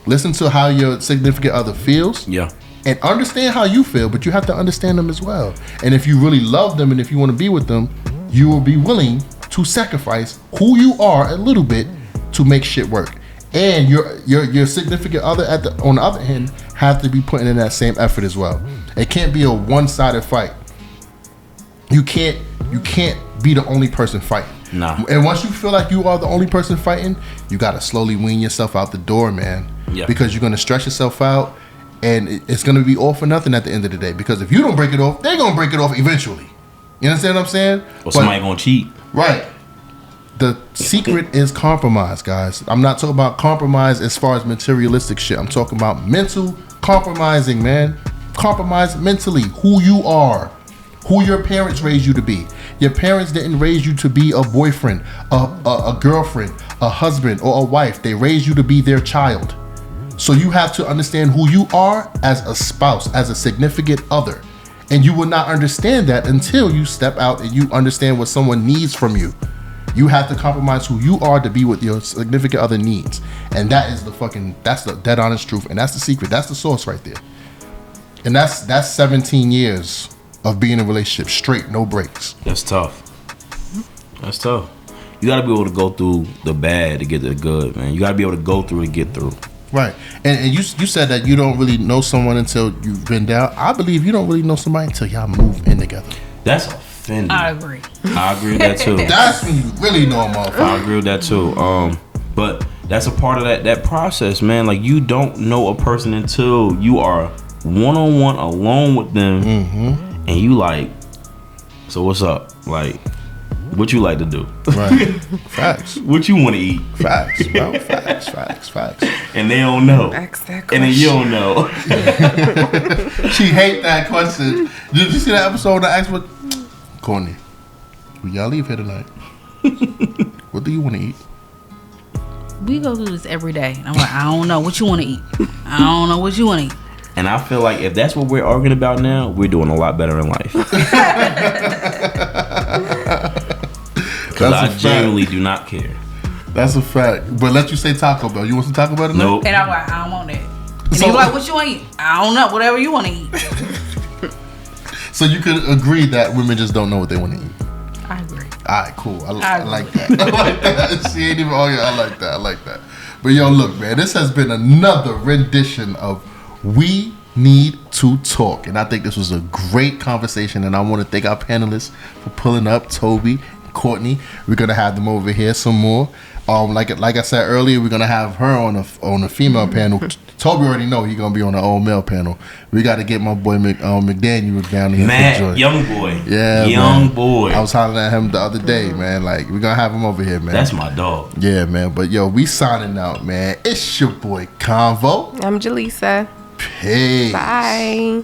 [SPEAKER 1] Listen to how your significant other feels.
[SPEAKER 3] Yeah.
[SPEAKER 1] And understand how you feel, but you have to understand them as well. And if you really love them and if you want to be with them, you will be willing to sacrifice who you are a little bit to make shit work. And your significant other on the other hand have to be putting in that same effort as well. It can't be a one-sided fight. You can't be the only person fighting.
[SPEAKER 3] Nah.
[SPEAKER 1] And once you feel like you are the only person fighting, you gotta slowly wean yourself out the door, man.
[SPEAKER 3] Yeah.
[SPEAKER 1] Because you're gonna stress yourself out, and it's gonna be all for nothing at the end of the day. Because if you don't break it off, they're gonna break it off eventually. You understand what I'm saying?
[SPEAKER 3] Or somebody gonna cheat.
[SPEAKER 1] Right. The secret is compromise, guys. I'm not talking about compromise as far as materialistic shit. I'm talking about mental compromising, man. Compromise mentally. Who you are. Who your parents raised you to be. Your parents didn't raise you to be a boyfriend, a girlfriend, a husband, or a wife. They raised you to be their child. So you have to understand who you are as a spouse, as a significant other. And you will not understand that until you step out and you understand what someone needs from you. You have to compromise who you are to be what your significant other needs. And that's the dead honest truth. And that's the secret. That's the source right there. And that's 17 years of being in a relationship straight, no breaks.
[SPEAKER 3] That's tough. That's tough. You gotta be able to go through the bad to get to the good, man. You gotta be able to go through to get through.
[SPEAKER 1] Right. And you said that you don't really know someone until you've been down. I believe you don't really know somebody until y'all move in together.
[SPEAKER 3] That's offending.
[SPEAKER 4] I agree.
[SPEAKER 3] I agree with that too.
[SPEAKER 1] That's when you really know a motherfucker.
[SPEAKER 3] I agree with that too. But that's a part of that process, man. Like, you don't know a person until you are one-on-one alone with them, and you like, so what's up? Like, what you like to do? Right.
[SPEAKER 1] Facts.
[SPEAKER 3] What you want to eat?
[SPEAKER 1] Facts, bro. Facts.
[SPEAKER 3] And they don't know.
[SPEAKER 2] Ask that question.
[SPEAKER 3] And then you don't know.
[SPEAKER 1] She hate that question. Did you see that episode that asked what? Kourtney, will y'all leave here tonight? What do you want to eat?
[SPEAKER 4] We go through this every day. I'm like, I don't know what you want to eat. I don't know what you want to eat.
[SPEAKER 3] And I feel like if that's what we're arguing about now, we're doing a lot better in life. Because I genuinely do not care.
[SPEAKER 1] That's a fact. But let you say Taco Bell. You want some Taco Bell tonight?
[SPEAKER 3] Nope.
[SPEAKER 4] And I'm like, I don't want that. And so, he's like, what you want to eat? I don't know. Whatever you want to eat.
[SPEAKER 1] So you could agree that women just don't know what they want to eat.
[SPEAKER 4] I agree.
[SPEAKER 1] All right, cool. I like that. I like that. She ain't even arguing. I like that. But yo, look, man, this has been another rendition of We Need to Talk. And I think this was a great conversation. And I want to thank our panelists for pulling up, Toby and Kourtney. We're going to have them over here some more. Like I said earlier, we're going to have her on a female panel. Toby already know he's going to be on the old male panel. We got to get my boy McDaniel down here.
[SPEAKER 3] Matt, young boy.
[SPEAKER 1] Yeah,
[SPEAKER 3] young boy.
[SPEAKER 1] I was hollering at him the other day, man. Like, we're going to have him over here, man.
[SPEAKER 3] That's my dog.
[SPEAKER 1] Yeah, man. But, yo, we signing out, man. It's your boy, Convo.
[SPEAKER 2] I'm Jaleesa.
[SPEAKER 1] Peace.
[SPEAKER 2] Bye.